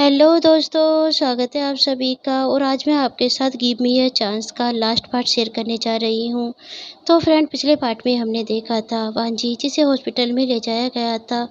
Hello दोस्तों, स्वागत है आप सभी का। और आज मैं आपके साथ गिव मी अ चांस का लास्ट पार्ट शेयर करने जा रही हूँ। तो फ्रेंड, पिछले पार्ट में हमने देखा था वांजी जिसे हॉस्पिटल में ले जाया गया था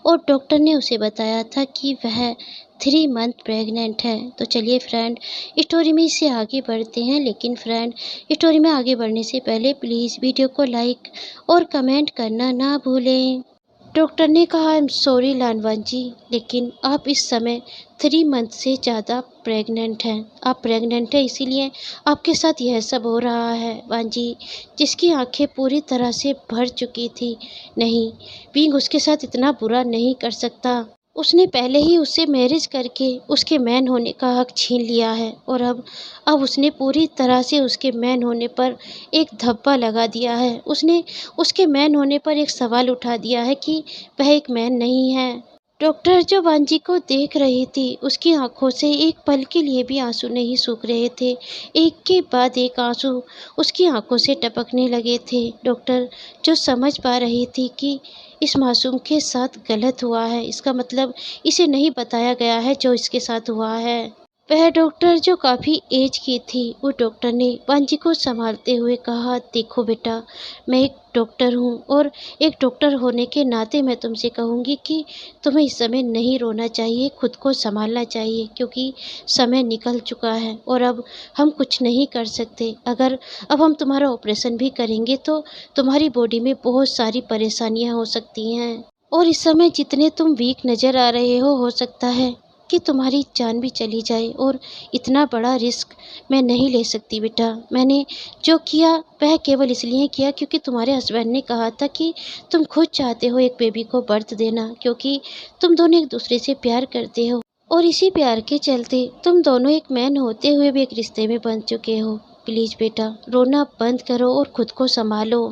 और डॉक्टर ने उसे बताया था कि वह 3 मंथ प्रेग्नेंट है। तो चलिए फ्रेंड, स्टोरी में इससे आगे बढ़ते हैं। लेकिन फ्रेंड, स्टोरी में आगे बढ़ने से पहले प्लीज़ वीडियो को लाइक और कमेंट करना ना भूलें। डॉक्टर ने कहा, आई एम सॉरी लानवान जी, लेकिन आप इस समय 3 मंथ से ज़्यादा प्रेग्नेंट हैं। आप प्रेग्नेंट हैं, इसीलिए आपके साथ यह सब हो रहा है। वांजी, जिसकी आंखें पूरी तरह से भर चुकी थी, नहीं, बींग उसके साथ इतना बुरा नहीं कर सकता। उसने पहले ही उससे मैरिज करके उसके मैन होने का हक छीन लिया है और अब उसने पूरी तरह से उसके मैन होने पर एक धब्बा लगा दिया है। उसने उसके मैन होने पर एक सवाल उठा दिया है कि वह एक मैन नहीं है। डॉक्टर जो वांजी को देख रही थी, उसकी आंखों से एक पल के लिए भी आंसू नहीं सूख रहे थे। एक के बाद एक आंसू उसकी आंखों से टपकने लगे थे। डॉक्टर जो समझ पा रही थी कि इस मासूम के साथ गलत हुआ है, इसका मतलब इसे नहीं बताया गया है जो इसके साथ हुआ है। वह डॉक्टर जो काफ़ी एज की थी, वो डॉक्टर ने वांजी को संभालते हुए कहा, देखो बेटा, मैं एक डॉक्टर हूँ और एक डॉक्टर होने के नाते मैं तुमसे कहूँगी कि तुम्हें इस समय नहीं रोना चाहिए, खुद को संभालना चाहिए, क्योंकि समय निकल चुका है और अब हम कुछ नहीं कर सकते। अगर अब हम तुम्हारा ऑपरेशन भी करेंगे तो तुम्हारी बॉडी में बहुत सारी परेशानियाँ हो सकती हैं और इस समय जितने तुम वीक नज़र आ रहे हो सकता है कि तुम्हारी जान भी चली जाए, और इतना बड़ा रिस्क मैं नहीं ले सकती बेटा। मैंने जो किया वह केवल इसलिए किया क्योंकि तुम्हारे हस्बैंड ने कहा था कि तुम खुद चाहते हो एक बेबी को बर्थ देना, क्योंकि तुम दोनों एक दूसरे से प्यार करते हो और इसी प्यार के चलते तुम दोनों एक मैन होते हुए भी एक रिश्ते में बंध चुके हो। प्लीज़ बेटा, रोना बंद करो और खुद को संभालो।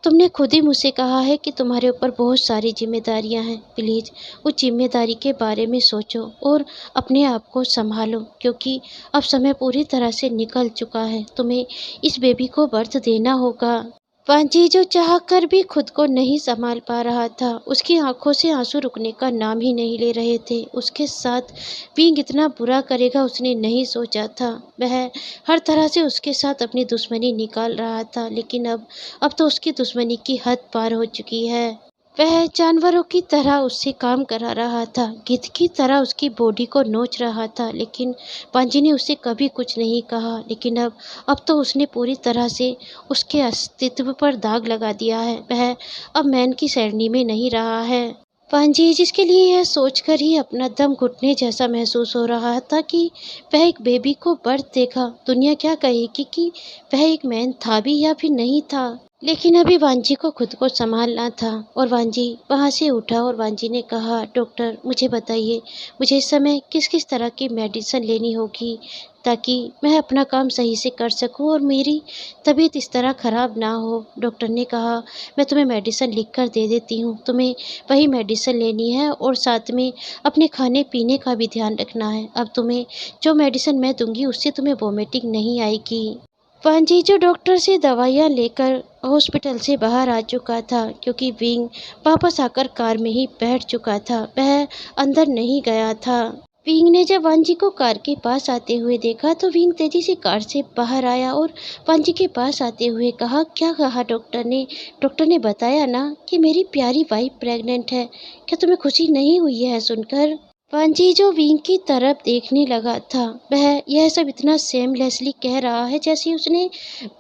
तुमने खुद ही मुझसे कहा है कि तुम्हारे ऊपर बहुत सारी जिम्मेदारियां हैं। प्लीज़ उस जिम्मेदारी के बारे में सोचो और अपने आप को संभालो, क्योंकि अब समय पूरी तरह से निकल चुका है। तुम्हें इस बेबी को बर्थ देना होगा। वांजी जो चाह कर भी खुद को नहीं संभाल पा रहा था, उसकी आंखों से आंसू रुकने का नाम ही नहीं ले रहे थे। उसके साथ बींग इतना बुरा करेगा उसने नहीं सोचा था। वह हर तरह से उसके साथ अपनी दुश्मनी निकाल रहा था, लेकिन अब तो उसकी दुश्मनी की हद पार हो चुकी है। वह जानवरों की तरह उससे काम करा रहा था, गिद्ध की तरह उसकी बॉडी को नोच रहा था, लेकिन पांजी ने उसे कभी कुछ नहीं कहा। लेकिन अब तो उसने पूरी तरह से उसके अस्तित्व पर दाग लगा दिया है। वह अब मैन की श्रेणी में नहीं रहा है। पांजी, जिसके लिए यह सोचकर ही अपना दम घुटने जैसा महसूस हो रहा था कि वह एक बेबी को बर्थ देगा, दुनिया क्या कहेगी कि वह एक मैन था भी या फिर नहीं था। लेकिन अभी वांजी को खुद को संभालना था और वांजी वहां से उठा और वांजी ने कहा, डॉक्टर मुझे बताइए, मुझे इस समय किस किस तरह की मेडिसिन लेनी होगी ताकि मैं अपना काम सही से कर सकूं और मेरी तबीयत इस तरह ख़राब ना हो। डॉक्टर ने कहा, मैं तुम्हें मेडिसिन लिख कर दे देती हूँ, तुम्हें वही मेडिसिन लेनी है और साथ में अपने खाने पीने का भी ध्यान रखना है। अब तुम्हें जो मेडिसिन मैं दूंगी उससे तुम्हें वॉमिटिंग नहीं आएगी। पांजी जो डॉक्टर से दवाइयाँ लेकर हॉस्पिटल से बाहर आ चुका था, क्योंकि विंग वापस आकर कार में ही बैठ चुका था, वह अंदर नहीं गया था। विंग ने जब वांजी को कार के पास आते हुए देखा तो विंग तेजी से कार से बाहर आया और वांजी के पास आते हुए कहा, क्या कहा डॉक्टर ने? डॉक्टर ने बताया ना कि मेरी प्यारी वाइफ प्रेग्नेंट है। क्या तुम्हें खुशी नहीं हुई है सुनकर? पांजी जो विंग की तरफ देखने लगा था, वह यह सब इतना सेमलेसली कह रहा है जैसे उसने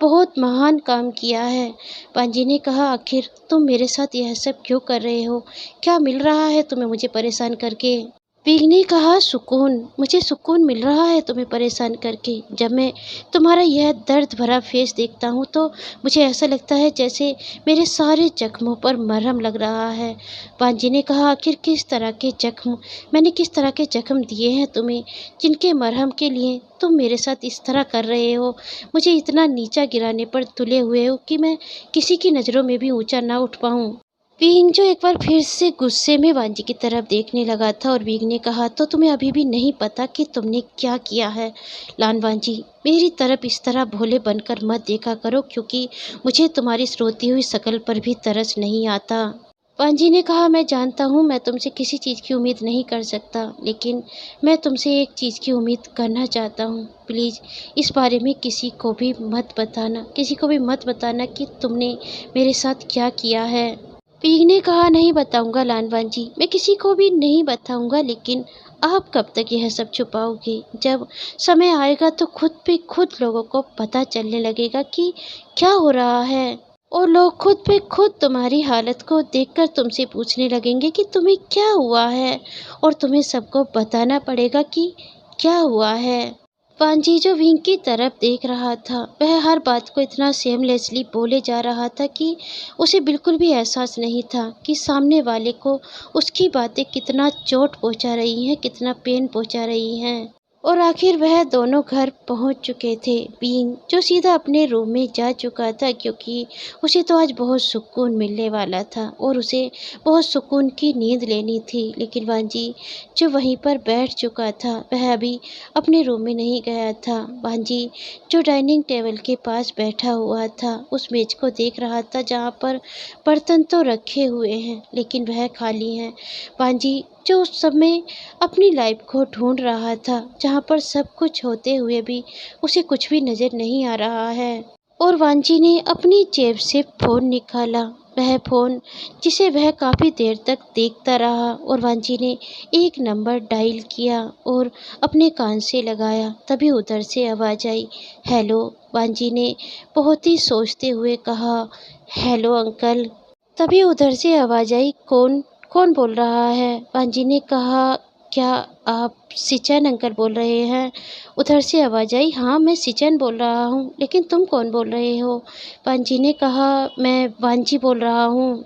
बहुत महान काम किया है। पांजी ने कहा, आखिर तुम मेरे साथ यह सब क्यों कर रहे हो? क्या मिल रहा है तुम्हें मुझे परेशान करके? विंग ने कहा, सुकून, मुझे सुकून मिल रहा है तुम्हें परेशान करके। जब मैं तुम्हारा यह दर्द भरा फेस देखता हूँ तो मुझे ऐसा लगता है जैसे मेरे सारे जख्मों पर मरहम लग रहा है। पांजी ने कहा, आखिर किस तरह के जख्म, मैंने किस तरह के जख्म दिए हैं तुम्हें जिनके मरहम के लिए तुम मेरे साथ इस तरह कर रहे हो? मुझे इतना नीचा गिराने पर तुले हुए हो कि मैं किसी की नज़रों में भी ऊंचा ना उठ पाऊँ। विंग जो एक बार फिर से गुस्से में वांजी की तरफ देखने लगा था और विंग ने कहा, तो तुम्हें अभी भी नहीं पता कि तुमने क्या किया है? लान वांजी, मेरी तरफ इस तरह भोले बनकर मत देखा करो, क्योंकि मुझे तुम्हारी इस रोती हुई शक्ल पर भी तरस नहीं आता। वांजी ने कहा, मैं जानता हूँ मैं तुमसे किसी चीज़ की उम्मीद नहीं कर सकता, लेकिन मैं तुमसे एक चीज़ की उम्मीद करना चाहता हूँ। प्लीज़ इस बारे में किसी को भी मत बताना, किसी को भी मत बताना कि तुमने मेरे साथ क्या किया है। पीग ने कहा, नहीं बताऊंगा लानवान जी, मैं किसी को भी नहीं बताऊंगा, लेकिन आप कब तक यह सब छुपाओगे? जब समय आएगा तो खुद पे खुद लोगों को पता चलने लगेगा कि क्या हो रहा है, और लोग खुद पे खुद तुम्हारी हालत को देखकर तुमसे पूछने लगेंगे कि तुम्हें क्या हुआ है, और तुम्हें सबको बताना पड़ेगा कि क्या हुआ है। पांजी जो विंग की तरफ देख रहा था, वह हर बात को इतना सेमलेसली बोले जा रहा था कि उसे बिल्कुल भी एहसास नहीं था कि सामने वाले को उसकी बातें कितना चोट पहुंचा रही हैं, कितना पेन पहुंचा रही हैं। और आखिर वह दोनों घर पहुंच चुके थे। बीइंग जो सीधा अपने रूम में जा चुका था, क्योंकि उसे तो आज बहुत सुकून मिलने वाला था और उसे बहुत सुकून की नींद लेनी थी। लेकिन वांजी जो वहीं पर बैठ चुका था, वह अभी अपने रूम में नहीं गया था। वांजी जो डाइनिंग टेबल के पास बैठा हुआ था, उस मेज को देख रहा था जहाँ पर बर्तन तो रखे हुए हैं लेकिन वह खाली हैं। वांजी जो उस समय अपनी लाइफ को ढूंढ रहा था, जहाँ पर सब कुछ होते हुए भी उसे कुछ भी नज़र नहीं आ रहा है। और वांजी ने अपनी जेब से फ़ोन निकाला, वह फ़ोन जिसे वह काफ़ी देर तक देखता रहा, और वांजी ने एक नंबर डायल किया और अपने कान से लगाया। तभी उधर से आवाज़ आई, हेलो। वांजी ने बहुत ही सोचते हुए कहा, हेलो अंकल। तभी उधर से आवाज़ आई, कौन कौन बोल रहा है? पांजी ने कहा, क्या आप सिचन अंकल बोल रहे हैं? उधर से आवाज़ आई, हाँ मैं सिचन बोल रहा हूँ, लेकिन तुम कौन बोल रहे हो? पांजी ने कहा, मैं वांजी बोल रहा हूँ।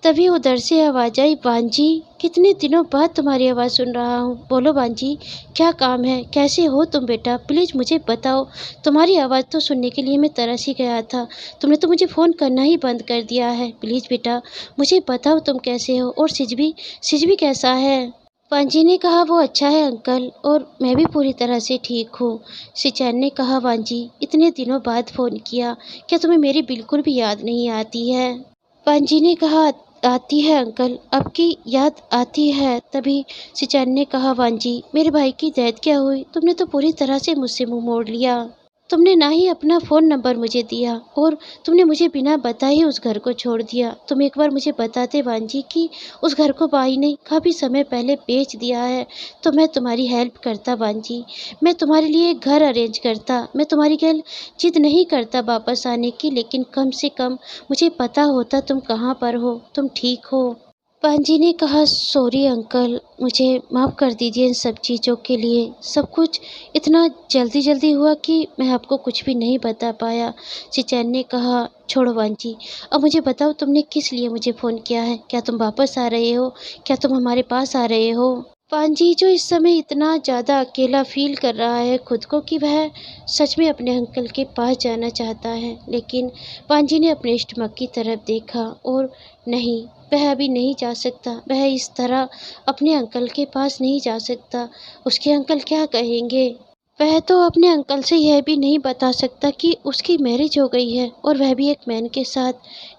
तभी उधर से आवाज़ आई, वांजी कितने दिनों बाद तुम्हारी आवाज़ सुन रहा हूँ, बोलो वांजी क्या काम है, कैसे हो तुम बेटा, प्लीज़ मुझे बताओ। तुम्हारी आवाज़ तो सुनने के लिए मैं तरस ही गया था, तुमने तो मुझे फ़ोन करना ही बंद कर दिया है। प्लीज़ बेटा मुझे बताओ तुम कैसे हो, और सिजवी सिजवी कैसा है? वांजी ने कहा, वो अच्छा है अंकल, और मैं भी पूरी तरह से ठीक हूँ। सिचैन ने कहा, वांजी इतने दिनों बाद फ़ोन किया, क्या तुम्हें मेरी बिल्कुल भी याद नहीं आती है? वांजी ने कहा, आती है अंकल, आपकी याद आती है। तभी सिचैन ने कहा, वांजी मेरे भाई की डेथ क्या हुई? तुमने तो पूरी तरह से मुझसे मुंह मोड़ लिया। तुमने ना ही अपना फ़ोन नंबर मुझे दिया, और तुमने मुझे बिना बताए ही उस घर को छोड़ दिया। तुम एक बार मुझे बताते वांजी कि उस घर को भाई ने काफ़ी समय पहले बेच दिया है, तो मैं तुम्हारी हेल्प करता वांजी। मैं तुम्हारे लिए एक घर अरेंज करता, मैं तुम्हारी जिद नहीं करता वापस आने की, लेकिन कम से कम मुझे पता होता तुम कहाँ पर हो, तुम ठीक हो। पांजी ने कहा, सॉरी अंकल, मुझे माफ़ कर दीजिए इन सब चीज़ों के लिए। सब कुछ इतना जल्दी जल्दी हुआ कि मैं आपको कुछ भी नहीं बता पाया। सिचैन ने कहा, छोड़ो वांजी, अब मुझे बताओ तुमने किस लिए मुझे फ़ोन किया है? क्या तुम वापस आ रहे हो? क्या तुम हमारे पास आ रहे हो? पांजी जो इस समय इतना ज़्यादा अकेला फ़ील कर रहा है खुद को कि वह सच में अपने अंकल के पास जाना चाहता है, लेकिन पांजी ने अपने स्टमक की तरफ देखा, और नहीं, वह अभी नहीं जा सकता। वह इस तरह अपने अंकल के पास नहीं जा सकता। उसके अंकल क्या कहेंगे? वह तो अपने अंकल से यह भी नहीं बता सकता कि उसकी मैरिज हो गई है, और वह भी एक मैन के साथ।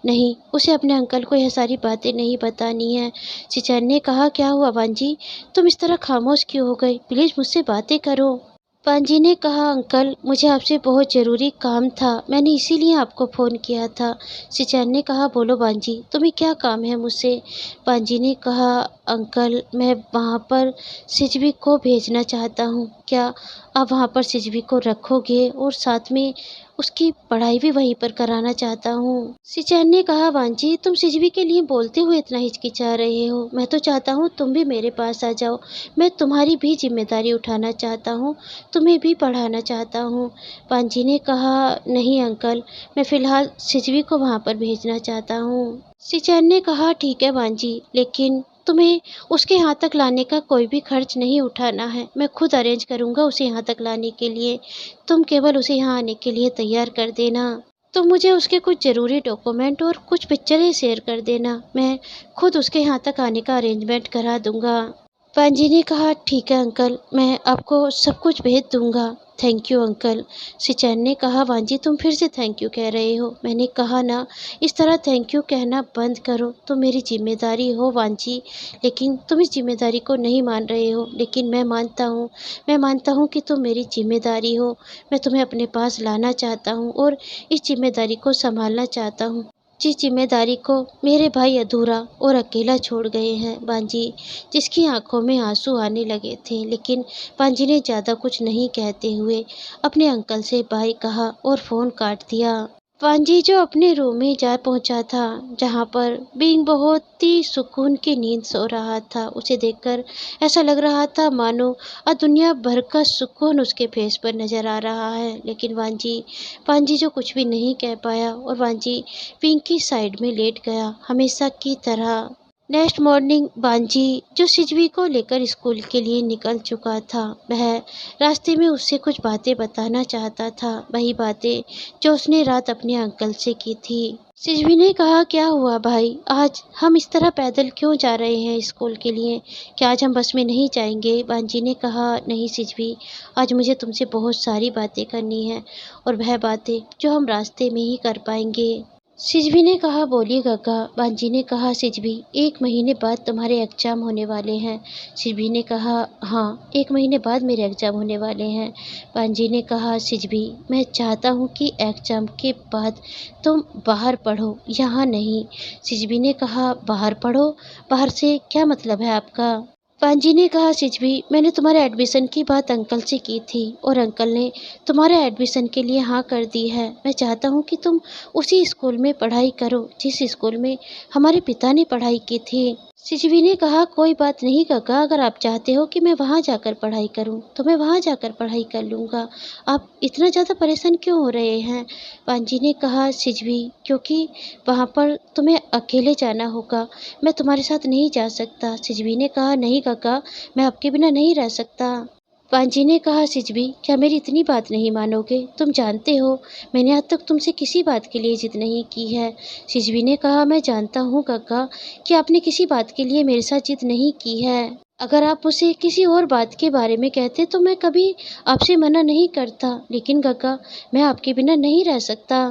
नहीं, उसे अपने अंकल को यह सारी बातें नहीं बतानी है। चिचैन ने कहा, क्या हुआ वांजी, तुम इस तरह खामोश क्यों हो गए? प्लीज़ मुझसे बातें करो। पांजी ने कहा, अंकल मुझे आपसे बहुत ज़रूरी काम था, मैंने इसीलिए आपको फ़ोन किया था। सिचैन ने कहा, बोलो पांजी तुम्हें क्या काम है मुझसे? पांजी ने कहा, अंकल मैं वहाँ पर सिजवी को भेजना चाहता हूँ, क्या आप वहाँ पर सिजवी को रखोगे, और साथ में उसकी पढ़ाई भी वहीं पर कराना चाहता हूँ। सिचैन ने कहा, वांजी तुम सिजवी के लिए बोलते हुए इतना हिचकिचा रहे हो, मैं तो चाहता हूँ तुम भी मेरे पास आ जाओ, मैं तुम्हारी भी जिम्मेदारी उठाना चाहता हूँ, तुम्हें भी पढ़ाना चाहता हूँ। पांजी ने कहा, नहीं अंकल, मैं फ़िलहाल सिजवी को वहाँ पर भेजना चाहता हूँ। सिचैन ने कहा, ठीक है पांजी, लेकिन तुम्हें उसके यहाँ तक लाने का कोई भी खर्च नहीं उठाना है, मैं खुद अरेंज करूँगा उसे यहाँ तक लाने के लिए। तुम केवल उसे यहाँ आने के लिए तैयार कर देना। तुम मुझे उसके कुछ ज़रूरी डॉक्यूमेंट और कुछ पिक्चरें शेयर कर देना, मैं खुद उसके यहाँ तक आने का अरेंजमेंट करा दूँगा। पांजी ने कहा, ठीक है अंकल, मैं आपको सब कुछ भेज दूंगा। Thank you uncle. सिचैन ने कहा, वांजी तुम फिर से थैंक यू कह रहे हो। मैंने कहा ना, इस तरह थैंक यू कहना बंद करो, तुम मेरी जिम्मेदारी हो वांजी। लेकिन तुम इस जिम्मेदारी को नहीं मान रहे हो, लेकिन मैं मानता हूँ कि तुम मेरी जिम्मेदारी हो। मैं तुम्हें अपने पास लाना चाहता हूँ और इस जिम्मेदारी को संभालना चाहता हूँ, जिस जिम्मेदारी को मेरे भाई अधूरा और अकेला छोड़ गए हैं। बांजी, जिसकी आंखों में आंसू आने लगे थे, लेकिन बांजी ने ज़्यादा कुछ नहीं कहते हुए अपने अंकल से बाय कहा और फ़ोन काट दिया। पांजी जो अपने रूम में जा पहुंचा था, जहां पर बिंग बहुत ही सुकून की नींद सो रहा था। उसे देखकर ऐसा लग रहा था मानो दुनिया भर का सुकून उसके फेस पर नजर आ रहा है। लेकिन वांजी पांजी जो कुछ भी नहीं कह पाया और वांजी पिंक की साइड में लेट गया, हमेशा की तरह। नेक्स्ट मॉर्निंग बांजी जो सिजवी को लेकर स्कूल के लिए निकल चुका था, वह रास्ते में उससे कुछ बातें बताना चाहता था, वही बातें जो उसने रात अपने अंकल से की थी। सिजवी ने कहा, क्या हुआ भाई, आज हम इस तरह पैदल क्यों जा रहे हैं स्कूल के लिए? क्या आज हम बस में नहीं जाएंगे? बांजी ने कहा, नहीं सिजवी, आज मुझे तुमसे बहुत सारी बातें करनी है और वह बातें जो हम रास्ते में ही कर पाएंगे। सिजवी ने कहा, बोलिए काका। बांजी ने कहा, सिजवी, 1 महीने बाद तुम्हारे एग्जाम होने वाले हैं। सिजवी ने कहा, हाँ, 1 महीने बाद मेरे एग्जाम होने वाले हैं। बांजी ने कहा, सिजवी, मैं चाहता हूँ कि एग्जाम के बाद तुम बाहर पढ़ो, यहाँ नहीं। सिजवी ने कहा, बाहर पढ़ो? बाहर से क्या मतलब है आपका? पांजी ने कहा, सिजवी, मैंने तुम्हारे एडमिशन की बात अंकल से की थी और अंकल ने तुम्हारे एडमिशन के लिए हाँ कर दी है। मैं चाहता हूँ कि तुम उसी स्कूल में पढ़ाई करो जिस स्कूल में हमारे पिता ने पढ़ाई की थी। सिजवी ने कहा, कोई बात नहीं काका, अगर आप चाहते हो कि मैं वहाँ जाकर पढ़ाई करूँ तो मैं वहाँ जाकर पढ़ाई कर लूँगा। आप इतना ज़्यादा परेशान क्यों हो रहे हैं? पांजी ने कहा, सिजवी, क्योंकि वहाँ पर तुम्हें अकेले जाना होगा, मैं तुम्हारे साथ नहीं जा सकता। सिजवी ने कहा, नहीं काका, मैं आपके बिना नहीं रह सकता। पांजी ने कहा, सिजवी, क्या मेरी इतनी बात नहीं मानोगे? तुम जानते हो मैंने आज तक तुमसे किसी बात के लिए जिद नहीं की है। सिजवी ने कहा, मैं जानता हूँ काका कि आपने किसी बात के लिए मेरे साथ जिद नहीं की है। अगर आप मुझसे किसी और बात के बारे में कहते तो मैं कभी आपसे मना नहीं करता, लेकिन काका, मैं आपके बिना नहीं रह सकता।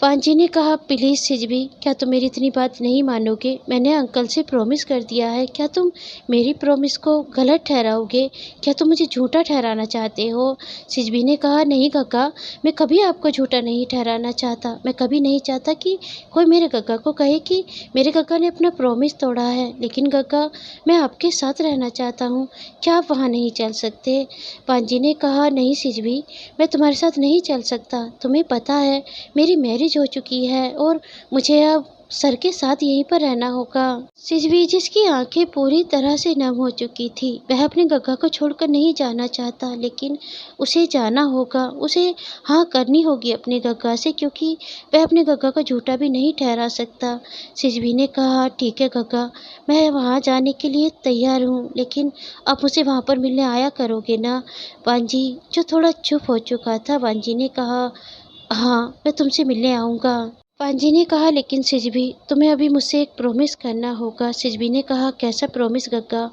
पांजी ने कहा, प्लीज़ सिजवी, क्या तुम मेरी इतनी बात नहीं मानोगे? मैंने अंकल से प्रॉमिस कर दिया है, क्या तुम मेरी प्रॉमिस को गलत ठहराओगे? क्या तुम मुझे झूठा ठहराना चाहते हो? सिजवी ने कहा, नहीं काका, मैं कभी आपको झूठा नहीं ठहराना चाहता। मैं कभी नहीं चाहता कि कोई मेरे काका को कहे कि मेरे काका ने अपना प्रॉमिस तोड़ा है। लेकिन काका, मैं आपके साथ रहना चाहता हूँ, क्या आप वहाँ नहीं चल सकते? पांजी ने कहा, नहीं सिजवी, मैं तुम्हारे साथ नहीं चल सकता। तुम्हें पता है मेरी मैरिज हो चुकी है और मुझे अब सर के साथ यहीं पर रहना होगा। सिजवी, जिसकी आंखें पूरी तरह से नम हो चुकी थी, वह अपने गग्गा को छोड़कर नहीं जाना चाहता, लेकिन उसे जाना होगा। उसे हाँ करनी होगी अपने गग्गा से, क्योंकि वह अपने गग्गा को झूठा भी नहीं ठहरा सकता। सिजवी ने कहा, ठीक है गग्गा, मैं वहाँ जाने के लिए तैयार हूँ, लेकिन आप मुझे वहाँ पर मिलने आया करोगे ना? बांजी जो थोड़ा चुप हो चुका था, बांजी ने कहा, हाँ, मैं तुमसे मिलने आऊँगा। पांजी ने कहा, लेकिन सिजवी, तुम्हें अभी मुझसे एक प्रॉमिस करना होगा। सिजवी ने कहा, कैसा प्रॉमिस गग्गा?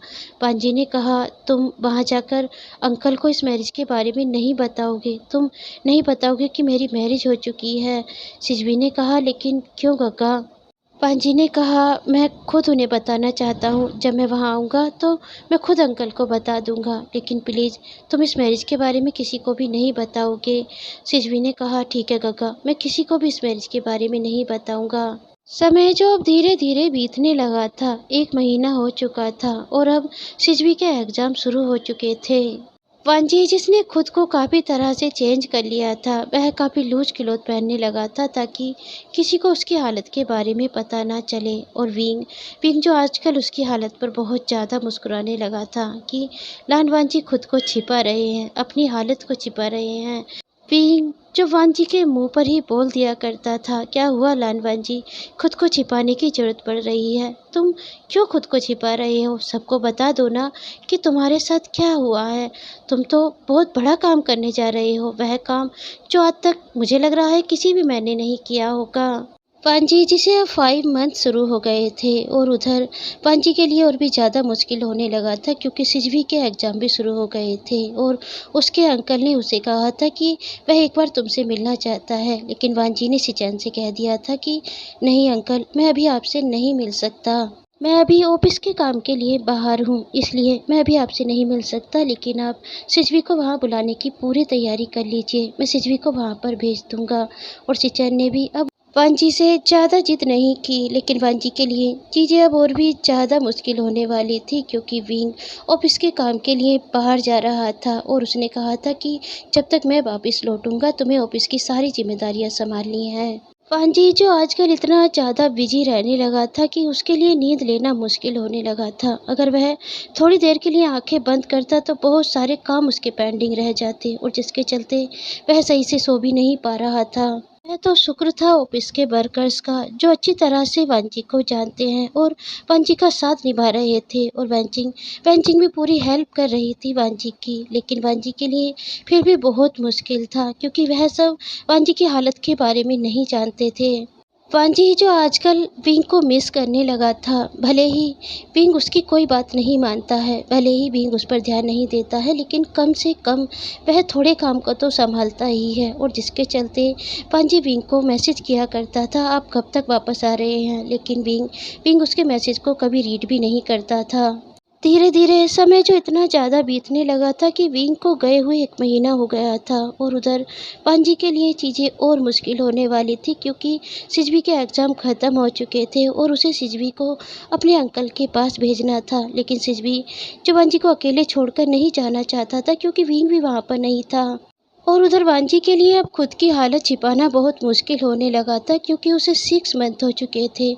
पांजी ने कहा, तुम वहाँ जाकर अंकल को इस मैरिज के बारे में नहीं बताओगे, तुम नहीं बताओगे कि मेरी मैरिज हो चुकी है। सिजवी ने कहा, लेकिन क्यों गग्गा? पांजी ने कहा, मैं खुद उन्हें बताना चाहता हूँ, जब मैं वहाँ आऊँगा तो मैं खुद अंकल को बता दूँगा, लेकिन प्लीज़ तुम इस मैरिज के बारे में किसी को भी नहीं बताओगे। सिजवी ने कहा, ठीक है गग्गा, मैं किसी को भी इस मैरिज के बारे में नहीं बताऊँगा। समय जो अब धीरे धीरे बीतने लगा था, 1 महीना हो चुका था और अब सिजवी के एग्ज़ाम शुरू हो चुके थे। वांजी, जिसने खुद को काफ़ी तरह से चेंज कर लिया था, वह काफ़ी लूज क्लॉथ पहनने लगा था ताकि किसी को उसकी हालत के बारे में पता ना चले। और विंग विंग जो आजकल उसकी हालत पर बहुत ज़्यादा मुस्कुराने लगा था कि लान वांजी खुद को छिपा रहे हैं, अपनी हालत को छिपा रहे हैं। विंग जो वांजी के मुंह पर ही बोल दिया करता था, क्या हुआ लान वांजी, खुद को छिपाने की जरूरत पड़ रही है? तुम क्यों खुद को छिपा रहे हो? सबको बता दो ना कि तुम्हारे साथ क्या हुआ है। तुम तो बहुत बड़ा काम करने जा रहे हो, वह काम जो आज तक मुझे लग रहा है किसी भी मैंने नहीं किया होगा। पांजी जी से अब 5 मंथ शुरू हो गए थे और उधर पांजी के लिए और भी ज़्यादा मुश्किल होने लगा था क्योंकि सिजवी के एग्ज़ाम भी शुरू हो गए थे और उसके अंकल ने उसे कहा था कि वह एक बार तुमसे मिलना चाहता है। लेकिन वांजी ने शिचेन से कह दिया था कि नहीं अंकल, मैं अभी आपसे नहीं मिल सकता। मैं अभी ऑफिस के काम के लिए बाहर हूँ, इसलिए मैं अभी आपसे नहीं मिल सकता। लेकिन आप सिजवी को वहाँ बुलाने की पूरी तैयारी कर लीजिए, मैं सिजवी को वहाँ पर भेज दूँगा। और शिचेन ने भी अब वांजी से ज़्यादा जिद नहीं की, लेकिन वांजी के लिए चीज़ें अब और भी ज़्यादा मुश्किल होने वाली थी क्योंकि विंग ऑफिस के काम के लिए बाहर जा रहा था और उसने कहा था कि जब तक मैं वापस लौटूंगा तुम्हें ऑफिस की सारी जिम्मेदारियां संभालनी है। वांजी जो आजकल इतना ज़्यादा बिजी रहने लगा था कि उसके लिए नींद लेना मुश्किल होने लगा था। अगर वह थोड़ी देर के लिए आंखें बंद करता तो बहुत सारे काम उसके पेंडिंग रह जाते और जिसके चलते वह सही से सो भी नहीं पा रहा था। यह तो शुक्र था ऑफिस के वर्कर्स का जो अच्छी तरह से वांजी को जानते हैं और वांजी का साथ निभा रहे थे और वांजिंग वांजिंग भी पूरी हेल्प कर रही थी वांजी की। लेकिन वांजी के लिए फिर भी बहुत मुश्किल था क्योंकि वह सब वांजी की हालत के बारे में नहीं जानते थे। वांजी जो आजकल विंग को मिस करने लगा था, भले ही विंग उसकी कोई बात नहीं मानता है, भले ही विंग उस पर ध्यान नहीं देता है, लेकिन कम से कम वह थोड़े काम को तो संभालता ही है। और जिसके चलते वांजी विंग को मैसेज किया करता था आप कब तक वापस आ रहे हैं, लेकिन विंग विंग उसके मैसेज को कभी रीड भी नहीं करता था। धीरे धीरे समय जो इतना ज़्यादा बीतने लगा था कि विंग को गए हुए 1 महीना हो गया था और उधर पांजी के लिए चीज़ें और मुश्किल होने वाली थी क्योंकि सिजवी के एग्ज़ाम ख़त्म हो चुके थे और उसे सिजवी को अपने अंकल के पास भेजना था। लेकिन सिजवी जो वांजी को अकेले छोड़कर नहीं जाना चाहता था क्योंकि विंग भी वहाँ पर नहीं था। और उधर वांजी के लिए अब खुद की हालत छिपाना बहुत मुश्किल होने लगा था क्योंकि उसे 6 मंथ हो चुके थे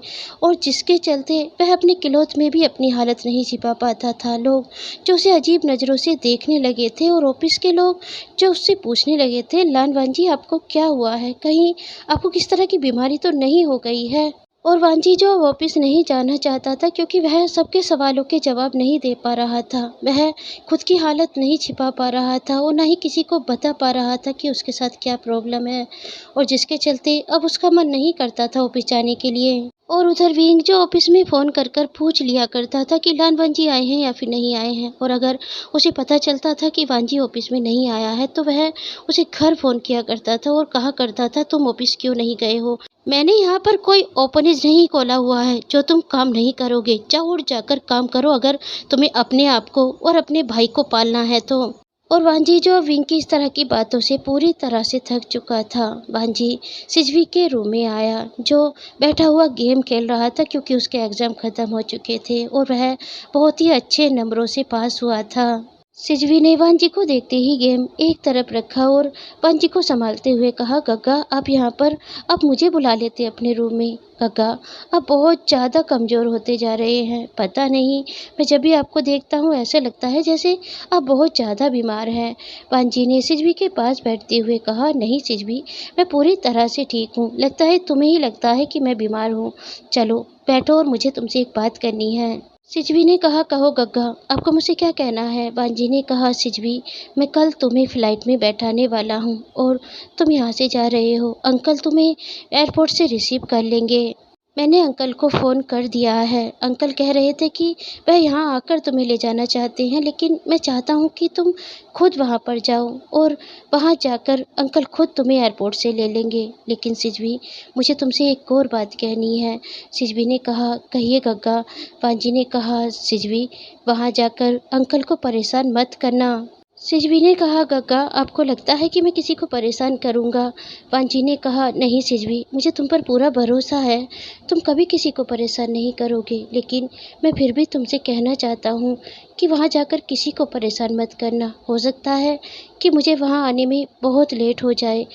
और जिसके चलते वह अपने क्लॉथ में भी अपनी हालत नहीं छिपा पाता था। लोग जो उसे अजीब नज़रों से देखने लगे थे और ऑफिस के लोग जो उससे पूछने लगे थे लान वांजी आपको क्या हुआ है, कहीं आपको किस तरह की बीमारी तो नहीं हो गई है। और वांजी जो वापस नहीं जाना चाहता था क्योंकि वह सबके सवालों के जवाब नहीं दे पा रहा था, वह खुद की हालत नहीं छिपा पा रहा था और ना ही किसी को बता पा रहा था कि उसके साथ क्या प्रॉब्लम है। और जिसके चलते अब उसका मन नहीं करता था ऑफिस जाने के लिए। और उधर विंग जो ऑफिस में फ़ोन कर कर पूछ लिया करता था कि लान वांजी आए हैं या फिर नहीं आए हैं, और अगर उसे पता चलता था कि वांजी ऑफिस में नहीं आया है तो वह उसे घर फ़ोन किया करता था और कहा करता था तुम ऑफिस क्यों नहीं गए हो, मैंने यहाँ पर कोई ओपनेज नहीं खोला हुआ है जो तुम काम नहीं करोगे, जाओ और जाकर काम करो अगर तुम्हें अपने आप को और अपने भाई को पालना है तो। और वांजी जो विंग की इस तरह की बातों से पूरी तरह से थक चुका था, वांजी सिजवी के रूम में आया जो बैठा हुआ गेम खेल रहा था क्योंकि उसके एग्ज़ाम ख़त्म हो चुके थे और वह बहुत ही अच्छे नंबरों से पास हुआ था। सिजवी ने वांजी को देखते ही गेम एक तरफ रखा और वांजी को संभालते हुए कहा गग्गा आप यहाँ पर, आप मुझे बुला लेते अपने रूम में। गग्गा आप बहुत ज़्यादा कमज़ोर होते जा रहे हैं, पता नहीं मैं जब भी आपको देखता हूँ ऐसा लगता है जैसे आप बहुत ज़्यादा बीमार हैं। वांजी ने सिजवी के पास बैठते हुए कहा नहीं सिजवी, मैं पूरी तरह से ठीक हूँ, लगता है तुम्हें ही लगता है कि मैं बीमार हूँ। चलो बैठो और मुझे तुमसे एक बात करनी है। सिजवी ने कहा कहो गग्गा आपको मुझसे क्या कहना है। वांजी ने कहा सिजवी मैं कल तुम्हें फ़्लाइट में बैठाने वाला हूँ और तुम यहाँ से जा रहे हो, अंकल तुम्हें एयरपोर्ट से रिसीव कर लेंगे। मैंने अंकल को फ़ोन कर दिया है, अंकल कह रहे थे कि वह यहाँ आकर तुम्हें ले जाना चाहते हैं, लेकिन मैं चाहता हूँ कि तुम खुद वहाँ पर जाओ और वहाँ जाकर अंकल खुद तुम्हें एयरपोर्ट से ले लेंगे। लेकिन सिजवी मुझे तुमसे एक और बात कहनी है। सिजवी ने कहा कहिए गग्गा। पांजी ने कहा सिजवी वहाँ जाकर अंकल को परेशान मत करना। सिजवी ने कहा गग्गा आपको लगता है कि मैं किसी को परेशान करूँगा। पांजी ने कहा नहीं सिजवी मुझे तुम पर पूरा भरोसा है, तुम कभी किसी को परेशान नहीं करोगे, लेकिन मैं फिर भी तुमसे कहना चाहता हूँ कि वहाँ जाकर किसी को परेशान मत करना। हो सकता है कि मुझे वहाँ आने में बहुत लेट हो जाए,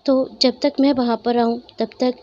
तो जब तक मैं वहाँ पर आऊँ तब तक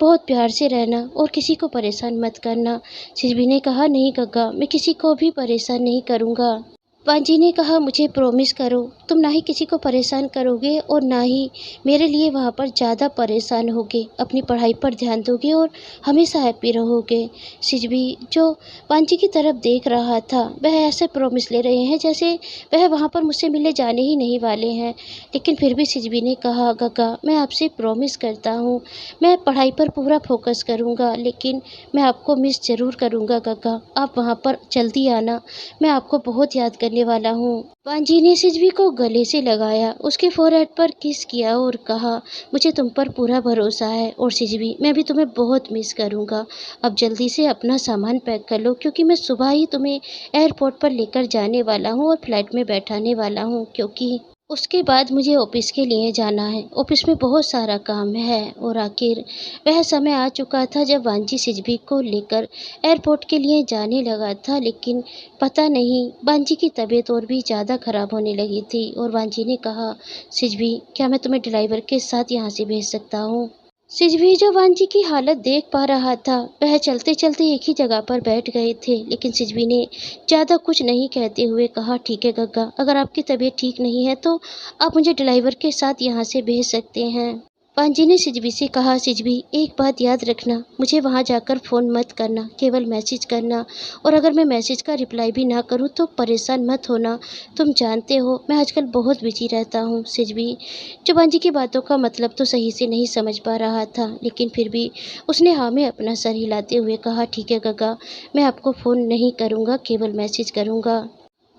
बहुत प्यार से रहना और किसी को परेशान मत करना। सिजवी ने कहा नहीं गग्गा मैं किसी को भी परेशान नहीं करूँगा। वांजी ने कहा, मुझे प्रॉमिस करो, तुम ना ही किसी को परेशान करोगे और ना ही मेरे लिए वहाँ पर ज़्यादा परेशान होगे, अपनी पढ़ाई पर ध्यान दोगे और हमेशा हैप्पी रहोगे। सिजवी जो वांजी की तरफ देख रहा था, वह ऐसे प्रॉमिस ले रहे हैं जैसे वह वहाँ पर मुझसे मिलने जाने ही नहीं वाले हैं। लेकिन फिर भी सिजवी ने कहा, गग्गा मैं आपसे प्रॉमिस करता हूँ, मैं पढ़ाई पर पूरा फोकस करूँगा, लेकिन मैं आपको मिस ज़रूर करूँगा गग्गा, आप वहाँ पर जल्दी आना, मैं आपको बहुत याद करने वाला हूँ। वांजी ने सिजवी को गले से लगाया, उसके फोरहेड पर किस किया और कहा, मुझे तुम पर पूरा भरोसा है और सिजवी मैं भी तुम्हें बहुत मिस करूँगा। अब जल्दी से अपना सामान पैक कर लो, क्योंकि मैं सुबह ही तुम्हें एयरपोर्ट पर लेकर जाने वाला हूँ और फ्लाइट में बैठाने वाला हूँ, क्योंकि उसके बाद मुझे ऑफिस के लिए जाना है। ऑफिस में बहुत सारा काम है। और आखिर वह समय आ चुका था जब वांजी सिजवी को लेकर एयरपोर्ट के लिए जाने लगा था, लेकिन पता नहीं वांजी की तबीयत और भी ज़्यादा ख़राब होने लगी थी और वांजी ने कहा, सिजवी क्या मैं तुम्हें ड्राइवर के साथ यहाँ से भेज सकता हूँ? सिजवी जो वांजी की हालत देख पा रहा था, वह चलते चलते एक ही जगह पर बैठ गए थे, लेकिन सिजवी ने ज़्यादा कुछ नहीं कहते हुए कहा, ठीक है गग्गा, अगर आपकी तबीयत ठीक नहीं है तो आप मुझे ड्राइवर के साथ यहाँ से भेज सकते हैं। वांजी ने सिजवी से कहा, सिजवी एक बात याद रखना, मुझे वहाँ जाकर फ़ोन मत करना, केवल मैसेज करना, और अगर मैं मैसेज का रिप्लाई भी ना करूँ तो परेशान मत होना, तुम जानते हो मैं आजकल बहुत बिजी रहता हूँ। सिजवी जो वांजी की बातों का मतलब तो सही से नहीं समझ पा रहा था, लेकिन फिर भी उसने हाँ में अपना सर हिलाते हुए कहा, ठीक है गग्गा, मैं आपको फ़ोन नहीं करूँगा, केवल मैसेज करूँगा।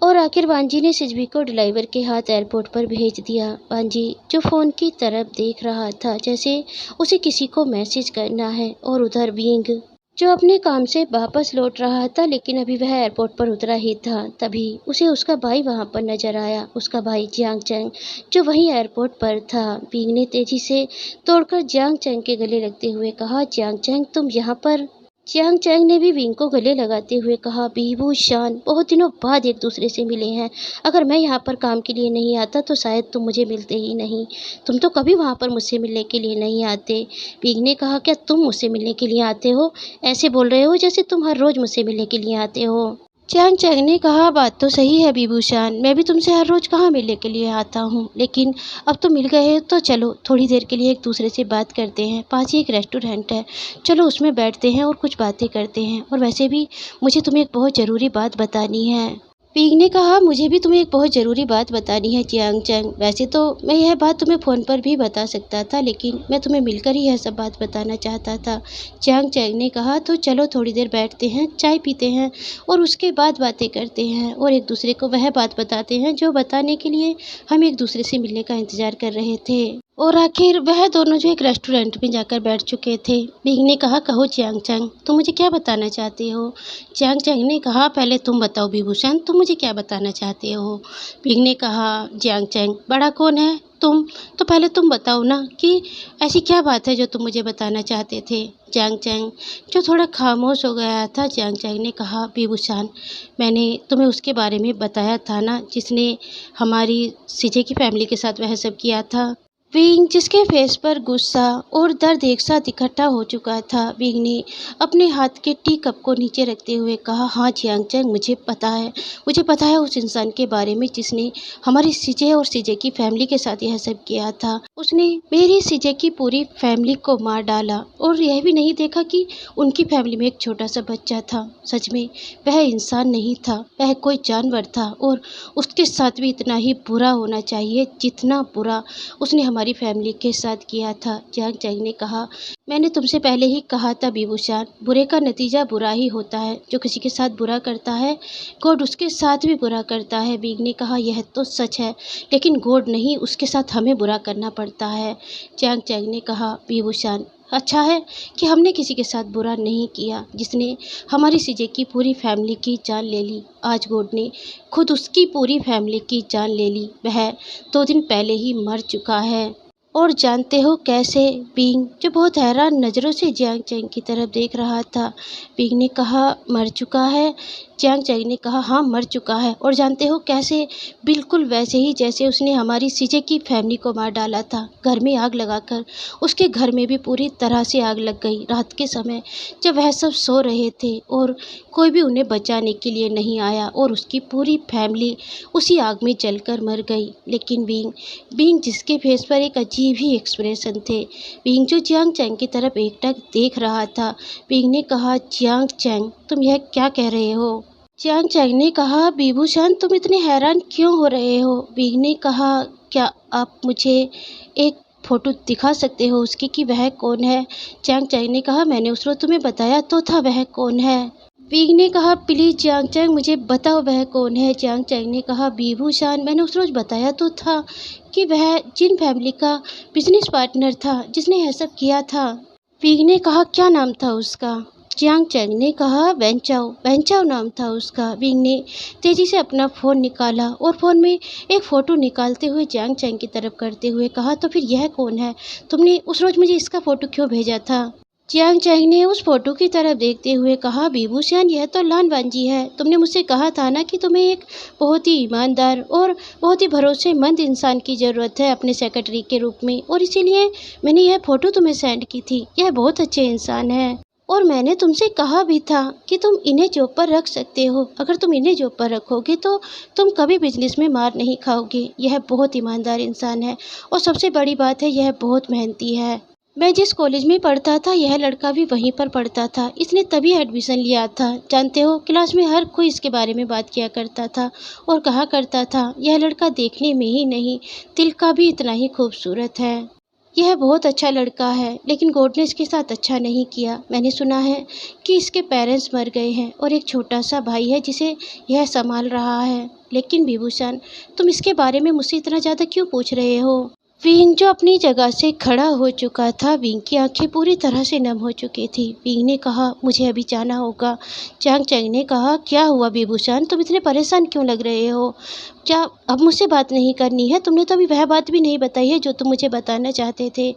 और आखिर वांजी ने सिजवी को ड्राइवर के हाथ एयरपोर्ट पर भेज दिया। वांजी जो फ़ोन की तरफ देख रहा था जैसे उसे किसी को मैसेज करना है, और उधर विंग जो अपने काम से वापस लौट रहा था, लेकिन अभी वह एयरपोर्ट पर उतरा ही था, तभी उसे उसका भाई वहां पर नजर आया। उसका भाई जियांग चैंग जो वहीं एयरपोर्ट पर था। विंग ने तेजी से तोड़कर जियांग चैंग के गले लगते हुए कहा, जियांग चैंग तुम यहाँ पर? जियांग चैंग ने भी विंग को गले लगाते हुए कहा, बीबू शान बहुत दिनों बाद एक दूसरे से मिले हैं, अगर मैं यहाँ पर काम के लिए नहीं आता तो शायद तुम मुझे मिलते ही नहीं, तुम तो कभी वहाँ पर मुझसे मिलने के लिए नहीं आते। विंग ने कहा, क्या तुम मुझसे मिलने के लिए आते हो? ऐसे बोल रहे हो जैसे तुम हर रोज मुझसे मिलने के लिए आते हो। जियांग चैंग ने कहा, बात तो सही है बीबूशान, मैं भी तुमसे हर रोज कहाँ मिलने के लिए आता हूँ, लेकिन अब तो मिल गए तो चलो थोड़ी देर के लिए एक दूसरे से बात करते हैं, पास ही एक रेस्टोरेंट है, चलो उसमें बैठते हैं और कुछ बातें करते हैं, और वैसे भी मुझे तुम्हें एक बहुत ज़रूरी बात बतानी है। पीग ने कहा, मुझे भी तुम्हें एक बहुत ज़रूरी बात बतानी है जियांग चैंग, वैसे तो मैं यह बात तुम्हें फ़ोन पर भी बता सकता था, लेकिन मैं तुम्हें मिलकर ही यह सब बात बताना चाहता था। जियांग चैंग ने कहा, तो चलो थोड़ी देर बैठते हैं, चाय पीते हैं और उसके बाद बातें करते हैं और एक दूसरे को वह बात बताते हैं जो बताने के लिए हम एक दूसरे से मिलने का इंतज़ार कर रहे थे। और आखिर वह दोनों जो एक रेस्टोरेंट में जाकर बैठ चुके थे। बिंग ने कहा, कहो जियांग चैंग, तुम मुझे क्या बताना चाहते हो? जियांग चैंग ने कहा, पहले तुम बताओ विभूषण, तुम मुझे क्या बताना चाहते हो? बिंग ने कहा, जियांग चैंग बड़ा कौन है? तुम। तो पहले तुम बताओ ना कि ऐसी क्या बात है जो तुम मुझे बताना चाहते थे? जियांग चैंग जो थोड़ा खामोश हो गया था, जियांग चैंग ने कहा, विभूषण मैंने तुम्हें उसके बारे में बताया था ना जिसने हमारी सीजे की फैमिली के साथ वह सब किया था। विंग जिसके फेस पर गुस्सा और दर्द एक साथ इकट्ठा हो चुका था, विंग ने अपने हाथ के टी कप को नीचे रखते हुए कहा, हाँ जियांग चैंग मुझे पता है उस इंसान के बारे में जिसने हमारी सीजे और सीजे की फैमिली के साथ यह सब किया था। उसने मेरी सीजे की पूरी फैमिली को मार डाला और यह भी नहीं देखा कि उनकी फैमिली में एक छोटा सा बच्चा था। सच में वह इंसान नहीं था, वह कोई जानवर था, और उसके साथ भी इतना ही बुरा होना चाहिए जितना बुरा उसने हमारी फैमिली के साथ किया था। जियांग चैंग ने कहा, मैंने तुमसे पहले ही कहा था विभूषण, बुरे का नतीजा बुरा ही होता है, जो किसी के साथ बुरा करता है गॉड उसके साथ भी बुरा करता है। बिंग ने कहा, यह तो सच है, लेकिन गॉड नहीं, उसके साथ हमें बुरा करना पड़ता है। जियांग चैंग ने कहा, विभूषण अच्छा है कि हमने किसी के साथ बुरा नहीं किया जिसने हमारी सीजे की पूरी फैमिली की जान ले ली। आज गॉड ने खुद उसकी पूरी फैमिली की जान ले ली, वह 2 दिन पहले ही मर चुका है। और जानते हो कैसे? बिंग जो बहुत हैरान नज़रों से जियांग चैंग की तरफ देख रहा था। बिंग ने कहा, मर चुका है? जियांग चैंग ने कहा, हाँ मर चुका है, और जानते हो कैसे? बिल्कुल वैसे ही जैसे उसने हमारी सीजे की फैमिली को मार डाला था, घर में आग लगाकर। उसके घर में भी पूरी तरह से आग लग गई रात के समय, जब वह सब सो रहे थे और कोई भी उन्हें बचाने के लिए नहीं आया, और उसकी पूरी फैमिली उसी आग में जलकर मर गई। लेकिन विंग विंग जिसके फेस पर एक अजीब ही एक्सप्रेशन थे, विंग जो जियांग चैंग की तरफ एकटक देख रहा था। विंग ने कहा, जियांग चैंग तुम यह क्या कह रहे हो? जियांग चैंग ने कहा, विभूषण तुम इतने हैरान क्यों हो रहे हो? विंग ने कहा, क्या आप मुझे एक फ़ोटो दिखा सकते हो उसकी कि वह कौन है? जियांग चैंग ने कहा, मैंने उस रोज़ तुम्हें बताया तो था वह कौन है। विंग ने कहा, प्लीज़ जियांग चैंग मुझे बताओ वह कौन है। जियांग चैंग ने कहा, विभूषण मैंने उस रोज़ बताया तो था कि वह जिन फैमिली का बिजनेस पार्टनर था जिसने यह सब किया था। विंग ने कहा, क्या नाम था उसका? जियांग चैंग ने कहा, वेंचाओ वेंचाओ नाम था उसका। विंग ने तेजी से अपना फ़ोन निकाला और फ़ोन में एक फ़ोटो निकालते हुए जियांग चैंग की तरफ करते हुए कहा, तो फिर यह कौन है? तुमने उस रोज़ मुझे इसका फ़ोटो क्यों भेजा था? जियांग चैंग ने उस फ़ोटो की तरफ देखते हुए कहा, विभूषण यह तो लान वांजी है। तुमने मुझसे कहा था ना कि तुम्हें एक बहुत ही ईमानदार और बहुत ही भरोसेमंद इंसान की ज़रूरत है अपने सेक्रेटरी के रूप में, और इसीलिए मैंने यह फ़ोटो तुम्हें सेंड की थी। यह बहुत अच्छे इंसान है, और मैंने तुमसे कहा भी था कि तुम इन्हें जॉब पर रख सकते हो। अगर तुम इन्हें जॉब पर रखोगे तो तुम कभी बिजनेस में मार नहीं खाओगे। यह बहुत ईमानदार इंसान है, और सबसे बड़ी बात है यह बहुत मेहनती है। मैं जिस कॉलेज में पढ़ता था यह लड़का भी वहीं पर पढ़ता था, इसने तभी एडमिशन लिया था। जानते हो क्लास में हर कोई इसके बारे में बात किया करता था और कहा करता था, यह लड़का देखने में ही नहीं दिल का भी इतना ही खूबसूरत है। यह बहुत अच्छा लड़का है, लेकिन गॉड ने इसके साथ अच्छा नहीं किया। मैंने सुना है कि इसके पेरेंट्स मर गए हैं और एक छोटा सा भाई है जिसे यह संभाल रहा है। लेकिन विभूषण तुम इसके बारे में मुझसे इतना ज़्यादा क्यों पूछ रहे हो? विंग जो अपनी जगह से खड़ा हो चुका था, विंग की आंखें पूरी तरह से नम हो चुकी थी। विंग ने कहा, मुझे अभी जाना होगा। जियांग चैंग ने कहा, क्या हुआ विभूषण? तुम इतने परेशान क्यों लग रहे हो? क्या अब मुझसे बात नहीं करनी है? तुमने तो अभी वह बात भी नहीं बताई है जो तुम मुझे बताना चाहते थे।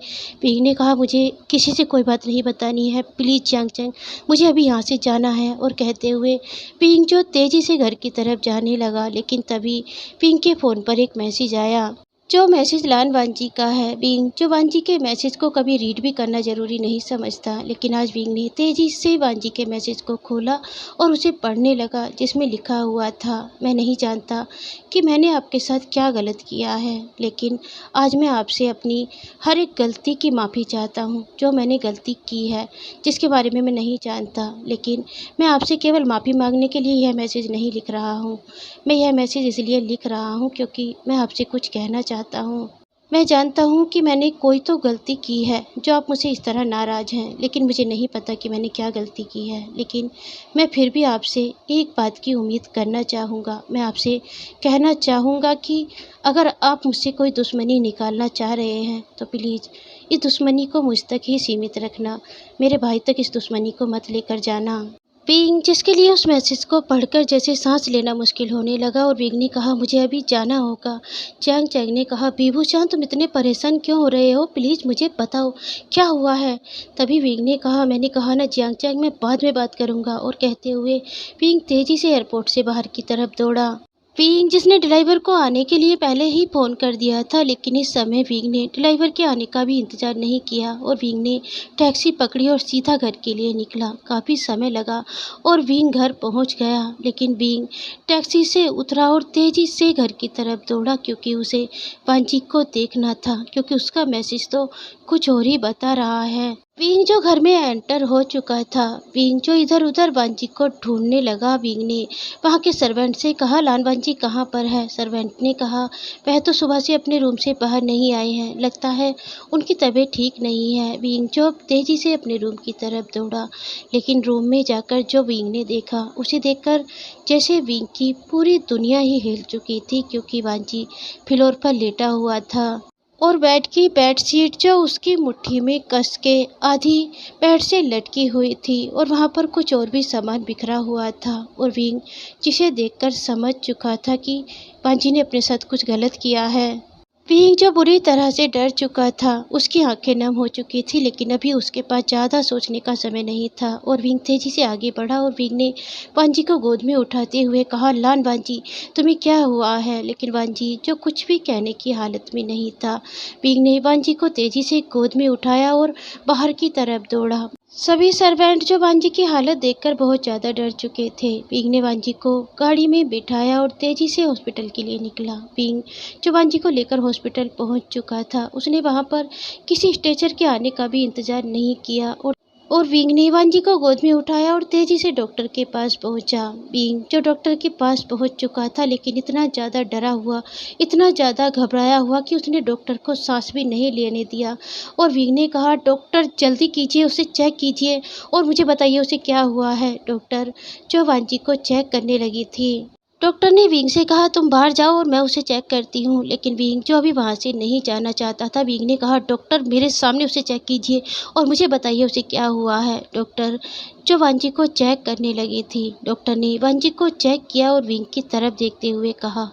विंग ने कहा, मुझे किसी से कोई बात नहीं बतानी है, प्लीज़ जियांग चैंग मुझे अभी यहाँ से जाना है। और कहते हुए विंग जो तेज़ी से घर की तरफ जाने लगा, लेकिन तभी विंग के फ़ोन पर एक मैसेज आया, जो मैसेज लान वांजी का है। विंग जो वांजी के मैसेज को कभी रीड भी करना ज़रूरी नहीं समझता, लेकिन आज विंग ने तेज़ी से वांजी के मैसेज को खोला और उसे पढ़ने लगा, जिसमें लिखा हुआ था, मैं नहीं जानता कि मैंने आपके साथ क्या गलत किया है, लेकिन आज मैं आपसे अपनी हर एक गलती की माफ़ी चाहता हूँ जो मैंने गलती की है, जिसके बारे में मैं नहीं जानता। लेकिन मैं आपसे केवल माफ़ी मांगने के लिए यह मैसेज नहीं लिख रहा हूँ। मैं यह मैसेज इसलिए लिख रहा हूँ क्योंकि मैं आपसे कुछ कहना चाहता हूँ। मैं जानता हूँ कि मैंने कोई तो गलती की है जो आप मुझसे इस तरह नाराज़ हैं, लेकिन मुझे नहीं पता कि मैंने क्या गलती की है। लेकिन मैं फिर भी आपसे एक बात की उम्मीद करना चाहूँगा। मैं आपसे कहना चाहूँगा कि अगर आप मुझसे कोई दुश्मनी निकालना चाह रहे हैं तो प्लीज़ इस दुश्मनी को मुझ तक ही सीमित रखना। मेरे भाई तक इस दुश्मनी को मत लेकर जाना। विंग जिसके लिए उस मैसेज को पढ़कर जैसे सांस लेना मुश्किल होने लगा, और विंग ने कहा, मुझे अभी जाना होगा। जियांग चैंग ने कहा, विभूषण तुम इतने परेशान क्यों हो रहे हो? प्लीज़ मुझे बताओ क्या हुआ है? तभी विंग ने कहा, मैंने कहा ना जियांग चैंग मैं बाद में बात करूँगा। और कहते हुए विंग तेज़ी से एयरपोर्ट से बाहर की तरफ दौड़ा। विंग जिसने ड्राइवर को आने के लिए पहले ही फ़ोन कर दिया था, लेकिन इस समय विंग ने ड्राइवर के आने का भी इंतज़ार नहीं किया और विंग ने टैक्सी पकड़ी और सीधा घर के लिए निकला। काफ़ी समय लगा और विंग घर पहुंच गया, लेकिन विंग टैक्सी से उतरा और तेज़ी से घर की तरफ दौड़ा, क्योंकि उसे वांजी को देखना था, क्योंकि उसका मैसेज तो कुछ और ही बता रहा है। विंग जो घर में एंटर हो चुका था, विंग जो इधर उधर वांजी को ढूंढने लगा। विंग ने वहाँ के सर्वेंट से कहा, लान वांजी कहाँ पर है? सर्वेंट ने कहा, वह तो सुबह से अपने रूम से बाहर नहीं आए हैं, लगता है उनकी तबीयत ठीक नहीं है। विंग जो तेज़ी से अपने रूम की तरफ दौड़ा, लेकिन रूम में जाकर जो विंग ने देखा उसे देखकर जैसे विंग की पूरी दुनिया ही हिल चुकी थी, क्योंकि वांजी फ्लोर पर लेटा हुआ था और बेड की बेडशीट जो उसकी मुट्ठी में कस के आधी बेड से लटकी हुई थी, और वहाँ पर कुछ और भी सामान बिखरा हुआ था। और विंग जिसे देखकर समझ चुका था कि वांजी ने अपने साथ कुछ गलत किया है। पिंक जो बुरी तरह से डर चुका था, उसकी आंखें नम हो चुकी थी, लेकिन अभी उसके पास ज़्यादा सोचने का समय नहीं था और विंग तेजी से आगे बढ़ा और विंग ने वांजी को गोद में उठाते हुए कहा, लान वांजी, तुम्हें क्या हुआ है? लेकिन वांजी जो कुछ भी कहने की हालत में नहीं था। विंग ने वांजी को तेजी से गोद में उठाया और बाहर की तरफ दौड़ा। सभी सर्वेंट जो वांजी की हालत देखकर बहुत ज़्यादा डर चुके थे। विंग ने वांजी को गाड़ी में बिठाया और तेजी से हॉस्पिटल के लिए निकला। विंग जो वांजी को लेकर हॉस्पिटल पहुंच चुका था, उसने वहां पर किसी स्ट्रेचर के आने का भी इंतजार नहीं किया और विंग ने वांजी को गोद में उठाया और तेजी से डॉक्टर के पास पहुंचा। विंग जो डॉक्टर के पास पहुंच चुका था, लेकिन इतना ज़्यादा डरा हुआ, इतना ज़्यादा घबराया हुआ कि उसने डॉक्टर को सांस भी नहीं लेने दिया। और विंग ने कहा, डॉक्टर जल्दी कीजिए, उसे चेक कीजिए और मुझे बताइए उसे क्या हुआ है। डॉक्टर जो वांजी को चेक करने लगी थी, डॉक्टर ने विंग से कहा, तुम बाहर जाओ और मैं उसे चेक करती हूँ। लेकिन विंग जो अभी वहाँ से नहीं जाना चाहता था, विंग ने कहा, डॉक्टर मेरे सामने उसे चेक कीजिए और मुझे बताइए उसे क्या हुआ है। डॉक्टर जो वांजी को चेक करने लगी थी, डॉक्टर ने वांजी को चेक किया और विंग की तरफ देखते हुए कहा,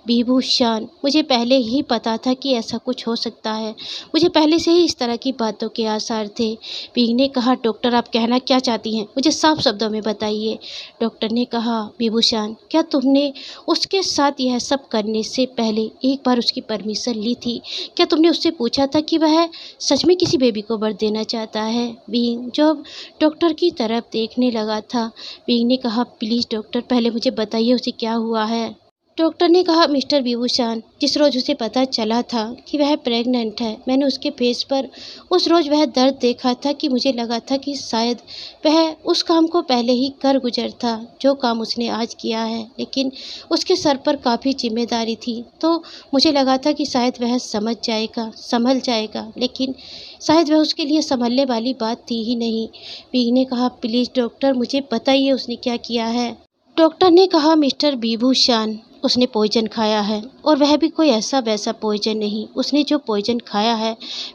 विभूषण, मुझे पहले ही पता था कि ऐसा कुछ हो सकता है। मुझे पहले से ही इस तरह की बातों के आसार थे। विंग ने कहा, डॉक्टर आप कहना क्या चाहती हैं? मुझे साफ शब्दों में बताइए। डॉक्टर ने कहा, विभूषण, क्या तुमने उसके साथ यह सब करने से पहले एक बार उसकी परमिशन ली थी? क्या तुमने उससे पूछा था कि वह सच में किसी बेबी को बर्थ देना चाहता है? विंग जो अब डॉक्टर की तरफ देखने लगा था, विंग ने कहा, प्लीज़ डॉक्टर पहले मुझे बताइए उसे क्या हुआ है। डॉक्टर ने कहा, मिस्टर विभूषण, जिस रोज़ उसे पता चला था कि वह प्रेग्नेंट है, मैंने उसके फेस पर उस रोज़ वह दर्द देखा था कि मुझे लगा था कि शायद वह उस काम को पहले ही कर गुजर था जो काम उसने आज किया है। लेकिन उसके सर पर काफ़ी जिम्मेदारी थी, तो मुझे लगा था कि शायद वह समझ जाएगा, संभल जाएगा, लेकिन शायद वह उसके लिए संभलने वाली बात थी ही नहीं। विंग ने कहा, प्लीज़ डॉक्टर मुझे बताइए उसने क्या किया है। डॉक्टर ने कहा, मिस्टर विभूषण, उसने पॉइजन खाया है और वह भी कोई ऐसा वैसा पॉइजन नहीं। उसने जो पॉइजन खाया है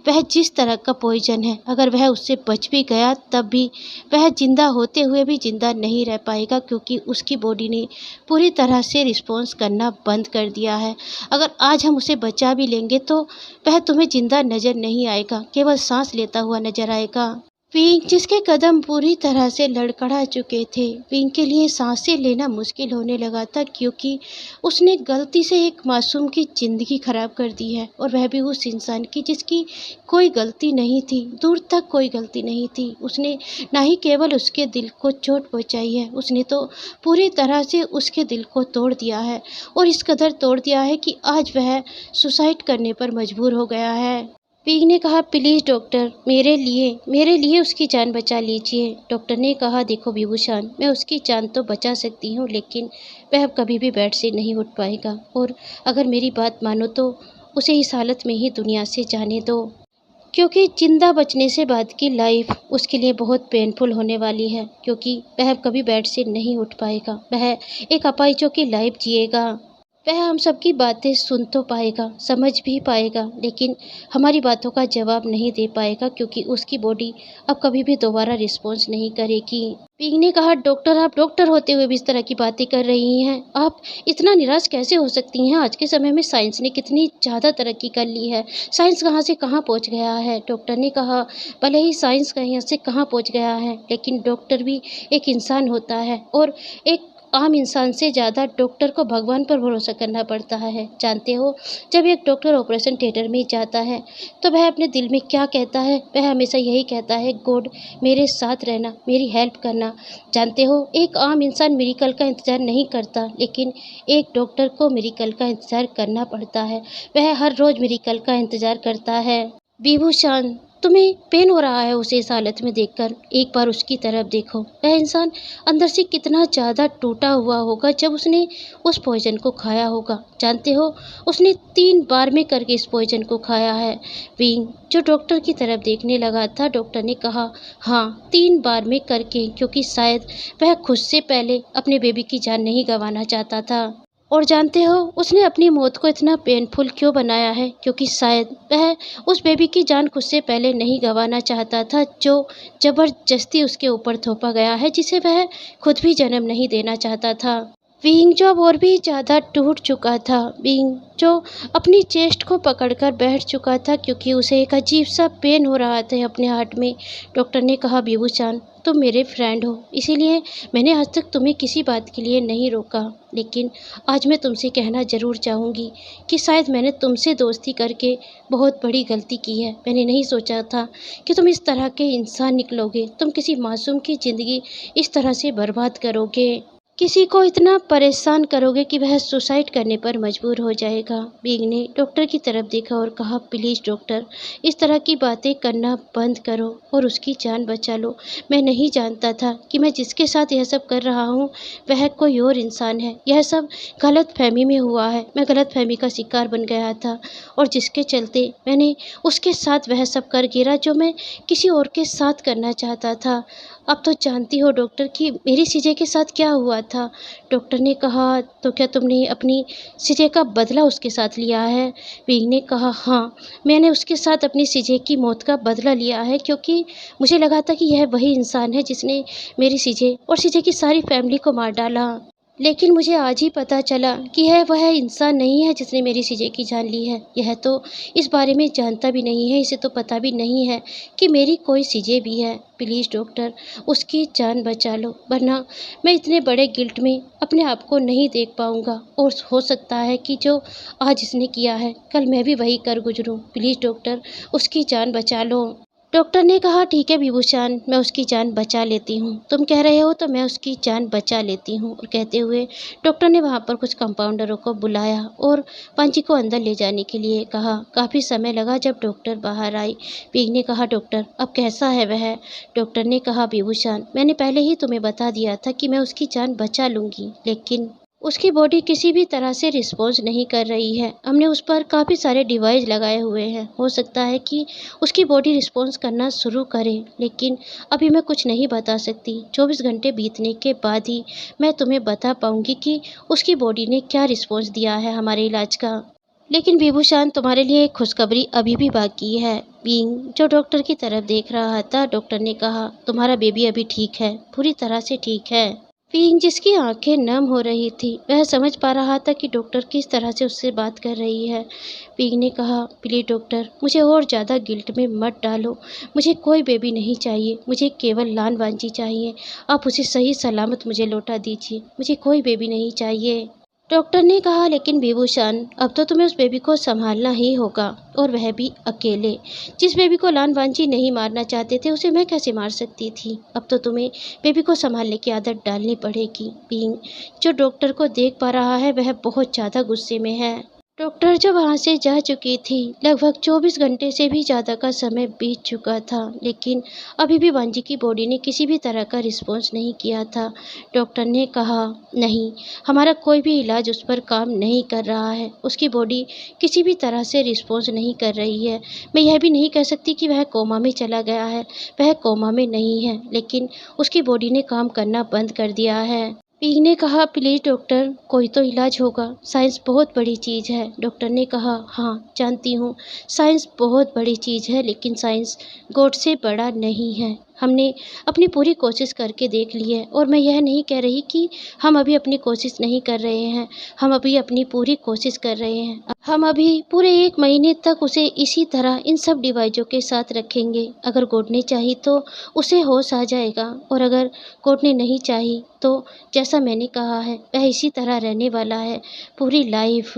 वह जिस तरह का पॉइजन है, अगर वह उससे बच भी गया तब भी वह जिंदा होते हुए भी जिंदा नहीं रह पाएगा, क्योंकि उसकी बॉडी ने पूरी तरह से रिस्पॉन्स करना बंद कर दिया है। अगर आज हम उसे बचा भी लेंगे तो वह तुम्हें जिंदा नज़र नहीं आएगा, केवल सांस लेता हुआ नजर आएगा। विंग जिसके कदम पूरी तरह से लड़खड़ा चुके थे, विंग के लिए सांसें लेना मुश्किल होने लगा था, क्योंकि उसने गलती से एक मासूम की ज़िंदगी खराब कर दी है, और वह भी उस इंसान की जिसकी कोई गलती नहीं थी, दूर तक कोई गलती नहीं थी। उसने ना ही केवल उसके दिल को चोट पहुंचाई है, उसने तो पूरी तरह से उसके दिल को तोड़ दिया है, और इस कदर तोड़ दिया है कि आज वह सुसाइड करने पर मजबूर हो गया है। विंग ने कहा, प्लीज़ डॉक्टर मेरे लिए उसकी जान बचा लीजिए। डॉक्टर ने कहा, देखो विभूषण, मैं उसकी जान तो बचा सकती हूँ, लेकिन वह अब कभी भी बेड से नहीं उठ पाएगा, और अगर मेरी बात मानो तो उसे इस हालत में ही दुनिया से जाने दो, क्योंकि जिंदा बचने से बाद की लाइफ उसके लिए बहुत पेनफुल होने वाली है, क्योंकि वह अब कभी बेड से नहीं उठ पाएगा। वह एक अपाहिजों की लाइफ जिएगा। वह हम सबकी बातें सुन तो पाएगा, समझ भी पाएगा, लेकिन हमारी बातों का जवाब नहीं दे पाएगा, क्योंकि उसकी बॉडी अब कभी भी दोबारा रिस्पॉन्स नहीं करेगी। पिंग ने कहा, डॉक्टर आप डॉक्टर होते हुए भी इस तरह की बातें कर रही हैं, आप इतना निराश कैसे हो सकती हैं? आज के समय में साइंस ने कितनी ज़्यादा तरक्की कर ली है, साइंस कहाँ से कहाँ पहुँच गया है। डॉक्टर ने कहा, भले ही साइंस कहीं से कहाँ पहुँच गया है, लेकिन डॉक्टर भी एक इंसान होता है, और एक आम इंसान से ज़्यादा डॉक्टर को भगवान पर भरोसा करना पड़ता है। जानते हो, जब एक डॉक्टर ऑपरेशन थिएटर में जाता है तो वह अपने दिल में क्या कहता है? वह हमेशा यही कहता है, गॉड मेरे साथ रहना, मेरी हेल्प करना। जानते हो, एक आम इंसान मिरेकल का इंतज़ार नहीं करता, लेकिन एक डॉक्टर को मिरेकल का इंतज़ार करना पड़ता है। वह हर रोज़ मिरेकल का इंतज़ार करता है। विभूषण, तुम्हें पेन हो रहा है उसे इस हालत में देखकर? एक बार उसकी तरफ देखो। वह इंसान अंदर से कितना ज़्यादा टूटा हुआ होगा जब उसने उस पॉइजन को खाया होगा। जानते हो, उसने 3 बार में करके इस पॉइजन को खाया है। विंग जो डॉक्टर की तरफ देखने लगा था, डॉक्टर ने कहा, हाँ 3 बार में करके, क्योंकि शायद वह खुद से पहले अपने बेबी की जान नहीं गंवाना चाहता था। और जानते हो, उसने अपनी मौत को इतना पेनफुल क्यों बनाया है? क्योंकि शायद वह उस बेबी की जान खुद से पहले नहीं गंवाना चाहता था, जो ज़बरदस्ती उसके ऊपर थोपा गया है, जिसे वह खुद भी जन्म नहीं देना चाहता था। विंग जो अब और भी ज़्यादा टूट चुका था, विंग जो अपनी चेस्ट को पकड़कर बैठ चुका था क्योंकि उसे एक अजीब-सा पेन हो रहा था अपने हार्ट में। डॉक्टर ने कहा, "विभूषण, तुम मेरे फ्रेंड हो, इसीलिए मैंने आज तक तुम्हें किसी बात के लिए नहीं रोका। लेकिन आज मैं तुमसे कहना ज़रूर चाहूँगी कि शायद मैंने तुमसे दोस्ती करके बहुत बड़ी गलती की है। मैंने नहीं सोचा था कि तुम इस तरह के इंसान निकलोगे। तुम किसी मासूम की ज़िंदगी इस तरह से बर्बाद करोगे। किसी को इतना परेशान करोगे कि वह सुसाइड करने पर मजबूर हो जाएगा। बींग ने डॉक्टर की तरफ देखा और कहा, प्लीज़ डॉक्टर, इस तरह की बातें करना बंद करो और उसकी जान बचा लो। मैं नहीं जानता था कि मैं जिसके साथ यह सब कर रहा हूँ वह कोई और इंसान है। यह सब गलतफहमी में हुआ है। मैं गलतफहमी का शिकार बन गया था और जिसके चलते मैंने उसके साथ वह सब कर गिरा जो मैं किसी और के साथ करना चाहता था। अब तो जानती हो डॉक्टर कि मेरी सीजे के साथ क्या हुआ था। डॉक्टर ने कहा, तो क्या तुमने अपनी सीजे का बदला उसके साथ लिया है? विंग ने कहा, हाँ, मैंने उसके साथ अपनी सीजे की मौत का बदला लिया है क्योंकि मुझे लगा था कि यह वही इंसान है जिसने मेरी सीजे और सीजे की सारी फैमिली को मार डाला। लेकिन मुझे आज ही पता चला कि यह वह इंसान नहीं है जिसने मेरी सीजे की जान ली है। यह तो इस बारे में जानता भी नहीं है, इसे तो पता भी नहीं है कि मेरी कोई सीजे भी है। प्लीज़ डॉक्टर, उसकी जान बचा लो, वरना मैं इतने बड़े गिल्ट में अपने आप को नहीं देख पाऊँगा और हो सकता है कि जो आज इसने किया है, कल मैं भी वही कर गुज़रूँ। प्लीज़ डॉक्टर, उसकी जान बचा लो। डॉक्टर ने कहा, ठीक है विभूषण, मैं उसकी जान बचा लेती हूँ। तुम कह रहे हो तो मैं उसकी जान बचा लेती हूँ। और कहते हुए डॉक्टर ने वहाँ पर कुछ कंपाउंडरों को बुलाया और पांची को अंदर ले जाने के लिए कहा। काफ़ी समय लगा जब डॉक्टर बाहर आई। पीग ने कहा, डॉक्टर अब कैसा है वह? डॉक्टर ने कहा, विभूषण, मैंने पहले ही तुम्हें बता दिया था कि मैं उसकी जान बचा लूँगी, लेकिन उसकी बॉडी किसी भी तरह से रिस्पॉन्स नहीं कर रही है। हमने उस पर काफ़ी सारे डिवाइस लगाए हुए हैं। हो सकता है कि उसकी बॉडी रिस्पॉन्स करना शुरू करे, लेकिन अभी मैं कुछ नहीं बता सकती। 24 घंटे बीतने के बाद ही मैं तुम्हें बता पाऊँगी कि उसकी बॉडी ने क्या रिस्पॉन्स दिया है हमारे इलाज का। लेकिन विभूषण, तुम्हारे लिए एक खुशखबरी अभी भी बाकी है। बीइंग जो डॉक्टर की तरफ देख रहा था, डॉक्टर ने कहा, तुम्हारा बेबी अभी ठीक है, पूरी तरह से ठीक है। बीइंग जिसकी आंखें नम हो रही थी, वह समझ पा रहा था कि डॉक्टर किस तरह से उससे बात कर रही है। बीइंग ने कहा, प्लीज डॉक्टर, मुझे और ज़्यादा गिल्ट में मत डालो। मुझे कोई बेबी नहीं चाहिए, मुझे केवल लान वांजी चाहिए। आप उसे सही सलामत मुझे लौटा दीजिए। मुझे कोई बेबी नहीं चाहिए। डॉक्टर ने कहा, लेकिन विभूषण, अब तो तुम्हें उस बेबी को संभालना ही होगा, और वह भी अकेले। जिस बेबी को लान वांजी नहीं मारना चाहते थे उसे मैं कैसे मार सकती थी। अब तो तुम्हें बेबी को संभालने की आदत डालनी पड़ेगी। बीइंग जो डॉक्टर को देख पा रहा है वह बहुत ज़्यादा गुस्से में है। डॉक्टर जो वहाँ से जा चुकी थी, लगभग 24 घंटे से भी ज़्यादा का समय बीत चुका था, लेकिन अभी भी वांजी की बॉडी ने किसी भी तरह का रिस्पॉन्स नहीं किया था। डॉक्टर ने कहा, नहीं, हमारा कोई भी इलाज उस पर काम नहीं कर रहा है। उसकी बॉडी किसी भी तरह से रिस्पॉन्स नहीं कर रही है। मैं यह भी नहीं कह सकती कि वह कोमा में चला गया है। वह कोमा में नहीं है, लेकिन उसकी बॉडी ने काम करना बंद कर दिया है। पीग ने कहा, प्लीज़ डॉक्टर, कोई तो इलाज होगा। साइंस बहुत बड़ी चीज़ है। डॉक्टर ने कहा, हाँ जानती हूँ, साइंस बहुत बड़ी चीज़ है, लेकिन साइंस गॉड से बड़ा नहीं है। हमने अपनी पूरी कोशिश करके देख ली है, और मैं यह नहीं कह रही कि हम अभी अपनी कोशिश नहीं कर रहे हैं। हम अभी अपनी पूरी कोशिश कर रहे हैं। हम अभी पूरे 1 महीने तक उसे इसी तरह इन सब डिवाइसों के साथ रखेंगे। अगर गॉड ने चाही तो उसे होश आ जाएगा, और अगर गॉड ने नहीं चाही तो जैसा मैंने कहा है वह इसी तरह रहने वाला है पूरी लाइफ।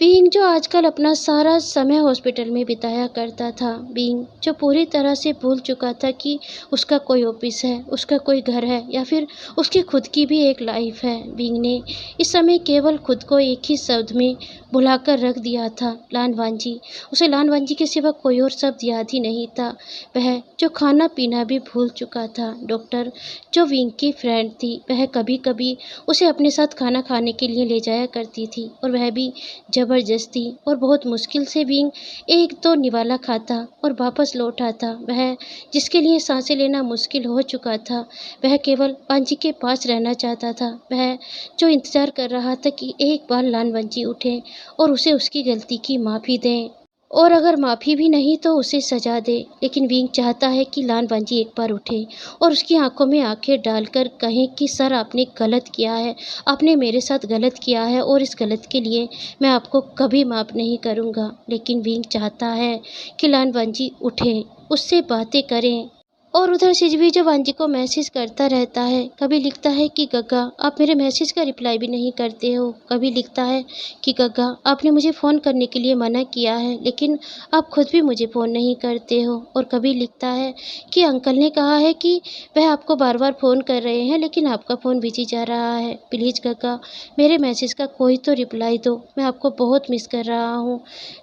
बीइंग जो आजकल अपना सारा समय हॉस्पिटल में बिताया करता था, बीइंग जो पूरी तरह से भूल चुका था कि उसका कोई ऑफिस है, उसका कोई घर है, या फिर उसकी खुद की भी एक लाइफ है। बीइंग ने इस समय केवल खुद को एक ही शब्द में भुलाकर रख दिया था, लान वांजी। उसे लान वांजी के सिवा कोई और शब्द याद ही नहीं था। वह जो खाना पीना भी भूल चुका था। डॉक्टर जो विंग की फ्रेंड थी, वह कभी कभी उसे अपने साथ खाना खाने के लिए ले जाया करती थी, और वह भी ज़बरदस्ती और बहुत मुश्किल से विंग एक दो निवाला खाता और वापस लौट आता। वह जिसके लिए सांसें लेना मुश्किल हो चुका था, वह केवल वांजी के पास रहना चाहता था। वह जो इंतज़ार कर रहा था कि एक बार लान वांजी उठे और उसे उसकी गलती की माफ़ी दें। और अगर माफ़ी भी नहीं तो उसे सज़ा दे। लेकिन विंग चाहता है कि लान वांजी एक बार उठे और उसकी आंखों में आंखें डालकर कहे कि सर आपने गलत किया है, आपने मेरे साथ गलत किया है और इस गलत के लिए मैं आपको कभी माफ़ नहीं करूँगा। लेकिन विंग चाहता है कि लान वांजी उठे, उससे बातें करें। और उधर सिजवी जो वांजी को मैसेज करता रहता है, कभी लिखता है कि गग्गा आप मेरे मैसेज का रिप्लाई भी नहीं करते हो, कभी लिखता है कि गग्गा आपने मुझे फ़ोन करने के लिए मना किया है लेकिन आप खुद भी मुझे फ़ोन नहीं करते हो। और कभी लिखता है कि अंकल ने कहा है कि वह आपको बार बार फ़ोन कर रहे हैं लेकिन आपका फ़ोन बिजी जा रहा है, प्लीज़ गग्गा मेरे मैसेज का कोई तो रिप्लाई दो, मैं आपको बहुत मिस कर रहा हूँ।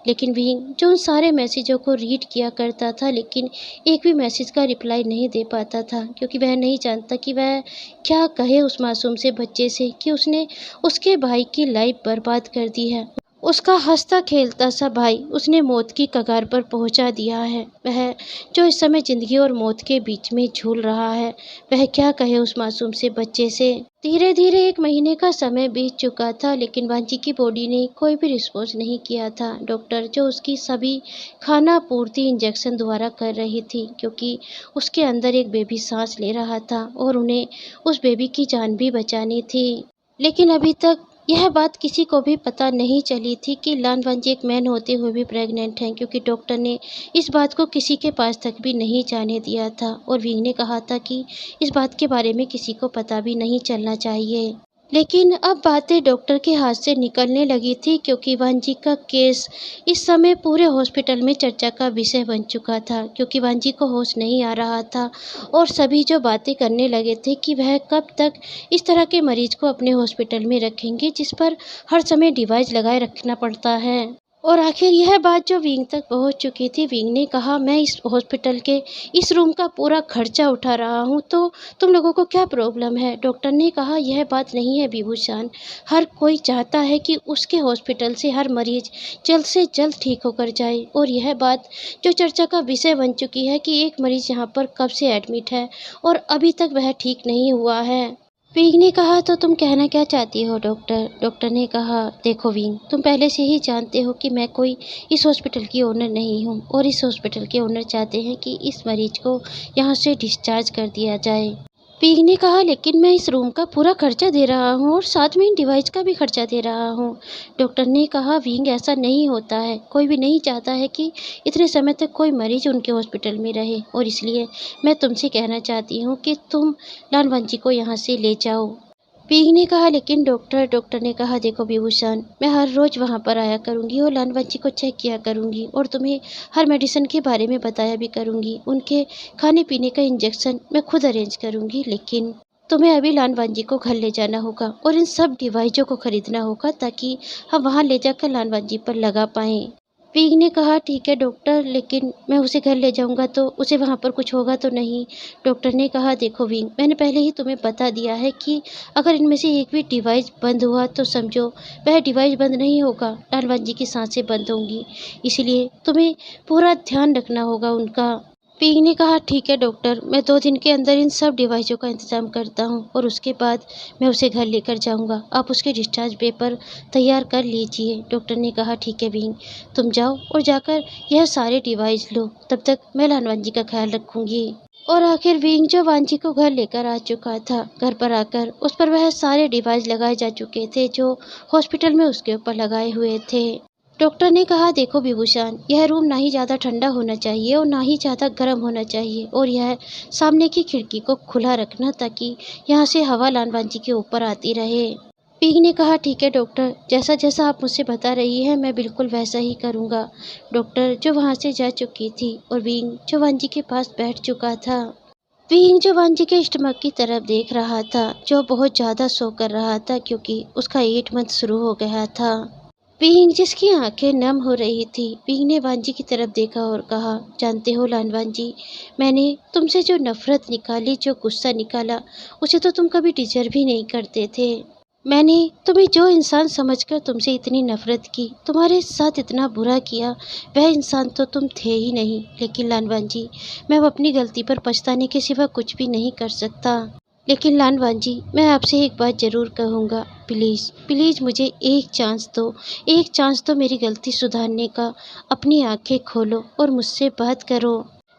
लेकिन विंग जो उन सारे मैसेजों को रीड किया करता था लेकिन एक भी मैसेज का रिप्लाई नहीं दे पाता था, क्योंकि वह नहीं जानता कि वह क्या कहे उस मासूम से बच्चे से कि उसने उसके भाई की लाइफ बर्बाद कर दी है। उसका हंसता खेलता सा भाई उसने मौत की कगार पर पहुंचा दिया है। वह जो इस समय जिंदगी और मौत के बीच में झूल रहा है, वह क्या कहे उस मासूम से बच्चे से। धीरे धीरे 1 महीने का समय बीत चुका था लेकिन वांची की बॉडी ने कोई भी रिस्पॉन्स नहीं किया था। डॉक्टर जो उसकी सभी खाना पूर्ति इंजेक्शन द्वारा कर रही थी, क्योंकि उसके अंदर एक बेबी सांस ले रहा था और उन्हें उस बेबी की जान भी बचानी थी। लेकिन अभी तक यह बात किसी को भी पता नहीं चली थी कि लान वांजी एक मैन होते हुए भी प्रेग्नेंट हैं, क्योंकि डॉक्टर ने इस बात को किसी के पास तक भी नहीं जाने दिया था और विंग ने कहा था कि इस बात के बारे में किसी को पता भी नहीं चलना चाहिए। लेकिन अब बातें डॉक्टर के हाथ से निकलने लगी थी, क्योंकि वांजी का केस इस समय पूरे हॉस्पिटल में चर्चा का विषय बन चुका था, क्योंकि वांजी को होश नहीं आ रहा था और सभी जो बातें करने लगे थे कि वह कब तक इस तरह के मरीज को अपने हॉस्पिटल में रखेंगे जिस पर हर समय डिवाइस लगाए रखना पड़ता है। और आखिर यह बात जो विंग तक पहुंच चुकी थी, विंग ने कहा मैं इस हॉस्पिटल के इस रूम का पूरा खर्चा उठा रहा हूं, तो तुम लोगों को क्या प्रॉब्लम है। डॉक्टर ने कहा यह बात नहीं है विभूषण, हर कोई चाहता है कि उसके हॉस्पिटल से हर मरीज जल्द से जल्द ठीक होकर जाए। और यह बात जो चर्चा का विषय बन चुकी है कि एक मरीज यहाँ पर कब से एडमिट है और अभी तक वह ठीक नहीं हुआ है। विंग ने कहा तो तुम कहना क्या चाहती हो डॉक्टर। डॉक्टर ने कहा देखो विंग, तुम पहले से ही जानते हो कि मैं कोई इस हॉस्पिटल की ओनर नहीं हूँ और इस हॉस्पिटल के ओनर चाहते हैं कि इस मरीज को यहाँ से डिस्चार्ज कर दिया जाए। विंग ने कहा लेकिन मैं इस रूम का पूरा खर्चा दे रहा हूँ और साथ में इन डिवाइस का भी खर्चा दे रहा हूँ। डॉक्टर ने कहा विंग ऐसा नहीं होता है, कोई भी नहीं चाहता है कि इतने समय तक कोई मरीज उनके हॉस्पिटल में रहे और इसलिए मैं तुमसे कहना चाहती हूँ कि तुम लान वांची को यहाँ से ले जाओ। विंग ने कहा लेकिन डॉक्टर ने कहा देखो विभूषण, मैं हर रोज़ वहाँ पर आया करूँगी और लान वांची को चेक किया करूँगी और तुम्हें हर मेडिसिन के बारे में बताया भी करूँगी। उनके खाने पीने का इंजेक्शन मैं खुद अरेंज करूँगी, लेकिन तुम्हें अभी लान वांजी को घर ले जाना होगा और इन सब डिवाइसों को खरीदना होगा ताकि हम वहाँ ले जाकर लान वांजी पर लगा पाएँ। विंग ने कहा ठीक है डॉक्टर, लेकिन मैं उसे घर ले जाऊंगा तो उसे वहाँ पर कुछ होगा तो नहीं। डॉक्टर ने कहा देखो विंग, मैंने पहले ही तुम्हें बता दिया है कि अगर इनमें से एक भी डिवाइस बंद हुआ तो समझो वह डिवाइस बंद नहीं होगा, लान वांजी की सांसें बंद होंगी, इसलिए तुम्हें पूरा ध्यान रखना होगा उनका। विंग ने कहा ठीक है डॉक्टर, मैं 2 दिन के अंदर इन सब डिवाइसों का इंतज़ाम करता हूँ और उसके बाद मैं उसे घर लेकर जाऊँगा, आप उसके डिस्चार्ज पेपर तैयार कर लीजिए। डॉक्टर ने कहा ठीक है विंग, तुम जाओ और जाकर यह सारे डिवाइस लो, तब तक मैं लान वांजी का ख्याल रखूँगी। और आखिर विंग जो वांजी को घर लेकर आ चुका था, घर पर आकर उस पर वह सारे डिवाइस लगाए जा चुके थे जो हॉस्पिटल में उसके ऊपर लगाए हुए थे। डॉक्टर ने कहा देखो विभूषण, यह रूम ना ही ज़्यादा ठंडा होना चाहिए और ना ही ज़्यादा गर्म होना चाहिए और यह सामने की खिड़की को खुला रखना ताकि यहाँ से हवा लान वांजी के ऊपर आती रहे। विंग ने कहा ठीक है डॉक्टर, जैसा जैसा आप मुझसे बता रही हैं मैं बिल्कुल वैसा ही करूँगा। डॉक्टर जो वहाँ से जा चुकी थी और विंग जो वांजी के पास बैठ चुका था। विंग जो वांजी के स्टमक की तरफ देख रहा था, जो बहुत ज़्यादा शो कर रहा था क्योंकि उसका 8 मंथ शुरू हो गया था। विंग जिसकी आंखें नम हो रही थी, विंग ने वांजी की तरफ देखा और कहा जानते हो लान वांजी, मैंने तुमसे जो नफरत निकाली, जो गुस्सा निकाला, उसे तो तुम कभी डिजर्व भी नहीं करते थे। मैंने तुम्हें जो इंसान समझकर तुमसे इतनी नफरत की, तुम्हारे साथ इतना बुरा किया, वह इंसान तो तुम थे ही नहीं। लेकिन लान वांजी, मैं अब अपनी गलती पर पछताने के सिवा कुछ भी नहीं कर सकता। लेकिन लानवान जी, मैं आपसे एक बात ज़रूर कहूँगा, प्लीज़, प्लीज़ मुझे एक चांस दो मेरी गलती सुधारने का। अपनी आँखें खोलो और मुझसे बात करो।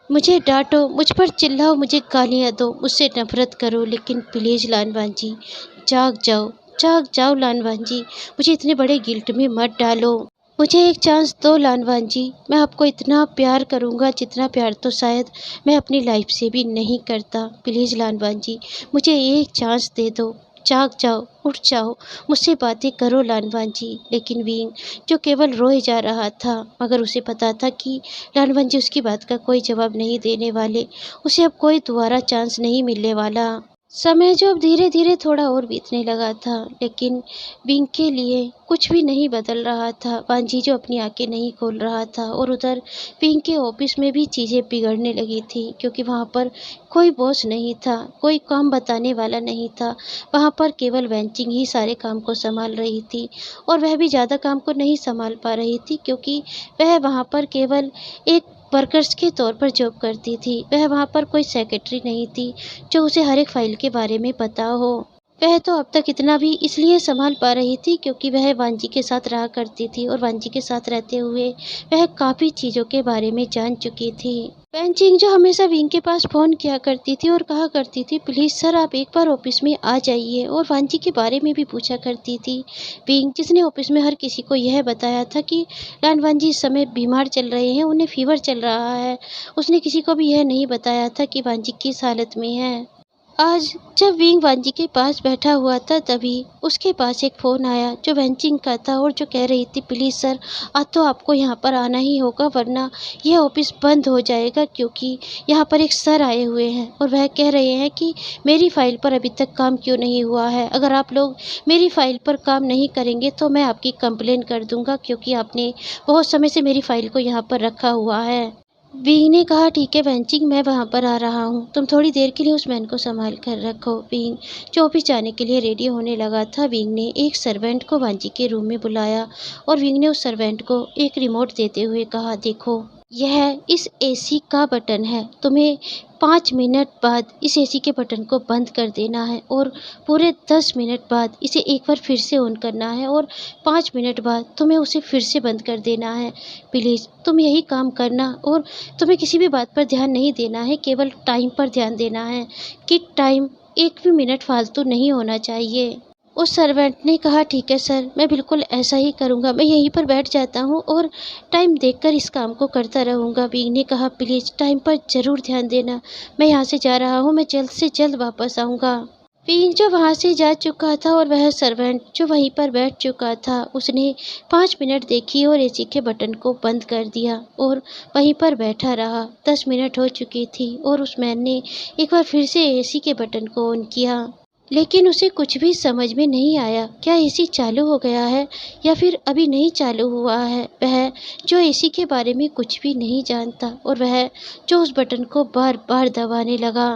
मुझे डाँटो, मुझ पर चिल्लाओ, मुझे गालियाँ दो, मुझसे नफ़रत करो, लेकिन प्लीज़ लानवान जी, जाग जाओ, जाग जाओ लानवान जी, मुझे इतने बड़े गिल्ट में मत डालो। मुझे एक चांस दो लानवान जी, मैं आपको इतना प्यार करूँगा जितना प्यार तो शायद मैं अपनी लाइफ से भी नहीं करता। प्लीज़ लानवान जी, मुझे एक चांस दे दो। जाग जाओ, उठ जाओ, मुझसे बातें करो लानवान जी। लेकिन विंग, जो केवल रोए जा रहा था, मगर उसे पता था कि लानवान जी उसकी बात का कोई जवाब नहीं देने वाले। उसे अब कोई दोबारा चांस नहीं मिलने वाला। समय जो अब धीरे-धीरे थोड़ा और बीतने लगा था, लेकिन विंग के लिए कुछ भी नहीं बदल रहा था। वांजी जो अपनी आँखें नहीं खोल रहा था और उधर विंग के ऑफिस में भी चीज़ें बिगड़ने लगी थी, क्योंकि वहाँ पर कोई बॉस नहीं था, कोई काम बताने वाला नहीं था। वहाँ पर केवल वेंचिंग ही सारे काम को सँभाल रही थी और वह भी ज़्यादा काम को नहीं सँभाल पा रही थी, क्योंकि वह वहाँ पर केवल एक वर्कर्स के तौर पर जॉब करती थी। वह वहाँ पर कोई सेक्रेटरी नहीं थी जो उसे हर एक फ़ाइल के बारे में पता हो। वह तो अब तक इतना भी इसलिए सँभाल पा रही थी क्योंकि वह वांजी के साथ रहा करती थी और वांजी के साथ रहते हुए वह काफ़ी चीज़ों के बारे में जान चुकी थी। वेंचिंग जो हमेशा विंग के पास फ़ोन किया करती थी और कहा करती थी, प्लीज़ सर आप एक बार ऑफिस में आ जाइए, और वांजी के बारे में भी पूछा करती थी। विंग जिसने ऑफिस में हर किसी को यह बताया था कि लानवान जी इस समय बीमार चल रहे हैं, उन्हें फ़ीवर चल रहा है। उसने किसी को भी यह नहीं बताया था कि वांजी किस हालत में है। आज जब विंग वांजी के पास बैठा हुआ था, तभी उसके पास एक फ़ोन आया जो वेंचिंग का था और जो कह रही थी, प्लीज़ सर आज तो आपको यहाँ पर आना ही होगा, वरना यह ऑफिस बंद हो जाएगा, क्योंकि यहाँ पर एक सर आए हुए हैं और वह कह रहे हैं कि मेरी फ़ाइल पर अभी तक काम क्यों नहीं हुआ है। अगर आप लोग मेरी फ़ाइल पर काम नहीं करेंगे तो मैं आपकी कंप्लेन कर दूँगा, क्योंकि आपने बहुत समय से मेरी फ़ाइल को यहाँ पर रखा हुआ है। विंग ने कहा, ठीक है वेंचिंग, मैं वहाँ पर आ रहा हूँ, तुम थोड़ी देर के लिए उस मैन को संभाल कर रखो। विंग जो ऑफिस जाने के लिए रेडी होने लगा था, विंग ने एक सर्वेंट को वांजी के रूम में बुलाया और विंग ने उस सर्वेंट को एक रिमोट देते हुए कहा, देखो यह इस एसी का बटन है, तुम्हें 5 मिनट बाद इस एसी के बटन को बंद कर देना है और पूरे 10 मिनट बाद इसे एक बार फिर से ऑन करना है और 5 मिनट बाद तुम्हें उसे फिर से बंद कर देना है। प्लीज़ तुम यही काम करना और तुम्हें किसी भी बात पर ध्यान नहीं देना है, केवल टाइम पर ध्यान देना है कि टाइम एक भी मिनट फालतू नहीं होना चाहिए। उस सर्वेंट ने कहा, ठीक है सर, मैं बिल्कुल ऐसा ही करूँगा, मैं यहीं पर बैठ जाता हूँ और टाइम देखकर इस काम को करता रहूँगा। विंग ने कहा, प्लीज़ टाइम पर ज़रूर ध्यान देना, मैं यहाँ से जा रहा हूँ, मैं जल्द से जल्द वापस आऊँगा। विंग जो वहाँ से जा चुका था और वह सर्वेंट जो वहीं पर बैठ चुका था, उसने 5 मिनट देखी और एसी के बटन को बंद कर दिया और वहीं पर बैठा रहा। 10 मिनट हो चुकी थी और उस मैन ने एक बार फिर से एसी के बटन को ऑन किया, लेकिन उसे कुछ भी समझ में नहीं आया। क्या एसी चालू हो गया है या फिर अभी नहीं चालू हुआ है? वह जो एसी के बारे में कुछ भी नहीं जानता और वह जो उस बटन को बार-बार दबाने लगा।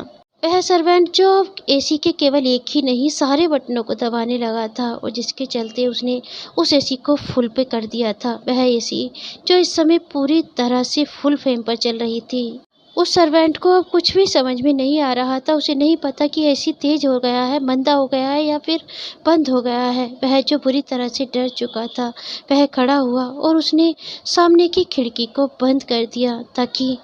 वह सर्वेंट जो एसी के केवल एक ही नहीं सारे बटनों को दबाने लगा था और जिसके चलते उसने उस एसी को फुल पे कर दिया था। वह एसी जो इस समय पूरी तरह से फुल फ्लेम पर चल रही थी। उस सर्वेंट को अब कुछ भी समझ में नहीं आ रहा था। उसे नहीं पता कि एसी तेज हो गया है, मंदा हो गया है या फिर बंद हो गया है। वह जो बुरी तरह से डर चुका था, वह खड़ा हुआ और उसने सामने की खिड़की को बंद कर दिया ताकि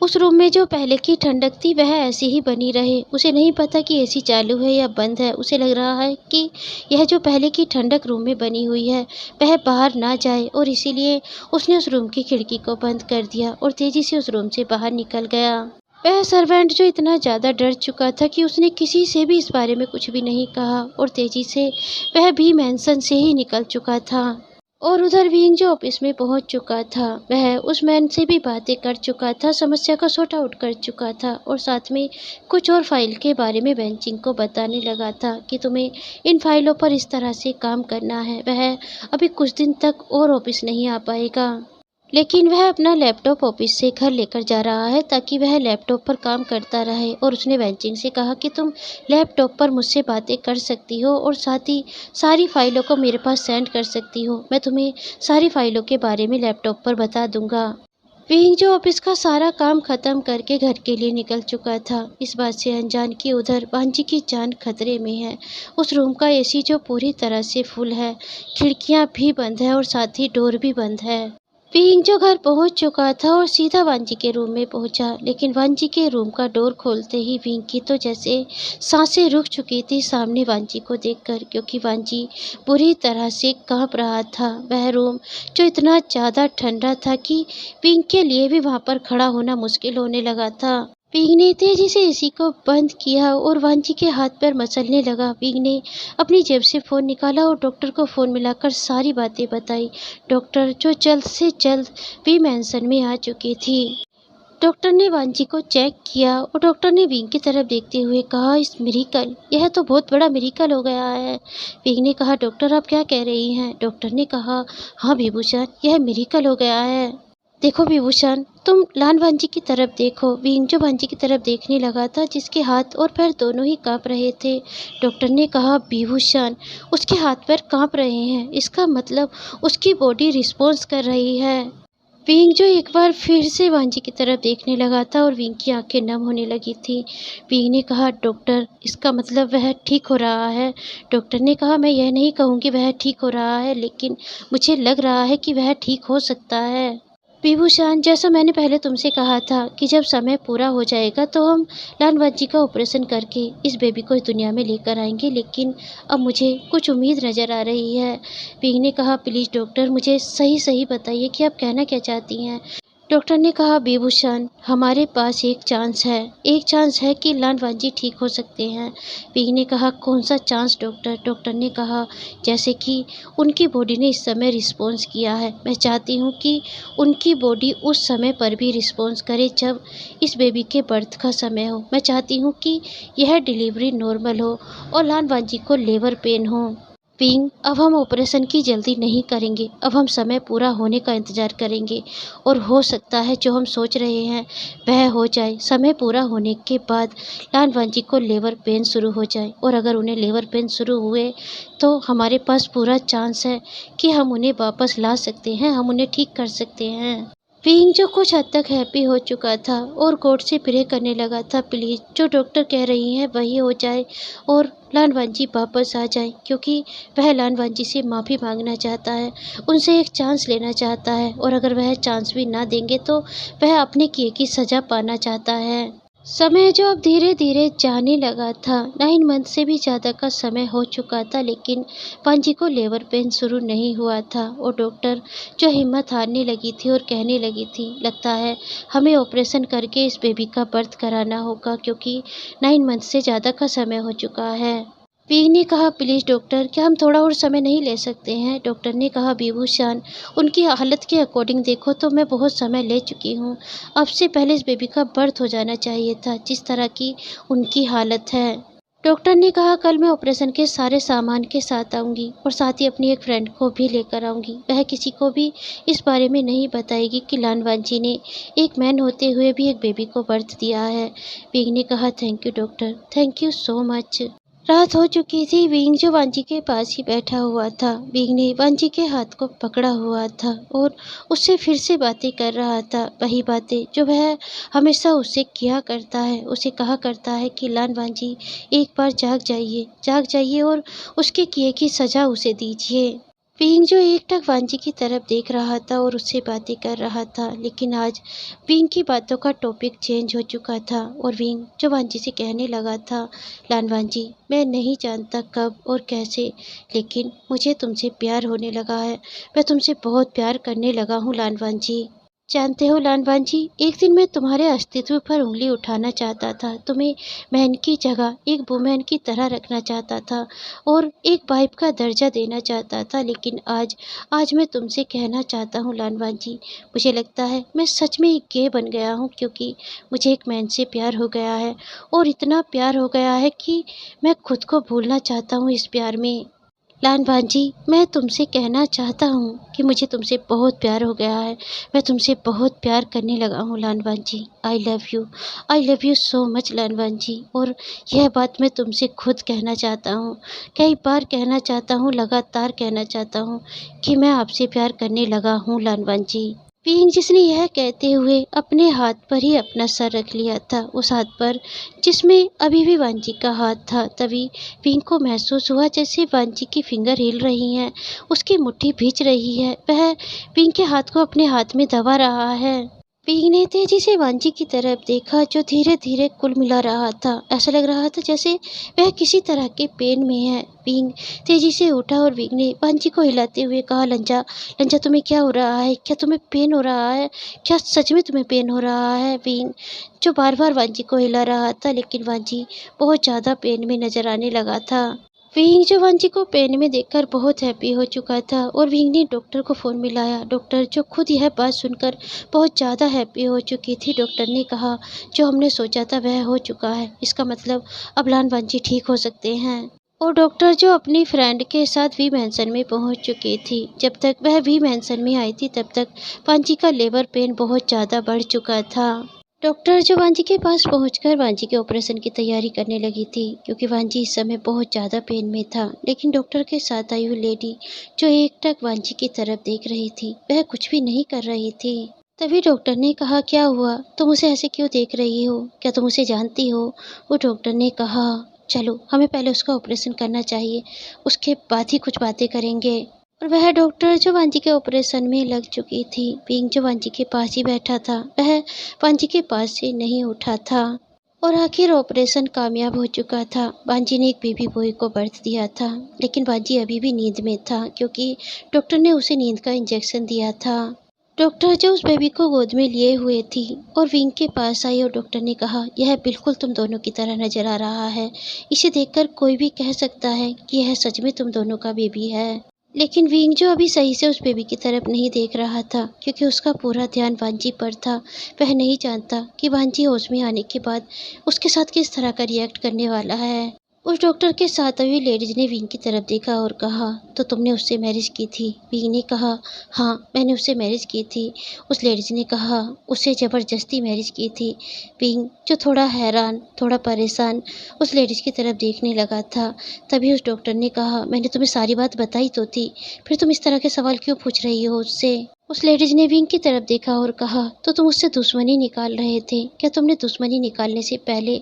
उस रूम में जो पहले की ठंडक थी वह ऐसी ही बनी रहे। उसे नहीं पता कि एसी चालू है या बंद है। उसे लग रहा है कि यह जो पहले की ठंडक रूम में बनी हुई है वह बाहर ना जाए, और इसीलिए उसने उस रूम की खिड़की को बंद कर दिया और तेज़ी से उस रूम से बाहर निकल गया। वह सर्वेंट जो इतना ज़्यादा डर चुका था कि उसने किसी से भी इस बारे में कुछ भी नहीं कहा और तेज़ी से वह भी मैंसन से ही निकल चुका था। और उधर विंग जो ऑफिस में पहुंच चुका था, वह उस मैन से भी बातें कर चुका था, समस्या का सॉर्ट आउट कर चुका था और साथ में कुछ और फाइल के बारे में वेंचिंग को बताने लगा था कि तुम्हें इन फाइलों पर इस तरह से काम करना है। वह अभी कुछ दिन तक और ऑफिस नहीं आ पाएगा, लेकिन वह अपना लैपटॉप ऑफिस से घर लेकर जा रहा है ताकि वह लैपटॉप पर काम करता रहे। और उसने वेंचिंग से कहा कि तुम लैपटॉप पर मुझसे बातें कर सकती हो और साथ ही सारी फाइलों को मेरे पास सेंड कर सकती हो। मैं तुम्हें सारी फाइलों के बारे में लैपटॉप पर बता दूंगा। विंग जो ऑफिस का सारा काम खत्म करके घर के लिए निकल चुका था, इस बात से अनजान कि उधर वांजी की जान खतरे में है। उस रूम का एसी जो पूरी तरह से फुल है, खिड़कियां भी बंद है और साथ ही डोर भी बंद है। विंग जो घर पहुंच चुका था और सीधा वांजी के रूम में पहुंचा, लेकिन वांजी के रूम का डोर खोलते ही विंग की तो जैसे सांसें रुक चुकी थी सामने वांजी को देखकर, क्योंकि वांजी बुरी तरह से कांप रहा था। वह रूम जो इतना ज़्यादा ठंडा था कि विंग के लिए भी वहां पर खड़ा होना मुश्किल होने लगा था। विंग ने तेजी से एसी को बंद किया और वांजी के हाथ पैर मसलने लगा। विंग ने अपनी जेब से फ़ोन निकाला और डॉक्टर को फ़ोन मिलाकर सारी बातें बताई। डॉक्टर जो जल्द से जल्द वी मैंसन में आ चुकी थी। डॉक्टर ने वांजी को चेक किया और डॉक्टर ने विंग की तरफ देखते हुए कहा, इस मिरेकल, यह तो बहुत बड़ा मिरेकल हो गया है। विंग ने कहा, डॉक्टर आप क्या कह रही हैं? डॉक्टर ने कहा, हाँ विभूषण, यह मिरेकल हो गया है। देखो विभूषण, तुम लान वांजी की तरफ देखो। विंग जो वांजी की तरफ देखने लगा था, जिसके हाथ और पैर दोनों ही कांप रहे थे। डॉक्टर ने कहा, विभूषण, उसके हाथ पैर कांप रहे हैं, इसका मतलब उसकी बॉडी रिस्पॉन्स कर रही है। विंग जो एक बार फिर से वांजी की तरफ देखने लगा था और विंग की आंखें नम होने लगी थी। विंग ने कहा, डॉक्टर, इसका मतलब वह ठीक हो रहा है। डॉक्टर ने कहा, मैं यह नहीं कहूँगी वह ठीक हो रहा है, लेकिन मुझे लग रहा है कि वह ठीक हो सकता है। विभूषण, जैसा मैंने पहले तुमसे कहा था कि जब समय पूरा हो जाएगा तो हम लालवाजी का ऑपरेशन करके इस बेबी को इस दुनिया में लेकर आएंगे, लेकिन अब मुझे कुछ उम्मीद नज़र आ रही है। विंग ने कहा, प्लीज़ डॉक्टर, मुझे सही सही बताइए कि आप कहना क्या चाहती हैं। डॉक्टर ने कहा, विभूषण, हमारे पास एक चांस है कि लालवाजी ठीक हो सकते हैं। विंग ने कहा, कौन सा चांस डॉक्टर? डॉक्टर ने कहा, जैसे कि उनकी बॉडी ने इस समय रिस्पॉन्स किया है, मैं चाहती हूँ कि उनकी बॉडी उस समय पर भी रिस्पॉन्स करे जब इस बेबी के बर्थ का समय हो। मैं चाहती हूँ कि यह डिलीवरी नॉर्मल हो और लालवाजी को लेबर पेन हो। विंग, अब हम ऑपरेशन की जल्दी नहीं करेंगे, अब हम समय पूरा होने का इंतज़ार करेंगे और हो सकता है जो हम सोच रहे हैं वह हो जाए। समय पूरा होने के बाद लालवांजी को लेबर पेन शुरू हो जाए और अगर उन्हें लेबर पेन शुरू हुए तो हमारे पास पूरा चांस है कि हम उन्हें वापस ला सकते हैं, हम उन्हें ठीक कर सकते हैं। विंग जो कुछ हद तक हैप्पी हो चुका था और कोर्ट से प्रे करने लगा था, प्लीज़ जो डॉक्टर कह रही हैं वही हो जाए और लालवांजी वापस आ जाए, क्योंकि वह लालवांजी से माफ़ी मांगना चाहता है, उनसे एक चांस लेना चाहता है और अगर वह चांस भी ना देंगे तो वह अपने किए की सज़ा पाना चाहता है। समय जो अब धीरे धीरे जाने लगा था, 9 मंथ से भी ज़्यादा का समय हो चुका था, लेकिन पांजी को लेबर पेन शुरू नहीं हुआ था और डॉक्टर जो हिम्मत हारने लगी थी और कहने लगी थी, लगता है हमें ऑपरेशन करके इस बेबी का बर्थ कराना होगा, क्योंकि 9 मंथ से ज़्यादा का समय हो चुका है। विंग ने कहा, प्लीज़ डॉक्टर, क्या हम थोड़ा और समय नहीं ले सकते हैं? डॉक्टर ने कहा, विभूषण, उनकी हालत के अकॉर्डिंग देखो तो मैं बहुत समय ले चुकी हूँ, अब से पहले इस बेबी का बर्थ हो जाना चाहिए था, जिस तरह की उनकी हालत है। डॉक्टर ने कहा, कल मैं ऑपरेशन के सारे सामान के साथ आऊँगी और साथ ही अपनी एक फ्रेंड को भी लेकर आऊँगी। वह किसी को भी इस बारे में नहीं बताएगी कि लालवांजी ने एक मैन होते हुए भी एक बेबी को बर्थ दिया है। विंग ने कहा, thank you doctor, thank you so much. रात हो चुकी थी। विंग जो वांजी के पास ही बैठा हुआ था। विंग ने वांजी के हाथ को पकड़ा हुआ था और उससे फिर से बातें कर रहा था, वही बातें जो वह हमेशा उससे किया करता है। उसे कहा करता है कि लान वांजी, एक बार जाग जाइए और उसके किए की सज़ा उसे दीजिए। विंग जो एकटक वांजी की तरफ देख रहा था और उससे बातें कर रहा था, लेकिन आज विंग की बातों का टॉपिक चेंज हो चुका था और विंग जो वांजी से कहने लगा था, लान वांजी, मैं नहीं जानता कब और कैसे, लेकिन मुझे तुमसे प्यार होने लगा है, मैं तुमसे बहुत प्यार करने लगा हूँ लान वांजी। जानते हो लान वांजी, एक दिन मैं तुम्हारे अस्तित्व पर उंगली उठाना चाहता था, तुम्हें मैन की जगह एक वुमेन की तरह रखना चाहता था और एक वाइफ का दर्जा देना चाहता था, लेकिन आज मैं तुमसे कहना चाहता हूँ लान वांजी, मुझे लगता है मैं सच में एक गे बन गया हूँ, क्योंकि मुझे एक मैन से प्यार हो गया है और इतना प्यार हो गया है कि मैं खुद को भूलना चाहता हूँ इस प्यार में। लान भांजी, मैं तुमसे कहना चाहता हूँ कि मुझे तुमसे बहुत प्यार हो गया है, मैं तुमसे बहुत प्यार करने लगा हूँ लान भांजी। I love you so much लान भांजी। और यह बात मैं तुमसे खुद कहना चाहता हूँ, कई बार कहना चाहता हूँ, लगातार कहना चाहता हूँ कि मैं आपसे प्यार करने लगा हूँ लान भांजी। पिंग जिसने यह कहते हुए अपने हाथ पर ही अपना सर रख लिया था, उस हाथ पर जिसमें अभी भी वांजी का हाथ था। तभी पिंग को महसूस हुआ जैसे वांजी की फिंगर हिल रही हैं, उसकी मुट्ठी भींच रही है। वह पिंग के हाथ को अपने हाथ में दबा रहा है। पिंग ने तेजी से वांजी की तरफ देखा जो धीरे धीरे कुल मिला रहा था। ऐसा लग रहा था जैसे वह किसी तरह के पेन में है। पिंग तेजी से उठा और पिंग ने वांजी को हिलाते हुए कहा, लंजा, लंजा तुम्हें क्या हो रहा है? क्या तुम्हें पेन हो रहा है? क्या सच में तुम्हें पेन हो रहा है? पिंग जो बार बार वांजी को हिला रहा था, लेकिन वांजी बहुत ज़्यादा पेन में नजर आने लगा था। विंग जो वांजी को पेन में देखकर बहुत हैप्पी हो चुका था और विंग ने डॉक्टर को फ़ोन मिलाया। डॉक्टर जो खुद यह बात सुनकर बहुत ज़्यादा हैप्पी हो चुकी थी। डॉक्टर ने कहा, जो हमने सोचा था वह हो चुका है। इसका मतलब अब लान वांजी ठीक हो सकते हैं। और डॉक्टर जो अपनी फ्रेंड के साथ वी मैंसन में पहुंच चुकी थी। जब तक वह वी मैंसन में आई थी तब तक वांजी का लेबर पेन बहुत ज़्यादा बढ़ चुका था। डॉक्टर जो वांजी के पास पहुंचकर वांजी के ऑपरेशन की तैयारी करने लगी थी, क्योंकि वांजी इस समय बहुत ज़्यादा पेन में था। लेकिन डॉक्टर के साथ आई हुई लेडी जो एकटक वांजी की तरफ देख रही थी, वह कुछ भी नहीं कर रही थी। तभी डॉक्टर ने कहा, क्या हुआ? तुम उसे ऐसे क्यों देख रही हो? क्या तुम उसे जानती हो? वो डॉक्टर ने कहा, चलो हमें पहले उसका ऑपरेशन करना चाहिए, उसके बाद ही कुछ बातें करेंगे। और वह डॉक्टर जो वांजी के ऑपरेशन में लग चुकी थी, पिंग जो वांजी के पास ही बैठा था, वह वांजी के पास से नहीं उठा था। और आखिर ऑपरेशन कामयाब हो चुका था। वांजी ने एक बेबी बॉय को बर्थ दिया था, लेकिन वांजी अभी भी नींद में था, क्योंकि डॉक्टर ने उसे नींद का इंजेक्शन दिया था। डॉक्टर जो उस बेबी को गोद में लिए हुए थी और विंग के पास आई और डॉक्टर ने कहा, यह बिल्कुल तुम दोनों की तरह नजर आ रहा है। इसे देखकर कोई भी कह सकता है कि यह सच में तुम दोनों का बेबी है। लेकिन विंग जो अभी सही से उस बेबी की तरफ नहीं देख रहा था, क्योंकि उसका पूरा ध्यान वांजी पर था। वह नहीं जानता कि वांजी होश में आने के बाद उसके साथ किस तरह का रिएक्ट करने वाला है। उस डॉक्टर के साथ हुई लेडीज ने विंग की तरफ देखा और कहा, तो तुमने उससे मैरिज की थी? विंग ने कहा, हाँ मैंने उससे मैरिज की थी। उस लेडीज ने कहा, उससे ज़बरदस्ती मैरिज की थी। विंग जो थोड़ा हैरान, थोड़ा परेशान उस लेडीज की तरफ देखने लगा था। तभी उस डॉक्टर ने कहा, मैंने तुम्हें सारी बात बताई तो थी, फिर तुम इस तरह के सवाल क्यों पूछ रही हो उससे? उस लेडीज ने विंग की तरफ देखा और कहा, तो तुम उससे दुश्मनी निकाल रहे थे? क्या तुमने दुश्मनी निकालने से पहले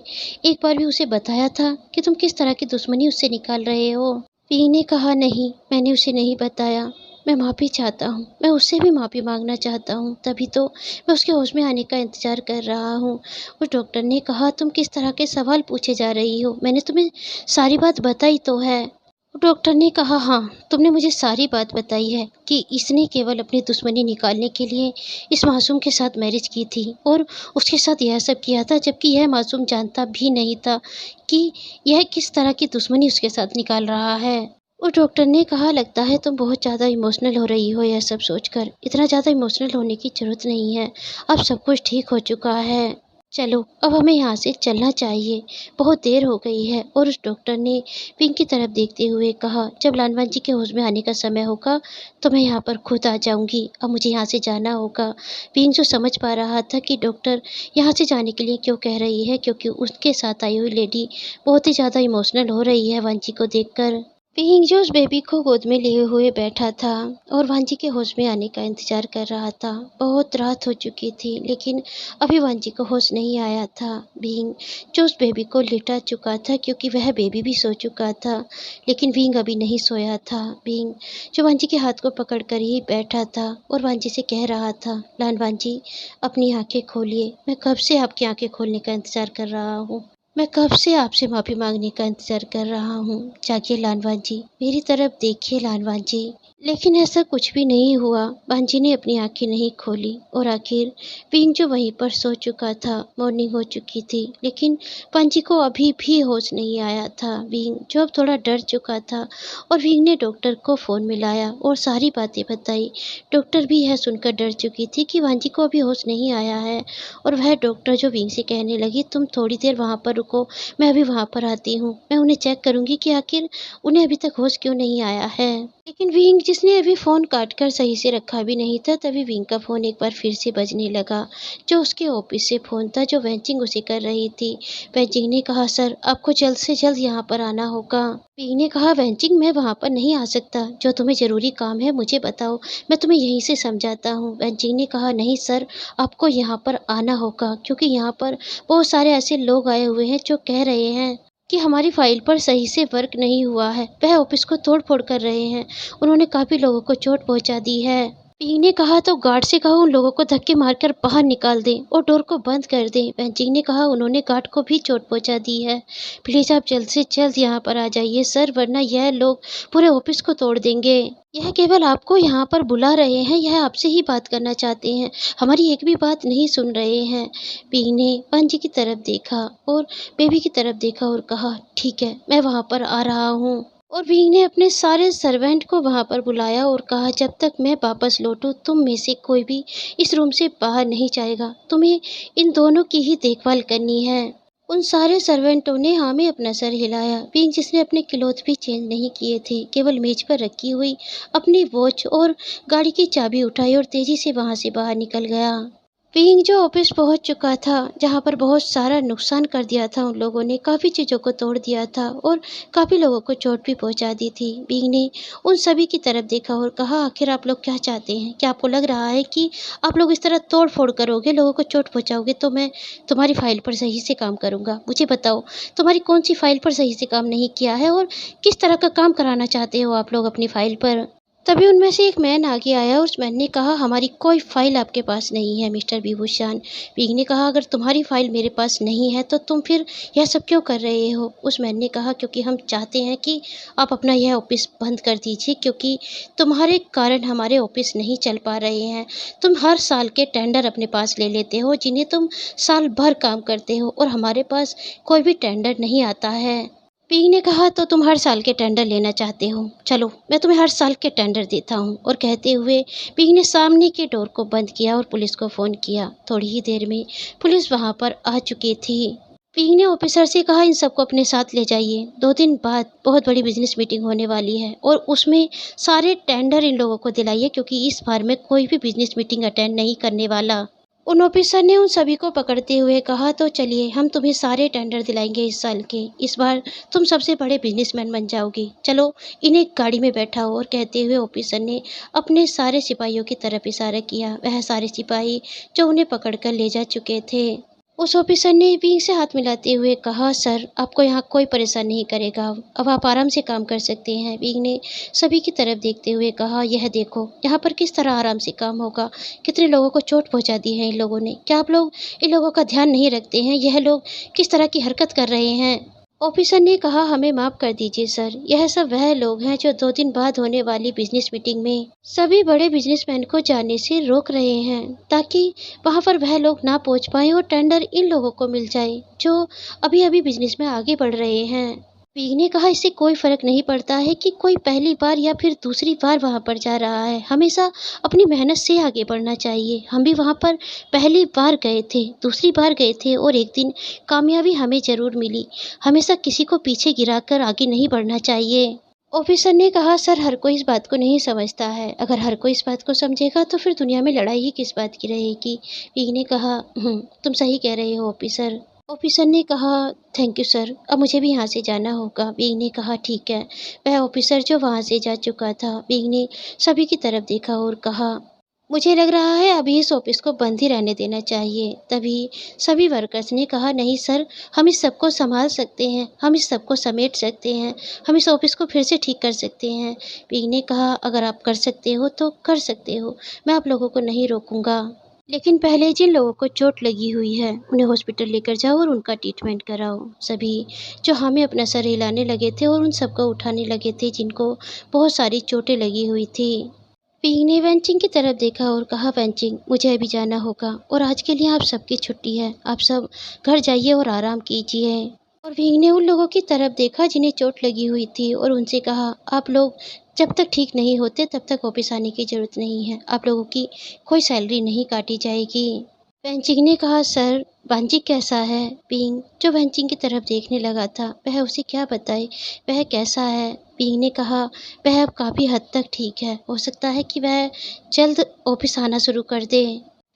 एक बार भी उसे बताया था कि तुम किस तरह की दुश्मनी उससे निकाल रहे हो? विंग ने कहा, नहीं मैंने उसे नहीं बताया। मैं माफ़ी चाहता हूँ, मैं उससे भी माफ़ी मांगना चाहता हूँ, तभी तो मैं उसके होश में आने का इंतज़ार कर रहा हूँ। उस डॉक्टर ने कहा, तुम किस तरह के सवाल पूछे जा रही हो? मैंने तुम्हें सारी बात बताई तो है। डॉक्टर ने कहा, हाँ तुमने मुझे सारी बात बताई है कि इसने केवल अपनी दुश्मनी निकालने के लिए इस मासूम के साथ मैरिज की थी और उसके साथ यह सब किया था, जबकि यह मासूम जानता भी नहीं था कि यह किस तरह की दुश्मनी उसके साथ निकाल रहा है। उस डॉक्टर ने कहा, लगता है तुम बहुत ज़्यादा इमोशनल हो रही हो यह सब सोचकर। इतना ज़्यादा इमोशनल होने की ज़रूरत नहीं है, अब सब कुछ ठीक हो चुका है। चलो अब हमें यहाँ से चलना चाहिए, बहुत देर हो गई है। और उस डॉक्टर ने पिंक की तरफ देखते हुए कहा, जब लानवान जी के होश में आने का समय होगा तो मैं यहाँ पर खुद आ जाऊँगी, अब मुझे यहाँ से जाना होगा। पिंक जो समझ पा रहा था कि डॉक्टर यहाँ से जाने के लिए क्यों कह रही है, क्योंकि उसके साथ आई हुई लेडी बहुत ही ज़्यादा इमोशनल हो रही है वांजी को देखकर। पिंक जो उस बेबी को गोद में लिए हुए बैठा था और वांजी के होश में आने का इंतजार कर रहा था। बहुत रात हो चुकी थी, लेकिन अभी वांजी को होश नहीं आया था। पिंक जो उस बेबी को लिटा चुका था, क्योंकि वह बेबी भी सो चुका था, लेकिन पिंक अभी नहीं सोया था। पिंक जो वांजी के हाथ को पकड़ कर ही बैठा था और वांजी से कह रहा था, लान वांजी अपनी आंखें खोलिए, मैं कब से आपकी आंखें खोलने का इंतजार कर रहा हूँ। मैं कब से आपसे माफ़ी मांगने का इंतज़ार कर रहा हूँ। जागिए लानवान जी, मेरी तरफ देखिए लानवान जी। लेकिन ऐसा कुछ भी नहीं हुआ। वांजी ने अपनी आंखें नहीं खोली और आखिर पिंक जो वहीं पर सो चुका था। मॉर्निंग हो चुकी थी, लेकिन वांजी को अभी भी होश नहीं आया था। पिंक जो अब थोड़ा डर चुका था और पिंक ने डॉक्टर को फ़ोन मिलाया और सारी बातें बताई। डॉक्टर भी यह सुनकर डर चुकी थी कि वांजी को अभी होश नहीं आया है और वह डॉक्टर जो पिंक से कहने लगी, तुम थोड़ी देर वहाँ पर रुको, मैं अभी वहाँ पर आती हूँ। मैं उन्हें चेक करूँगी कि आखिर उन्हें अभी तक होश क्यों नहीं आया है। लेकिन विंग जिसने अभी फ़ोन काट कर सही से रखा भी नहीं था, तभी विंग का फ़ोन एक बार फिर से बजने लगा, जो उसके ऑफ़िस से फ़ोन था जो वेंचिंग उसे कर रही थी। वेंचिंग ने कहा, सर आपको जल्द से जल्द यहाँ पर आना होगा। विंग ने कहा, वेंचिंग मैं वहाँ पर नहीं आ सकता, जो तुम्हें ज़रूरी काम है मुझे बताओ, मैं तुम्हें यहीं से समझाता हूँ। वेंचिंग ने कहा, नहीं सर, आपको यहाँ पर आना होगा, क्योंकि यहाँ पर बहुत सारे ऐसे लोग आए हुए हैं जो कह रहे हैं कि हमारी फाइल पर सही से वर्क नहीं हुआ है। वह ऑफिस को तोड़-फोड़ कर रहे हैं। उन्होंने काफ़ी लोगों को चोट पहुँचा दी है। पी ने कहा, तो गार्ड से कहो उन लोगों को धक्के मारकर बाहर निकाल दें और डोर को बंद कर दें। बेंचिंग ने कहा, उन्होंने गार्ड को भी चोट पहुँचा दी है। प्लीज़ आप जल्द से जल्द यहाँ पर आ जाइए सर, वरना यह लोग पूरे ऑफिस को तोड़ देंगे। यह केवल आपको यहाँ पर बुला रहे हैं, यह आपसे ही बात करना चाहते हैं, हमारी एक भी बात नहीं सुन रहे हैं। पी ने पांजी की तरफ देखा और बेबी की तरफ देखा और कहा, ठीक है, मैं वहाँ पर आ रहा हूँ। और विंग ने अपने सारे सर्वेंट को वहाँ पर बुलाया और कहा, जब तक मैं वापस लौटूं तुम में से कोई भी इस रूम से बाहर नहीं जाएगा, तुम्हें इन दोनों की ही देखभाल करनी है। उन सारे सर्वेंटों ने हाँ में अपना सर हिलाया। विंग जिसने अपने क्लॉथ भी चेंज नहीं किए थे, केवल मेज पर रखी हुई अपनी वॉच और गाड़ी की चाबी उठाई और तेजी से वहाँ से बाहर निकल गया। विंग जो ऑफिस पहुंच चुका था, जहां पर बहुत सारा नुकसान कर दिया था, उन लोगों ने काफ़ी चीज़ों को तोड़ दिया था और काफ़ी लोगों को चोट भी पहुंचा दी थी। विंग ने उन सभी की तरफ देखा और कहा, आखिर आप लोग क्या चाहते हैं? क्या आपको लग रहा है कि आप लोग इस तरह तोड़ फोड़ करोगे, लोगों को चोट पहुंचाओगे तो मैं तुम्हारी फाइल पर सही से काम करूंगा? मुझे बताओ, तुम्हारी कौन सी फाइल पर सही से काम नहीं किया है और किस तरह का काम कराना चाहते हो आप लोग अपनी फाइल पर? तभी उनमें से एक मैन आगे आया और उस मैन ने कहा, हमारी कोई फाइल आपके पास नहीं है मिस्टर विभूषण। विंग ने कहा, अगर तुम्हारी फाइल मेरे पास नहीं है तो तुम फिर यह सब क्यों कर रहे हो? उस मैन ने कहा, क्योंकि हम चाहते हैं कि आप अपना यह ऑफिस बंद कर दीजिए, क्योंकि तुम्हारे कारण हमारे ऑफिस नहीं चल पा रहे हैं। तुम हर साल के टेंडर अपने पास ले लेते हो, जिन्हें तुम साल भर काम करते हो, और हमारे पास कोई भी टेंडर नहीं आता है। पी ने कहा, तो तुम हर साल के टेंडर लेना चाहते हो, चलो मैं तुम्हें हर साल के टेंडर देता हूँ। और कहते हुए पी ने सामने के डोर को बंद किया और पुलिस को फ़ोन किया। थोड़ी ही देर में पुलिस वहाँ पर आ चुकी थी। पी ने ऑफिसर से कहा, इन सबको अपने साथ ले जाइए, 2 दिन बाद बहुत बड़ी बिजनेस मीटिंग होने वाली है और उसमें सारे टेंडर इन लोगों को दिलाइए, क्योंकि इस बार में कोई भी बिजनेस मीटिंग अटेंड नहीं करने वाला। उन ऑफिसर ने उन सभी को पकड़ते हुए कहा, तो चलिए हम तुम्हें सारे टेंडर दिलाएंगे इस साल के, इस बार तुम सबसे बड़े बिजनेसमैन बन जाओगे, चलो इन्हें गाड़ी में बैठाओ। और कहते हुए ऑफिसर ने अपने सारे सिपाहियों की तरफ इशारा किया, वह सारे सिपाही जो उन्हें पकड़कर ले जा चुके थे। उस ऑफिसर ने विंग से हाथ मिलाते हुए कहा, सर आपको यहाँ कोई परेशान नहीं करेगा, अब आप आराम से काम कर सकते हैं। विंग ने सभी की तरफ देखते हुए कहा, यह देखो यहाँ पर किस तरह आराम से काम होगा, कितने लोगों को चोट पहुँचा दी है इन लोगों ने, क्या आप लोग इन लोगों का ध्यान नहीं रखते हैं? यह लोग किस तरह की हरकत कर रहे हैं? ऑफिसर ने कहा, हमें माफ़ कर दीजिए सर, यह सब वह लोग हैं जो 2 दिन बाद होने वाली बिजनेस मीटिंग में सभी बड़े बिजनेसमैन को जाने से रोक रहे हैं, ताकि वहां पर वह लोग ना पहुंच पाए और टेंडर इन लोगों को मिल जाए जो अभी अभी बिजनेस में आगे बढ़ रहे हैं। पीग ने कहा, इससे कोई फर्क नहीं पड़ता है कि कोई पहली बार या फिर दूसरी बार वहां पर जा रहा है, हमेशा अपनी मेहनत से आगे बढ़ना चाहिए। हम भी वहां पर पहली बार गए थे, दूसरी बार गए थे और एक दिन कामयाबी हमें जरूर मिली। हमेशा किसी को पीछे गिराकर आगे नहीं बढ़ना चाहिए। ऑफिसर ने कहा, सर हर कोई इस बात को नहीं समझता है, अगर हर कोई इस बात को समझेगा तो फिर दुनिया में लड़ाई ही किस बात की रहेगी। पीग ने कहा, तुम सही कह रहे हो ऑफिसर। ऑफिसर ने कहा, थैंक यू सर, अब मुझे भी यहाँ से जाना होगा। पीग ने कहा, ठीक है। वह ऑफिसर जो वहाँ से जा चुका था, पीग ने सभी की तरफ देखा और कहा, मुझे लग रहा है अभी इस ऑफिस को बंद ही रहने देना चाहिए। तभी सभी वर्कर्स ने कहा, नहीं सर, हम इस सबको संभाल सकते हैं, हम इस सबको समेट सकते हैं, हम इस ऑफिस को फिर से ठीक कर सकते हैं। पीग ने कहा, अगर आप कर सकते हो तो कर सकते हो, मैं आप लोगों को नहीं रोकूंगा, लेकिन पहले जिन लोगों को चोट लगी हुई है उन्हें हॉस्पिटल लेकर जाओ और उनका ट्रीटमेंट कराओ। सभी जो हमें अपना सर हिलाने लगे थे और उन सबको उठाने लगे थे जिनको बहुत सारी चोटें लगी हुई थी। पींग ने वेंचिंग की तरफ देखा और कहा, वेंचिंग मुझे अभी जाना होगा और आज के लिए आप सबकी छुट्टी है, आप सब घर जाइए और आराम कीजिए। और विंग ने उन लोगों की तरफ देखा जिन्हें चोट लगी हुई थी और उनसे कहा, आप लोग जब तक ठीक नहीं होते तब तक ऑफिस आने की ज़रूरत नहीं है, आप लोगों की कोई सैलरी नहीं काटी जाएगी। वेंचिंग ने कहा, सर वांजिक कैसा है? पिंग जो वेंचिंग की तरफ देखने लगा था, वह उसे क्या बताए, वह कैसा है? बीइंग ने कहा, वह अब काफ़ी हद तक ठीक है, हो सकता है कि वह जल्द ऑफिस आना शुरू कर दे।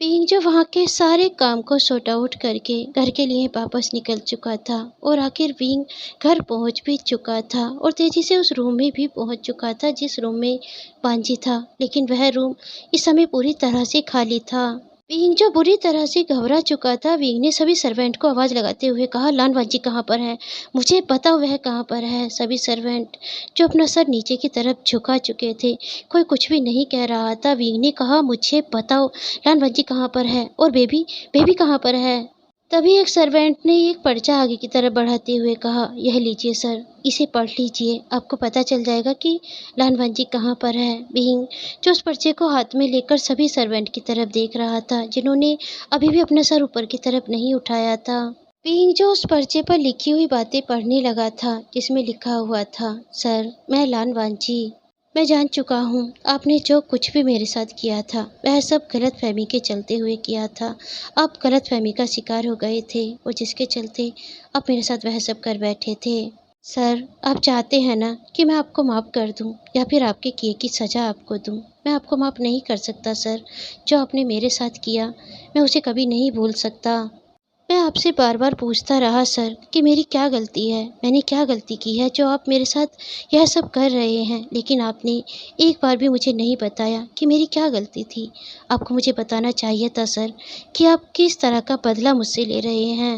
बीइंग जो वहाँ के सारे काम को सॉर्ट आउट करके घर के लिए वापस निकल चुका था और आखिर बीइंग घर पहुँच भी चुका था और तेज़ी से उस रूम में भी पहुँच चुका था जिस रूम में वांजी था, लेकिन वह रूम इस समय पूरी तरह से खाली था। बीइंग जो बुरी तरह से घबरा चुका था, बीइंग ने सभी सर्वेंट को आवाज़ लगाते हुए कहा, लान वांजी कहाँ पर है? मुझे बताओ वह कहाँ पर है? सभी सर्वेंट जो अपना सर नीचे की तरफ झुका चुके थे, कोई कुछ भी नहीं कह रहा था। बीइंग ने कहा, मुझे बताओ लान वांजी कहाँ पर है? और बेबी, बेबी कहाँ पर है? तभी एक सर्वेंट ने एक पर्चा आगे की तरफ बढ़ाते हुए कहा, यह लीजिए सर, इसे पढ़ लीजिए, आपको पता चल जाएगा कि लानवांजी कहाँ पर है। बीइंग जो उस पर्चे को हाथ में लेकर सभी सर्वेंट की तरफ देख रहा था जिन्होंने अभी भी अपना सर ऊपर की तरफ नहीं उठाया था। बीइंग जो उस पर्चे पर लिखी हुई बातें पढ़ने लगा था जिसमें लिखा हुआ था, सर मैं लानवांजी, मैं जान चुका हूँ आपने जो कुछ भी मेरे साथ किया था वह सब गलतफहमी के चलते हुए किया था। आप गलतफहमी का शिकार हो गए थे और जिसके चलते आप मेरे साथ वह सब कर बैठे थे। सर आप चाहते हैं ना कि मैं आपको माफ़ कर दूं या फिर आपके किए की सज़ा आपको दूं? मैं आपको माफ़ नहीं कर सकता सर। जो आपने मेरे साथ किया मैं उसे कभी नहीं भूल सकता। मैं आपसे बार-बार पूछता रहा सर कि मेरी क्या गलती है? मैंने क्या गलती की है जो आप मेरे साथ यह सब कर रहे हैं? लेकिन आपने एक बार भी मुझे नहीं बताया कि मेरी क्या गलती थी। आपको मुझे बताना चाहिए था सर कि आप किस तरह का बदला मुझसे ले रहे हैं।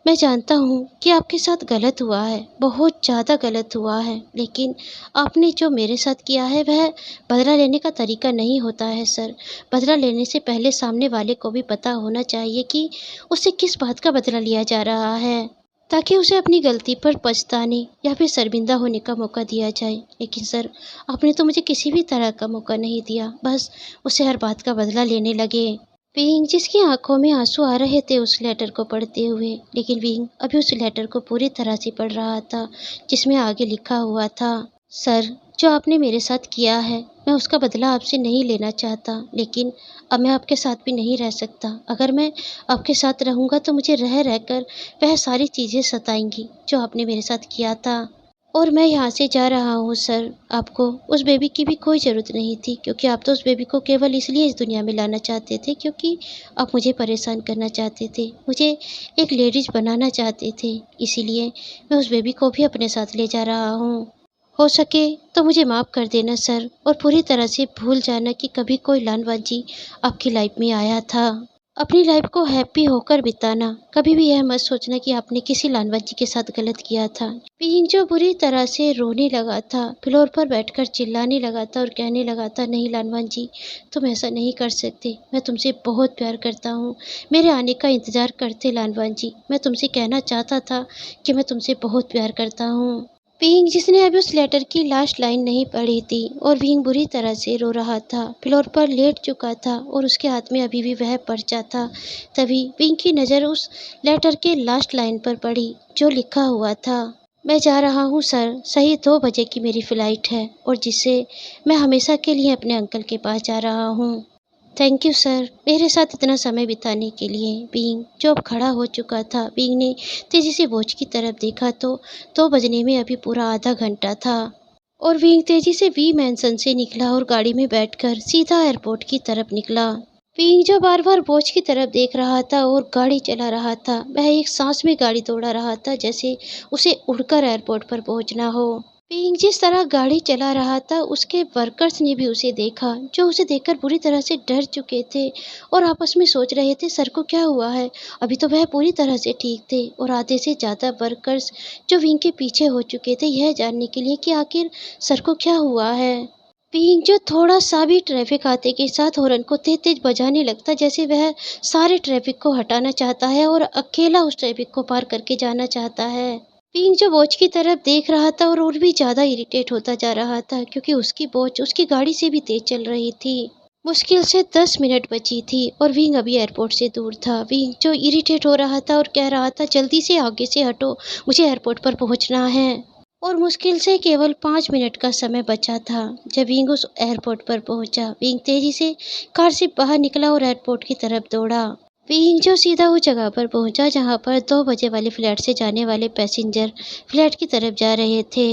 मैं जानता हूँ कि आपके साथ गलत हुआ है, बहुत ज़्यादा गलत हुआ है, लेकिन आपने जो मेरे साथ किया है वह बदला लेने का तरीका नहीं होता है सर। बदला लेने से पहले सामने वाले को भी पता होना चाहिए कि उससे किस बात का बदला लिया जा रहा है, ताकि उसे अपनी गलती पर पछताने या फिर शर्मिंदा होने का मौका दिया जाए। लेकिन सर आपने तो मुझे किसी भी तरह का मौका नहीं दिया, बस उससे हर बात का बदला लेने लगे। बीइंग जिसकी आंखों में आंसू आ रहे थे उस लेटर को पढ़ते हुए, लेकिन बीइंग अभी उस लेटर को पूरी तरह से पढ़ रहा था जिसमें आगे लिखा हुआ था, सर जो आपने मेरे साथ किया है मैं उसका बदला आपसे नहीं लेना चाहता, लेकिन अब मैं आपके साथ भी नहीं रह सकता। अगर मैं आपके साथ रहूँगा तो मुझे रह रहकर वह सारी चीज़ें सताएंगी जो आपने मेरे साथ किया था। और मैं यहाँ से जा रहा हूँ सर। आपको उस बेबी की भी कोई ज़रूरत नहीं थी क्योंकि आप तो उस बेबी को केवल इसलिए इस दुनिया में लाना चाहते थे क्योंकि आप मुझे परेशान करना चाहते थे, मुझे एक लेडीज़ बनाना चाहते थे। इसीलिए मैं उस बेबी को भी अपने साथ ले जा रहा हूँ। हो सके तो मुझे माफ़ कर देना सर और पूरी तरह से भूल जाना कि कभी कोई लानवाजी आपकी लाइफ में आया था। अपनी लाइफ को हैप्पी होकर बिताना, कभी भी यह मत सोचना कि आपने किसी लानवाजी के साथ गलत किया था। बीइंग जो बुरी तरह से रोने लगा था, फ्लोर पर बैठकर चिल्लाने लगा था और कहने लगा था, नहीं लानवाजी तुम ऐसा नहीं कर सकते, मैं तुमसे बहुत प्यार करता हूँ, मेरे आने का इंतज़ार करते लानवाजी, मैं तुमसे कहना चाहता था कि मैं तुमसे बहुत प्यार करता हूँ। बीइंग जिसने अभी उस लेटर की लास्ट लाइन नहीं पढ़ी थी और बीइंग बुरी तरह से रो रहा था, फ्लोर पर लेट चुका था और उसके हाथ में अभी भी वह पर्चा था। तभी बीइंग की नज़र उस लेटर के लास्ट लाइन पर पड़ी जो लिखा हुआ था, मैं जा रहा हूँ सर, सही 2 बजे की मेरी फ़्लाइट है और जिससे मैं हमेशा के लिए अपने अंकल के पास जा रहा हूँ। थैंक यू सर मेरे साथ इतना समय बिताने के लिए। बीइंग जो अब खड़ा हो चुका था, बीइंग ने तेज़ी से वॉच की तरफ देखा तो 2 बजने में अभी पूरा आधा घंटा था और बीइंग तेज़ी से वी मैंसन से निकला और गाड़ी में बैठकर सीधा एयरपोर्ट की तरफ निकला। बीइंग जो बार-बार वॉच की तरफ देख रहा था और गाड़ी चला रहा था, वह एक सांस में गाड़ी दौड़ा रहा था जैसे उसे उड़कर एयरपोर्ट पर पहुंचना हो। बीइंग जिस तरह गाड़ी चला रहा था उसके वर्कर्स ने भी उसे देखा जो उसे देखकर बुरी तरह से डर चुके थे और आपस में सोच रहे थे सर को क्या हुआ है। अभी तो वह पूरी तरह से ठीक थे और आधे से ज़्यादा वर्कर्स जो विंग के पीछे हो चुके थे यह जानने के लिए कि आखिर सर को क्या हुआ है। बीइंग जो थोड़ा सा भी ट्रैफिक आते के साथ हॉर्न को तेज तेज बजाने लगता जैसे वह सारे ट्रैफिक को हटाना चाहता है और अकेला उस ट्रैफिक को पार करके जाना चाहता है। बीइंग जो वॉच की तरफ देख रहा था और भी ज़्यादा इरिटेट होता जा रहा था क्योंकि उसकी वॉच उसकी गाड़ी से भी तेज चल रही थी। मुश्किल से 10 मिनट बची थी और विंग अभी एयरपोर्ट से दूर था। विंग जो इरिटेट हो रहा था और कह रहा था जल्दी से आगे से हटो, मुझे एयरपोर्ट पर पहुंचना है। और मुश्किल से केवल 5 मिनट का समय बचा था जब विंग उस एयरपोर्ट पर पहुंचा। विंग तेजी से कार से बाहर निकला और एयरपोर्ट की तरफ दौड़ा। बीइंग जो सीधा उस जगह पर पहुंचा जहां पर 2 बजे वाली फ्लाइट से जाने वाले पैसेंजर फ्लाइट की तरफ जा रहे थे।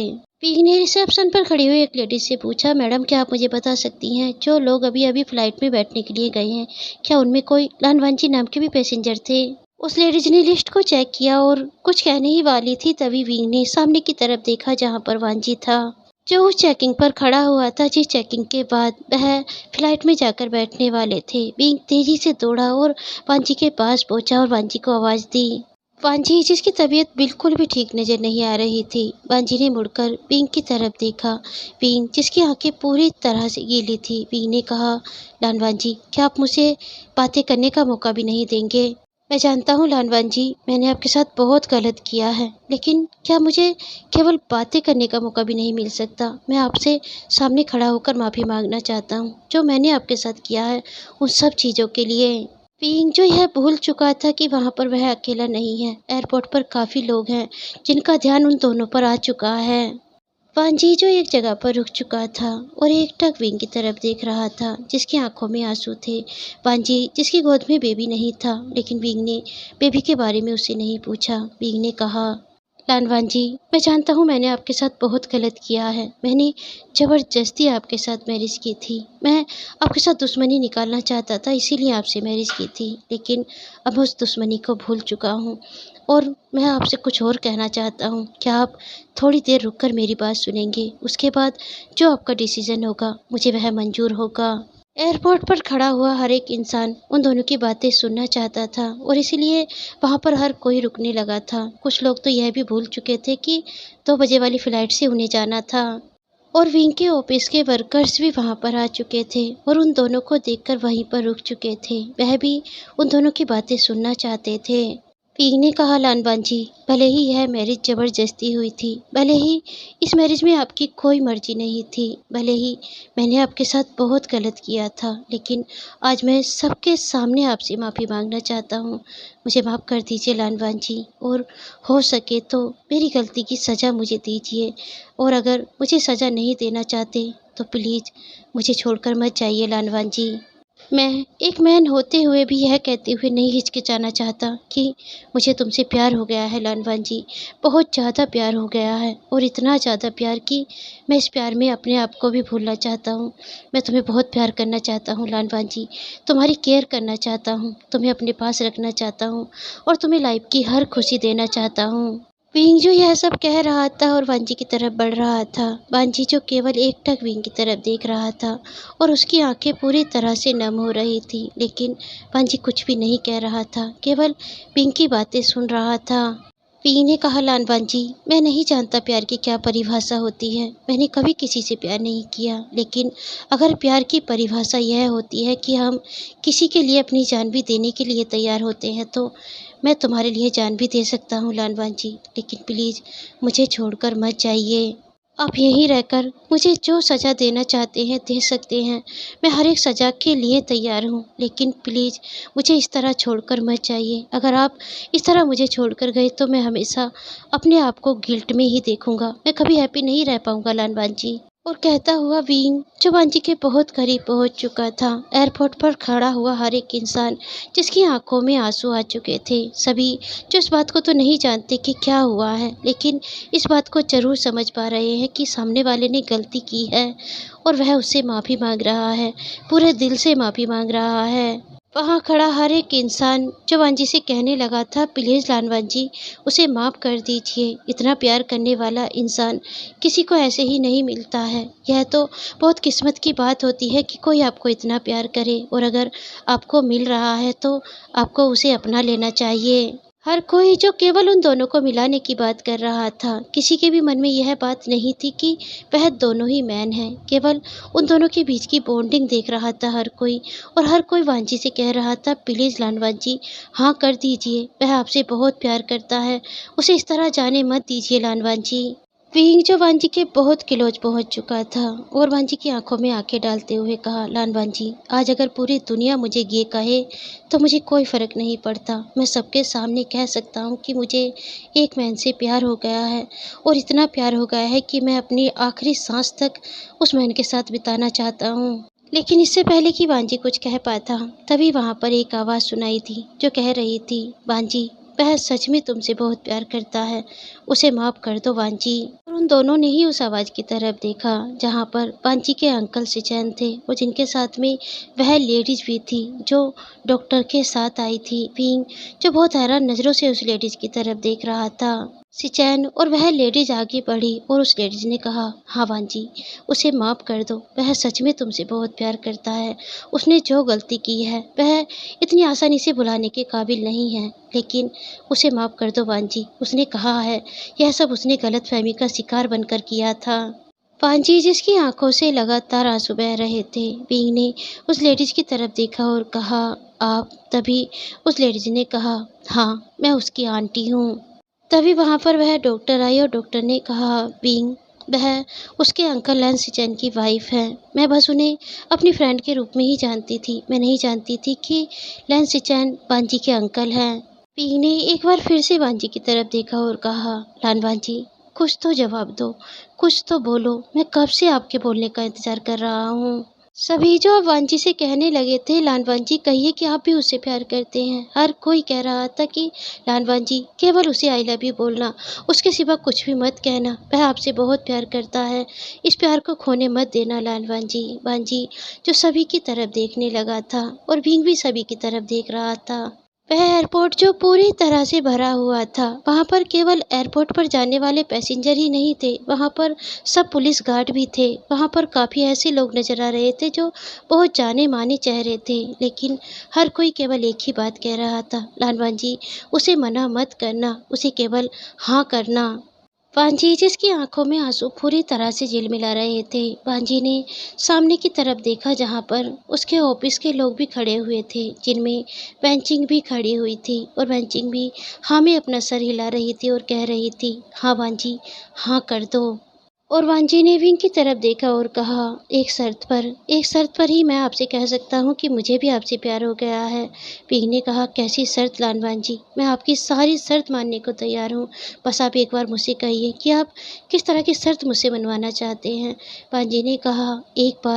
पीक ने रिसेप्शन पर खड़ी हुई एक लेडी से पूछा, मैडम क्या आप मुझे बता सकती हैं जो लोग अभी अभी फ्लाइट में बैठने के लिए गए हैं, क्या उनमें कोई लालवांजी नाम के भी पैसेंजर थे? उस लेडीज ने लिस्ट को चेक किया और कुछ कहने ही वाली थी, तभी विंग ने सामने की तरफ देखा जहां पर वांजी था, जो उस चेकिंग पर खड़ा हुआ था, जिस चेकिंग के बाद वह फ्लाइट में जाकर बैठने वाले थे। विंग तेजी से दौड़ा और वांजी के पास पहुंचा और वांजी को आवाज दी। वांजी, जिसकी तबीयत बिल्कुल भी ठीक नजर नहीं आ रही थी, वांजी ने मुड़कर विंग की तरफ देखा। विंग, जिसकी आंखें पूरी तरह से गीली थी, विंग ने कहा, लानवांजी, क्या आप मुझे बातें करने का मौका भी नहीं देंगे? मैं जानता हूँ लानवांजी, मैंने आपके साथ बहुत गलत किया है, लेकिन क्या मुझे केवल बातें करने का मौका भी नहीं मिल सकता? मैं आपसे सामने खड़ा होकर माफ़ी मांगना चाहता हूँ, जो मैंने आपके साथ किया है उन सब चीज़ों के लिए। पिंग, जो यह भूल चुका था कि वहाँ पर वह अकेला नहीं है। एयरपोर्ट पर काफ़ी लोग हैं जिनका ध्यान उन दोनों पर आ चुका है। वांजी, जो एक जगह पर रुक चुका था और एकटक विंग की तरफ देख रहा था, जिसकी आंखों में आंसू थे। वांजी, जिसकी गोद में बेबी नहीं था, लेकिन विंग ने बेबी के बारे में उससे नहीं पूछा। विंग ने कहा, लानवांजी, मैं जानता हूँ मैंने आपके साथ बहुत गलत किया है। मैंने ज़बरदस्ती आपके साथ मैरिज की थी। मैं आपके साथ दुश्मनी निकालना चाहता था, इसीलिए आपसे मैरिज की थी। लेकिन अब मैं उस दुश्मनी को भूल चुका हूँ और मैं आपसे कुछ और कहना चाहता हूँ। क्या आप थोड़ी देर रुककर मेरी बात सुनेंगे? उसके बाद जो आपका डिसीज़न होगा मुझे वह मंजूर होगा। एयरपोर्ट पर खड़ा हुआ हर एक इंसान उन दोनों की बातें सुनना चाहता था और इसीलिए वहाँ पर हर कोई रुकने लगा था। कुछ लोग तो यह भी भूल चुके थे कि 2 बजे वाली फ्लाइट से उन्हें जाना था और विंग के ऑफिस के वर्कर्स भी वहाँ पर आ चुके थे और उन दोनों को देखकर वहीं पर रुक चुके थे। वह भी उन दोनों की बातें सुनना चाहते थे। विंग ने कहा, लानबांजी, भले ही यह मैरिज ज़बरदस्ती हुई थी, भले ही इस मैरिज में आपकी कोई मर्जी नहीं थी, भले ही मैंने आपके साथ बहुत गलत किया था, लेकिन आज मैं सबके सामने आपसे माफ़ी मांगना चाहता हूँ। मुझे माफ़ कर दीजिए लानबांजी, और हो सके तो मेरी गलती की सज़ा मुझे दीजिए, और अगर मुझे सज़ा नहीं देना चाहते तो प्लीज़ मुझे छोड़कर मत जाइए लानबांजी। मैं एक मैन होते हुए भी यह कहते हुए नहीं हिचकिचाना चाहता कि मुझे तुमसे प्यार हो गया है लानवांजी, बहुत ज़्यादा प्यार हो गया है, और इतना ज़्यादा प्यार कि मैं इस प्यार में अपने आप को भी भूलना चाहता हूँ। मैं तुम्हें बहुत प्यार करना चाहता हूँ लानवांजी, तुम्हारी केयर करना चाहता हूँ, तुम्हें अपने पास रखना चाहता हूँ और तुम्हें लाइफ की हर खुशी देना चाहता हूँ। विंग, जो यह सब कह रहा था और वांजी की तरफ बढ़ रहा था, वांजी जो केवल एकटक विंग की तरफ देख रहा था और उसकी आंखें पूरी तरह से नम हो रही थी, लेकिन वांजी कुछ भी नहीं कह रहा था, केवल विंग की बातें सुन रहा था। विंग ने कहा, लान वांजी, मैं नहीं जानता प्यार की क्या परिभाषा होती है, मैंने कभी किसी से प्यार नहीं किया, लेकिन अगर प्यार की परिभाषा यह होती है कि हम किसी के लिए अपनी जान भी देने के लिए तैयार होते हैं, तो मैं तुम्हारे लिए जान भी दे सकता हूँ लानवांजी, लेकिन प्लीज़ मुझे छोड़कर मत जाइए। आप यहीं रहकर मुझे जो सज़ा देना चाहते हैं दे सकते हैं। मैं हर एक सज़ा के लिए तैयार हूँ, लेकिन प्लीज़ मुझे इस तरह छोड़कर मत जाइए। अगर आप इस तरह मुझे छोड़कर गए तो मैं हमेशा अपने आप को गिल्ट में ही देखूँगा। मैं कभी हैप्पी नहीं रह पाऊँगा लानवांजी। और कहता हुआ विंग, जो वांजी के बहुत करीब पहुंच चुका था। एयरपोर्ट पर खड़ा हुआ हर एक इंसान जिसकी आंखों में आंसू आ चुके थे, सभी जो इस बात को तो नहीं जानते कि क्या हुआ है, लेकिन इस बात को ज़रूर समझ पा रहे हैं कि सामने वाले ने गलती की है और वह उससे माफ़ी मांग रहा है, पूरे दिल से माफ़ी मांग रहा है। वहाँ खड़ा हर एक इंसान जो वांजी से कहने लगा था, प्लीज़ लानवांजी, उसे माफ़ कर दीजिए। इतना प्यार करने वाला इंसान किसी को ऐसे ही नहीं मिलता है। यह तो बहुत किस्मत की बात होती है कि कोई आपको इतना प्यार करे, और अगर आपको मिल रहा है तो आपको उसे अपना लेना चाहिए। हर कोई जो केवल उन दोनों को मिलाने की बात कर रहा था, किसी के भी मन में यह बात नहीं थी कि वह दोनों ही मैन हैं। केवल उन दोनों के बीच की बॉन्डिंग देख रहा था हर कोई, और हर कोई वांजी से कह रहा था, प्लीज़ लानवांजी, हाँ कर दीजिए, वह आपसे बहुत प्यार करता है, उसे इस तरह जाने मत दीजिए लानवांजी। विंग, जो वांजी के बहुत क्लोज पहुंच चुका था और वांजी की आंखों में आंखें डालते हुए कहा, लान वांजी, आज अगर पूरी दुनिया मुझे ये कहे तो मुझे कोई फ़र्क नहीं पड़ता। मैं सबके सामने कह सकता हूँ कि मुझे एक मैन से प्यार हो गया है, और इतना प्यार हो गया है कि मैं अपनी आखिरी सांस तक उस मैन के साथ बिताना चाहता हूँ। लेकिन इससे पहले कि वांजी कुछ कह पाता, तभी वहाँ पर एक आवाज़ सुनाई थी जो कह रही थी, वांजी, वह सच में तुमसे बहुत प्यार करता है, उसे माफ़ कर दो वांजी। और उन दोनों ने ही उस आवाज़ की तरफ देखा जहाँ पर पांची के अंकल सिचैन थे और जिनके साथ में वह लेडीज़ भी थी जो डॉक्टर के साथ आई थी। विंग जो बहुत हैरान नज़रों से उस लेडीज़ की तरफ देख रहा था। सिचैन और वह लेडीज़ आगे बढ़ी और उस लेडीज़ ने कहा, हाँ वांजी, उसे माफ़ कर दो, वह सच में तुमसे बहुत प्यार करता है। उसने जो गलती की है वह इतनी आसानी से भुलाने के काबिल नहीं है, लेकिन उसे माफ़ कर दो वांजी। उसने कहा है यह सब उसने गलतफहमी का शिकार बनकर किया था। पांजी जिसकी आंखों से लगातार आंसू बह रहे थे, विंग ने उस लेडीज़ की तरफ देखा और कहा, आप? तभी उस लेडीज़ ने कहा, हाँ, मैं उसकी आंटी हूँ। तभी वहाँ पर वह डॉक्टर आई और डॉक्टर ने कहा, विंग, वह उसके अंकल लैंस सिचैन की वाइफ है। मैं बस उन्हें अपनी फ्रेंड के रूप में ही जानती थी। मैं नहीं जानती थी कि लैंस सिचैन वांजी के अंकल हैं। विंग ने एक बार फिर से वांजी की तरफ देखा और कहा, लान वांजी, कुछ तो जवाब दो, कुछ तो बोलो। मैं कब से आपके बोलने का इंतज़ार कर रहा हूँ। सभी जो अब वांजी से कहने लगे थे, लान वांजी, कहिए कि आप भी उससे प्यार करते हैं। हर कोई कह रहा था कि लान वांजी, केवल उसे आई लव यू बोलना, उसके सिवा कुछ भी मत कहना, वह आपसे बहुत प्यार करता है। इस प्यार को खोने मत देना लान वांजी। वांजी जो सभी की तरफ देखने लगा था और विंग भी सभी की तरफ देख रहा था। वह एयरपोर्ट जो पूरी तरह से भरा हुआ था, वहाँ पर केवल एयरपोर्ट पर जाने वाले पैसेंजर ही नहीं थे, वहाँ पर सब पुलिस गार्ड भी थे। वहाँ पर काफ़ी ऐसे लोग नज़र आ रहे थे जो बहुत जाने माने चेहरे थे, लेकिन हर कोई केवल एक ही बात कह रहा था, लानवान जी, उसे मना मत करना, उसे केवल हाँ करना। पांजी जिसकी आंखों में आंसू पूरी तरह से झिलमिला रहे थे, पांजी ने सामने की तरफ देखा जहां पर उसके ऑफिस के लोग भी खड़े हुए थे, जिनमें बेंचिंग भी खड़ी हुई थी और बेंचिंग भी हाँ में अपना सर हिला रही थी और कह रही थी, हाँ वांजी, हाँ कर दो। और वांजी ने विंग की तरफ देखा और कहा, एक शर्त पर ही मैं आपसे कह सकता हूँ कि मुझे भी आपसे प्यार हो गया है। विंग ने कहा, कैसी शर्त लान वांजी? मैं आपकी सारी शर्त मानने को तैयार हूँ, बस आप एक बार मुझसे कहिए कि आप किस तरह की शर्त मुझसे मनवाना चाहते हैं। वांजी ने कहा, एक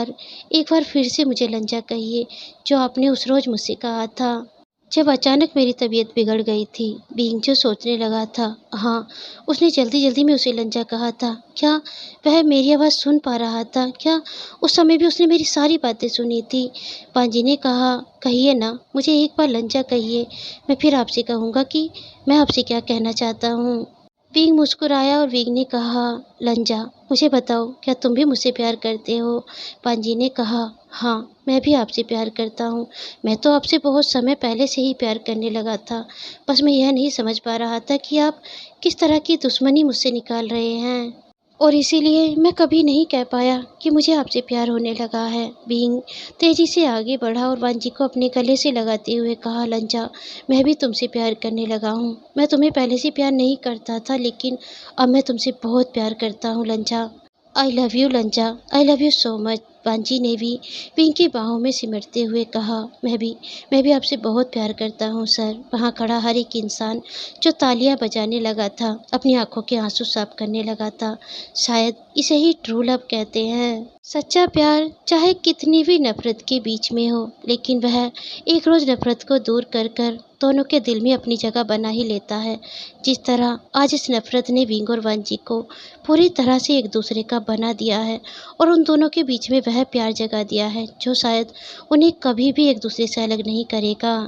बार फिर से मुझे लंजा कहिए, जो आपने उस रोज़ मुझसे कहा था जब अचानक मेरी तबीयत बिगड़ गई थी। बीइंग जो सोचने लगा था, हाँ, उसने जल्दी-जल्दी में उसे लंजा कहा था। क्या वह मेरी आवाज़ सुन पा रहा था? क्या उस समय भी उसने मेरी सारी बातें सुनी थी? पांजी ने कहा, कहिए ना, मुझे एक बार लंजा कहिए, मैं फिर आपसे कहूँगा कि मैं आपसे क्या कहना चाहता हूँ। विंग मुस्कुराया और विंग ने कहा, लंजा, मुझे बताओ, क्या तुम भी मुझसे प्यार करते हो? पांजी ने कहा, हाँ, मैं भी आपसे प्यार करता हूँ। मैं तो आपसे बहुत समय पहले से ही प्यार करने लगा था। बस मैं यह नहीं समझ पा रहा था कि आप किस तरह की दुश्मनी मुझसे निकाल रहे हैं, और इसीलिए मैं कभी नहीं कह पाया कि मुझे आपसे प्यार होने लगा है। बीइंग तेजी से आगे बढ़ा और वांजी को अपने गले से लगाते हुए कहा, लंजा, मैं भी तुमसे प्यार करने लगा हूँ। मैं तुम्हें पहले से प्यार नहीं करता था, लेकिन अब मैं तुमसे बहुत प्यार करता हूँ लंजा। आई लव यू लंजा, I love you so much. वांजी ने भी विंग की बाहों में सिमटते हुए कहा, मैं भी आपसे बहुत प्यार करता हूँ सर। वहाँ खड़ा हर एक इंसान जो तालियां बजाने लगा था, अपनी आंखों के आंसू साफ करने लगा था। शायद इसे ही ट्रू लव कहते हैं। सच्चा प्यार चाहे कितनी भी नफरत के बीच में हो, लेकिन वह एक रोज नफरत को दूर कर कर दोनों के दिल में अपनी जगह बना ही लेता है। जिस तरह आज इस नफरत ने विंग और वांजी को पूरी तरह से एक दूसरे का बना दिया है और उन दोनों के बीच में वह प्यार जगा दिया है जो शायद उन्हें कभी भी एक दूसरे से अलग नहीं करेगा।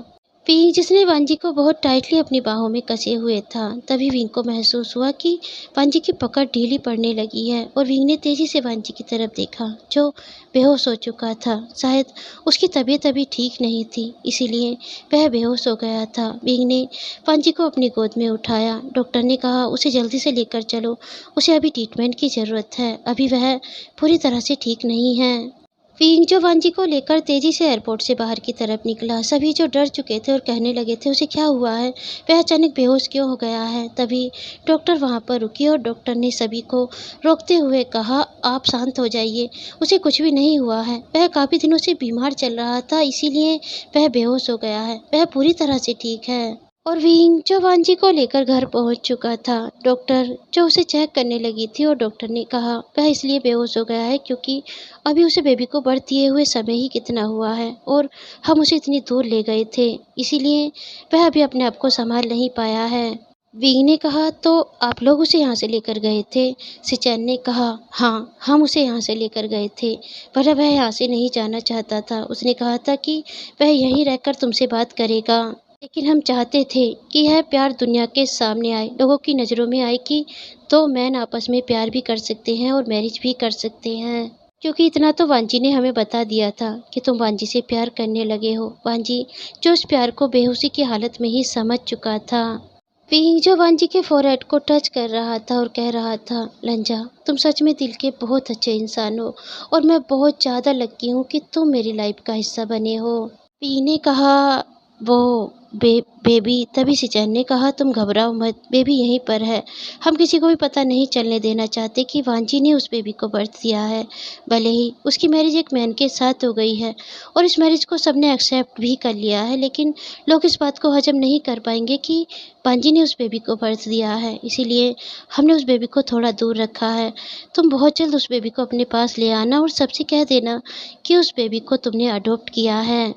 विंग जिसने वांजी को बहुत टाइटली अपनी बाहों में कसे हुए था, तभी विंग को महसूस हुआ कि वांजी की पकड़ ढीली पड़ने लगी है और विंग ने तेजी से वांजी की तरफ देखा जो बेहोश हो चुका था। शायद उसकी तबीयत अभी ठीक नहीं थी, इसीलिए वह बेहोश हो गया था। विंग ने वांजी को अपनी गोद में उठाया। डॉक्टर ने कहा, उसे जल्दी से लेकर चलो, उसे अभी ट्रीटमेंट की ज़रूरत है, अभी वह पूरी तरह से ठीक नहीं है। विंग जो वांजी को लेकर तेजी से एयरपोर्ट से बाहर की तरफ निकला। सभी जो डर चुके थे और कहने लगे थे, उसे क्या हुआ है, वह अचानक बेहोश क्यों हो गया है। तभी डॉक्टर वहां पर रुकी और डॉक्टर ने सभी को रोकते हुए कहा, आप शांत हो जाइए, उसे कुछ भी नहीं हुआ है, वह काफ़ी दिनों से बीमार चल रहा था, इसीलिए वह बेहोश हो गया है, वह पूरी तरह से ठीक है। और विंग जो वांजी को लेकर घर पहुंच चुका था। डॉक्टर जो उसे चेक करने लगी थी और डॉक्टर ने कहा, वह इसलिए बेहोश हो गया है क्योंकि अभी उसे बेबी को बर्थ दिए हुए समय ही कितना हुआ है और हम उसे इतनी दूर ले गए थे, इसीलिए वह अभी अपने आप को संभाल नहीं पाया है। विंग ने कहा, तो आप लोग उसे यहाँ से लेकर गए थे? सिचैन ने कहा, हाँ, हम उसे यहाँ से लेकर गए थे, पर वह यहाँ से नहीं जाना चाहता था। उसने कहा था कि वह यहीं रहकर तुमसे बात करेगा, लेकिन हम चाहते थे कि यह प्यार दुनिया के सामने आए, लोगों की नज़रों में आए कि दो मैन आपस में प्यार भी कर सकते हैं और मैरिज भी कर सकते हैं। क्योंकि इतना तो वांजी ने हमें बता दिया था कि तुम वांजी से प्यार करने लगे हो। वांजी जो उस प्यार को बेहोशी की हालत में ही समझ चुका था। विंग जो वांजी के फोरहेड को टच कर रहा था और कह रहा था, लंजा, तुम सच में दिल के बहुत अच्छे इंसान हो और मैं बहुत ज़्यादा लकी हूँ कि तुम मेरी लाइफ का हिस्सा बने हो। पी ने कहा, वो बेबी। तभी सिचैन ने कहा, तुम घबराओ मत, बेबी यहीं पर है। हम किसी को भी पता नहीं चलने देना चाहते कि वांजी ने उस बेबी को बर्थ दिया है। भले ही उसकी मैरिज एक मैन के साथ हो गई है और इस मैरिज को सबने एक्सेप्ट भी कर लिया है, लेकिन लोग इस बात को हजम नहीं कर पाएंगे कि वांजी ने उस बेबी को बर्थ दिया है। इसीलिए हमने उस बेबी को थोड़ा दूर रखा है। तुम बहुत जल्द उस बेबी को अपने पास ले आना और सबसे कह देना कि उस बेबी को तुमने अडॉप्ट किया है।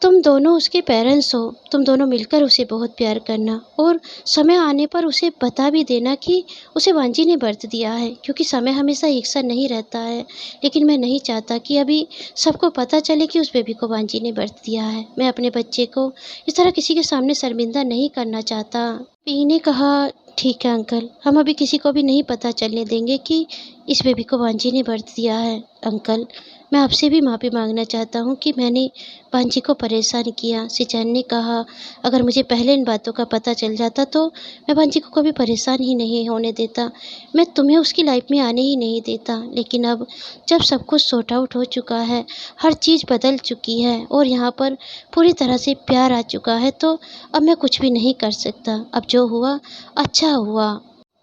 तुम दोनों उसके पेरेंट्स हो, तुम दोनों मिलकर उसे बहुत प्यार करना और समय आने पर उसे बता भी देना कि उसे वांजी ने बर्थ दिया है, क्योंकि समय हमेशा एक सा नहीं रहता है। लेकिन मैं नहीं चाहता कि अभी सबको पता चले कि उस बेबी को वांजी ने बर्थ दिया है। मैं अपने बच्चे को इस तरह किसी के सामने शर्मिंदा नहीं करना चाहता। पी ने कहा, ठीक है अंकल, हम अभी किसी को भी नहीं पता चलने देंगे कि इस बेबी को वांजी ने बर्थ दिया है। अंकल, मैं आपसे भी माफ़ी मांगना चाहता हूँ कि मैंने वांजी को परेशान किया। सिचैन ने कहा, अगर मुझे पहले इन बातों का पता चल जाता तो मैं वांजी को कभी परेशान ही नहीं होने देता, मैं तुम्हें उसकी लाइफ में आने ही नहीं देता। लेकिन अब जब सब कुछ सॉर्ट आउट हो चुका है, हर चीज़ बदल चुकी है और यहाँ पर पूरी तरह से प्यार आ चुका है, तो अब मैं कुछ भी नहीं कर सकता। अब जो हुआ अच्छा हुआ।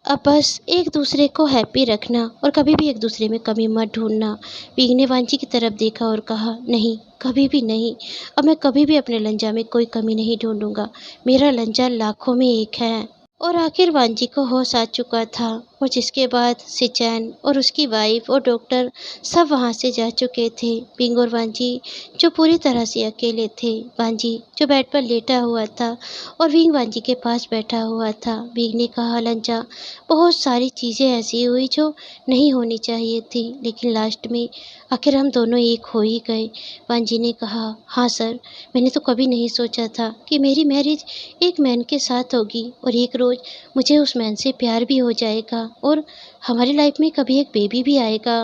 अब बस एक दूसरे को हैप्पी रखना और कभी भी एक दूसरे में कमी मत ढूंढना। विंग ने वांजी की तरफ देखा और कहा, नहीं, कभी भी नहीं। अब मैं कभी भी अपने लंजा में कोई कमी नहीं ढूंढूंगा। मेरा लंजा लाखों में एक है। और आखिर वांजी को होश आ चुका था और जिसके बाद सिचैन और उसकी वाइफ और डॉक्टर सब वहाँ से जा चुके थे। विंग और वांजी जो पूरी तरह से अकेले थे। वांजी जो बेड पर लेटा हुआ था और विंग वांजी के पास बैठा हुआ था। विंग ने कहा, लंजा, बहुत सारी चीज़ें ऐसी हुई जो नहीं होनी चाहिए थी, लेकिन लास्ट में आखिर हम दोनों एक हो ही गए। वांजी ने कहा, हाँ सर, मैंने तो कभी नहीं सोचा था कि मेरी मैरिज एक मैन के साथ होगी और एक रोज़ मुझे उस मैन से प्यार भी हो जाएगा और हमारी लाइफ में कभी एक बेबी भी आएगा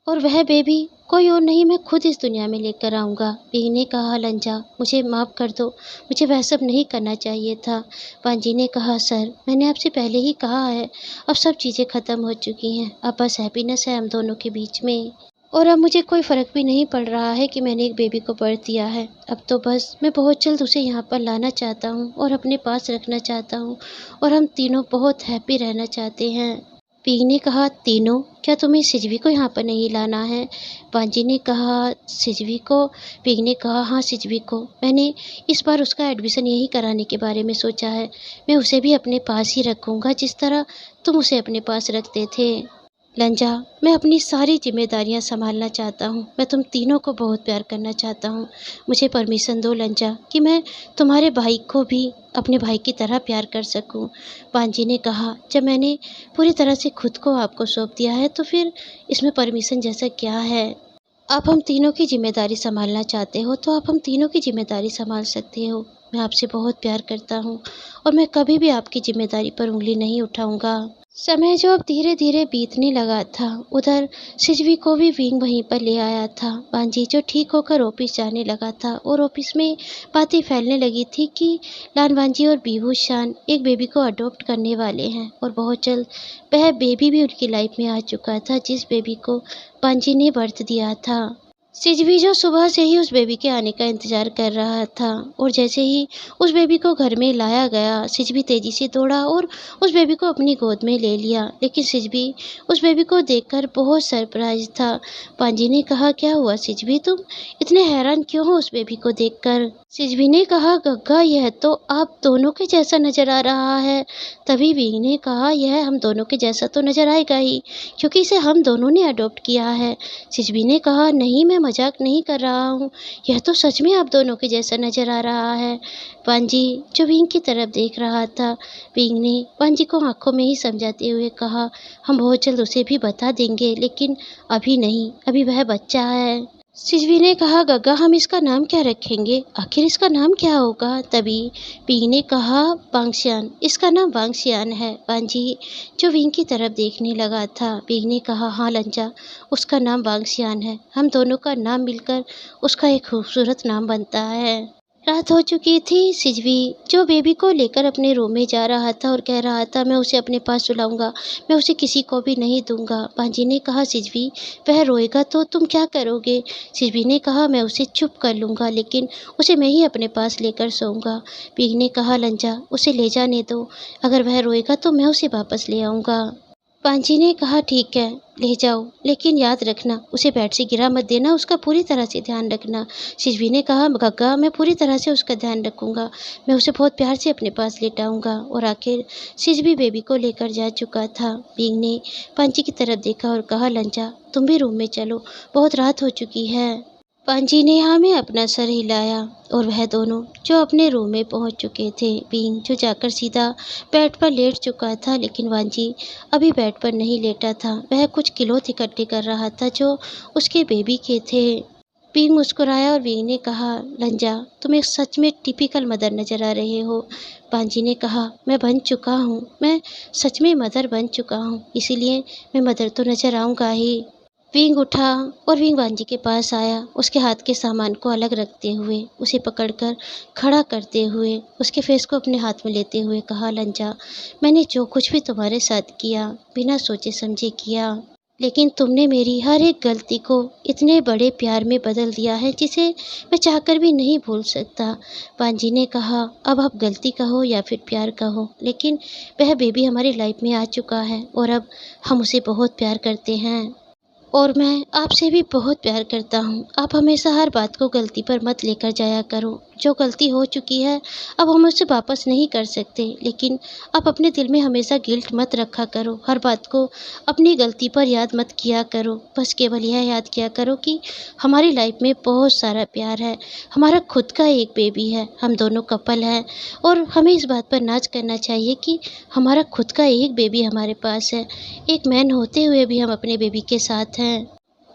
और वह बेबी कोई और नहीं, मैं खुद इस दुनिया में लेकर आऊँगा। विंग ने कहा, लंजा, मुझे माफ़ कर दो, मुझे वह सब नहीं करना चाहिए था। वांजी ने कहा, सर, मैंने आपसे पहले ही कहा है, अब सब चीज़ें ख़त्म हो चुकी हैं, अब बस हैप्पीनेस है हम दोनों के बीच में। और अब मुझे कोई फ़र्क भी नहीं पड़ रहा है कि मैंने एक बेबी को बर्थ दिया है। अब तो बस मैं बहुत जल्द उसे यहाँ पर लाना चाहता हूँ और अपने पास रखना चाहता हूँ और हम तीनों बहुत हैप्पी रहना चाहते हैं। विंग ने कहा, तीनों? क्या तुम्हें सिजवी को यहाँ पर नहीं लाना है? वांजी ने कहा, सिजवी को? विंग ने कहा, हाँ, सिजवी को। मैंने इस बार उसका एडमिशन यहीं कराने के बारे में सोचा है। मैं उसे भी अपने पास ही रखूँगा जिस तरह तुम उसे अपने पास रखते थे। लंजा, मैं अपनी सारी जिम्मेदारियां संभालना चाहता हूँ। मैं तुम तीनों को बहुत प्यार करना चाहता हूँ। मुझे परमिशन दो लंजा कि मैं तुम्हारे भाई को भी अपने भाई की तरह प्यार कर सकूँ। पांजी ने कहा, जब मैंने पूरी तरह से खुद को आपको सौंप दिया है तो फिर इसमें परमिशन जैसा क्या है। आप हम तीनों की जिम्मेदारी संभालना चाहते हो तो आप हम तीनों की जिम्मेदारी संभाल सकते हो। मैं आपसे बहुत प्यार करता हूँ और मैं कभी भी आपकी जिम्मेदारी पर उंगली नहीं उठाऊंगा। समय जो अब धीरे धीरे बीतने लगा था, उधर सिजवी को भी विंग वहीं पर ले आया था। बांजी जो ठीक होकर ऑफिस जाने लगा था और ऑफिस में बातें फैलने लगी थी कि लानवांजी और बीबूशान एक बेबी को अडॉप्ट करने वाले हैं और बहुत जल्द वह बेबी भी उनकी लाइफ में आ चुका था, जिस बेबी को बांजी ने बर्थ दिया था। सिजवी जो सुबह से ही उस बेबी के आने का इंतज़ार कर रहा था और जैसे ही उस बेबी को घर में लाया गया, सिजवी तेज़ी से दौड़ा और उस बेबी को अपनी गोद में ले लिया। लेकिन सिजवी उस बेबी को देखकर बहुत सरप्राइज था। पांजी ने कहा, क्या हुआ सिजवी, तुम इतने हैरान क्यों हो उस बेबी को देखकर? सिजवी ने कहा, गग्गा, यह तो आप दोनों के जैसा नज़र आ रहा है। तभी विंग ने कहा, यह हम दोनों के जैसा तो नज़र आएगा ही, क्योंकि इसे हम दोनों ने अडॉप्ट किया है। सिजवी ने कहा, नहीं, मैं मजाक नहीं कर रहा हूँ, यह तो सच में आप दोनों के जैसा नज़र आ रहा है। वांजी जो विंग की तरफ देख रहा था, विंग ने वांजी को आंखों में ही समझाते हुए कहा, हम बहुत जल्द उसे भी बता देंगे, लेकिन अभी नहीं, अभी वह बच्चा है। सिजवी ने कहा, गग्गा हम इसका नाम क्या रखेंगे, आखिर इसका नाम क्या होगा? तभी विंग ने कहा, वांगशियान, इसका नाम वांगशियान है। वांजी जो विंग की तरफ देखने लगा था, विंग ने कहा, हाँ लंजा, उसका नाम वांगशियान है, हम दोनों का नाम मिलकर उसका एक खूबसूरत नाम बनता है। रात हो चुकी थी। सिजवी जो बेबी को लेकर अपने रूम में जा रहा था और कह रहा था, मैं उसे अपने पास सुलाऊंगा, मैं उसे किसी को भी नहीं दूंगा। पांजी ने कहा, सिजवी वह रोएगा तो तुम क्या करोगे? सिजवी ने कहा, मैं उसे चुप कर लूंगा, लेकिन उसे मैं ही अपने पास लेकर सोऊंगा। पीग ने कहा, लंजा उसे ले जाने दो, अगर वह रोएगा तो मैं उसे वापस ले आऊँगा। पांची ने कहा, ठीक है ले जाओ, लेकिन याद रखना उसे बेड से गिरा मत देना, उसका पूरी तरह से ध्यान रखना। सिजवी ने कहा, गग्गा मैं पूरी तरह से उसका ध्यान रखूंगा, मैं उसे बहुत प्यार से अपने पास लेटाऊंगा। और आखिर सिजवी बेबी को लेकर जा चुका था। बिंग ने पांची की तरफ देखा और कहा, लंजा तुम भी रूम में चलो, बहुत रात हो चुकी है। पांची ने हाँ में अपना सर हिलाया और वह दोनों जो अपने रूम में पहुंच चुके थे। बिंग जो जाकर सीधा बेड पर लेट चुका था, लेकिन वांजी अभी बेड पर नहीं लेटा था, वह कुछ क्लॉथ इकट्ठे कर रहा था जो उसके बेबी के थे। बिंग मुस्कुराया और बिंग ने कहा, लंजा तुम एक सच में टिपिकल मदर नजर आ रहे हो। पांजी ने कहा, मैं बन चुका हूँ, मैं सच में मदर बन चुका हूँ, इसीलिए मैं मदर तो नजर आऊँगा ही। विंग उठा और विंग वांजी के पास आया, उसके हाथ के सामान को अलग रखते हुए, उसे पकड़कर खड़ा करते हुए, उसके फेस को अपने हाथ में लेते हुए कहा, लंजा मैंने जो कुछ भी तुम्हारे साथ किया बिना सोचे समझे किया, लेकिन तुमने मेरी हर एक गलती को इतने बड़े प्यार में बदल दिया है जिसे मैं चाहकर भी नहीं भूल सकता। वांजी ने कहा, अब आप गलती कहो या फिर प्यार कहो, लेकिन वह बेबी हमारी लाइफ में आ चुका है और अब हम उसे बहुत प्यार करते हैं और मैं आपसे भी बहुत प्यार करता हूँ। आप हमेशा हर बात को गलती पर मत लेकर जाया करो, जो गलती हो चुकी है अब हम उसे वापस नहीं कर सकते, लेकिन आप अपने दिल में हमेशा गिल्ट मत रखा करो, हर बात को अपनी गलती पर याद मत किया करो, बस केवल यह याद किया करो कि हमारी लाइफ में बहुत सारा प्यार है, हमारा खुद का एक बेबी है, हम दोनों कपल हैं और हमें इस बात पर नाज करना चाहिए कि हमारा खुद का एक बेबी हमारे पास है, एक मैन होते हुए भी हम अपने बेबी के साथ हैं।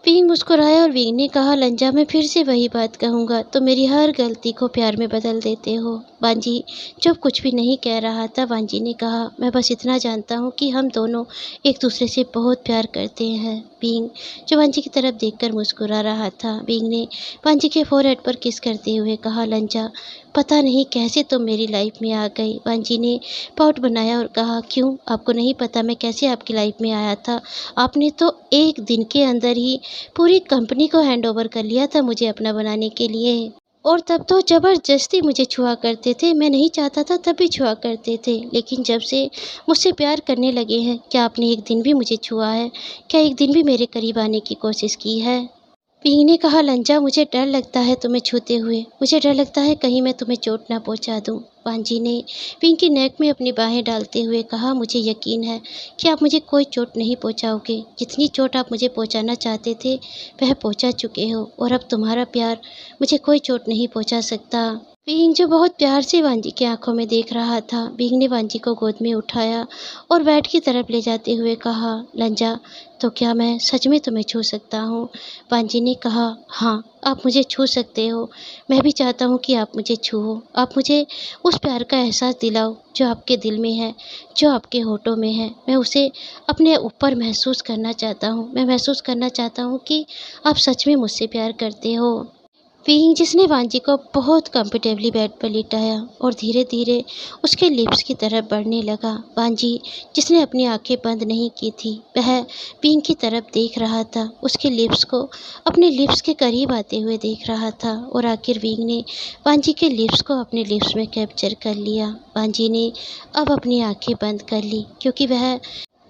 विंग मुस्कुराया और विंग ने कहा, लंजा मैं फिर से वही बात कहूँगा, तो मेरी हर गलती को प्यार में बदल देते हो। वांजी जब कुछ भी नहीं कह रहा था, वांजी ने कहा, मैं बस इतना जानता हूँ कि हम दोनों एक दूसरे से बहुत प्यार करते हैं। विंग जो वांजी की तरफ देखकर मुस्कुरा रहा था, विंग ने वांजी के फोरहेड पर किस करते हुए कहा, लंजा पता नहीं कैसे तुम मेरी लाइफ में आ गई। वांजी ने पाउट बनाया और कहा, क्यों आपको नहीं पता मैं कैसे आपकी लाइफ में आया था? आपने तो एक दिन के अंदर ही पूरी कंपनी को हैंड ओवर कर लिया था मुझे अपना बनाने के लिए, और तब तो ज़बरदस्ती मुझे छुआ करते थे, मैं नहीं चाहता था तब भी छुआ करते थे, लेकिन जब से मुझसे प्यार करने लगे हैं, क्या आपने एक दिन भी मुझे छुआ है? क्या एक दिन भी मेरे करीब आने की कोशिश की है? पिंग ने कहा, लंजा मुझे डर लगता है तुम्हें छूते हुए, मुझे डर लगता है कहीं मैं तुम्हें चोट ना पहुंचा दूं। वांजी ने पिंग की नेक में अपनी बाहें डालते हुए कहा, मुझे यकीन है कि आप मुझे कोई चोट नहीं पहुंचाओगे, जितनी चोट आप मुझे पहुंचाना चाहते थे वह पहुंचा चुके हो और अब तुम्हारा प्यार मुझे कोई चोट नहीं पहुंचा सकता। पिंग जो बहुत प्यार से वांजी की आंखों में देख रहा था, पिंग ने वांजी को गोद में उठाया और बेड की तरफ ले जाते हुए कहा, लंजा तो क्या मैं सच में तुम्हें छू सकता हूँ? वांजी ने कहा, हाँ आप मुझे छू सकते हो, मैं भी चाहता हूँ कि आप मुझे छूओ, आप मुझे उस प्यार का एहसास दिलाओ जो आपके दिल में है, जो आपके होठों में है, मैं उसे अपने ऊपर महसूस करना चाहता हूँ, मैं महसूस करना चाहता हूँ कि आप सच में मुझसे प्यार करते हो। पिंग जिसने वांजी को बहुत कंफर्टेबली बेड पर लिटाया और धीरे धीरे उसके लिप्स की तरफ बढ़ने लगा। वांजी जिसने अपनी आंखें बंद नहीं की थी, वह पिंग की तरफ देख रहा था, उसके लिप्स को अपने लिप्स के करीब आते हुए देख रहा था और आखिर पिंग ने वांजी के लिप्स को अपने लिप्स में कैप्चर कर लिया। वांजी ने अब अपनी आंखें बंद कर ली क्योंकि वह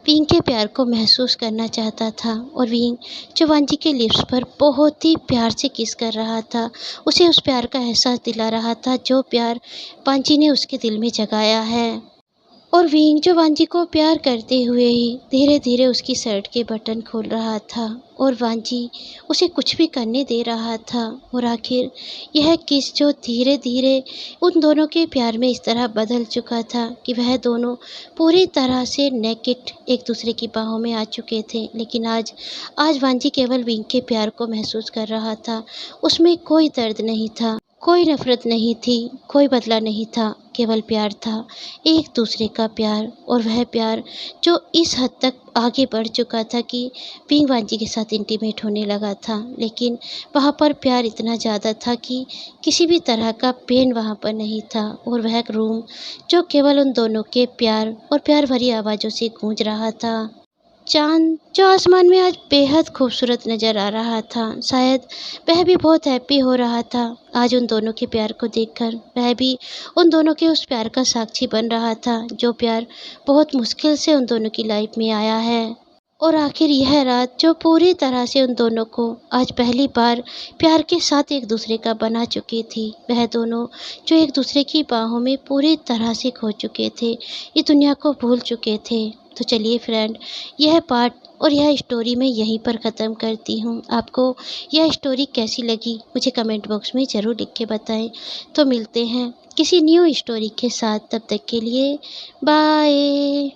विंग के प्यार को महसूस करना चाहता था और विंग जो वांजी के लिप्स पर बहुत ही प्यार से किस कर रहा था, उसे उस प्यार का एहसास दिला रहा था जो प्यार वांजी ने उसके दिल में जगाया है। और विंग जो वांजी को प्यार करते हुए ही धीरे धीरे उसकी शर्ट के बटन खोल रहा था और वांजी उसे कुछ भी करने दे रहा था। और आखिर यह किस जो धीरे धीरे उन दोनों के प्यार में इस तरह बदल चुका था कि वह दोनों पूरी तरह से नेकेड एक दूसरे की बाहों में आ चुके थे। लेकिन आज आज वांजी केवल विंग के प्यार को महसूस कर रहा था। उसमें कोई दर्द नहीं था, कोई नफरत नहीं थी, कोई बदला नहीं था, केवल प्यार था, एक दूसरे का प्यार। और वह प्यार जो इस हद तक आगे बढ़ चुका था कि विंग वांजी के साथ इंटीमेट होने लगा था। लेकिन वहाँ पर प्यार इतना ज़्यादा था कि किसी भी तरह का पेन वहाँ पर नहीं था। और वह रूम जो केवल उन दोनों के प्यार और प्यार भरी आवाज़ों से गूंज रहा था। चाँद जो आसमान में आज बेहद खूबसूरत नज़र आ रहा था, शायद वह भी बहुत हैप्पी हो रहा था आज उन दोनों के प्यार को देखकर। वह भी उन दोनों के उस प्यार का साक्षी बन रहा था, जो प्यार बहुत मुश्किल से उन दोनों की लाइफ में आया है। और आखिर यह रात जो पूरी तरह से उन दोनों को आज पहली बार प्यार के साथ एक दूसरे का बना चुकी थी। वह दोनों जो एक दूसरे की बाहों में पूरी तरह से खो चुके थे, ये दुनिया को भूल चुके थे। तो चलिए फ्रेंड, यह पार्ट और यह स्टोरी मैं यहीं पर ख़त्म करती हूँ। आपको यह स्टोरी कैसी लगी मुझे कमेंट बॉक्स में ज़रूर लिख के बताएं। तो मिलते हैं किसी न्यू स्टोरी के साथ, तब तक के लिए बाय।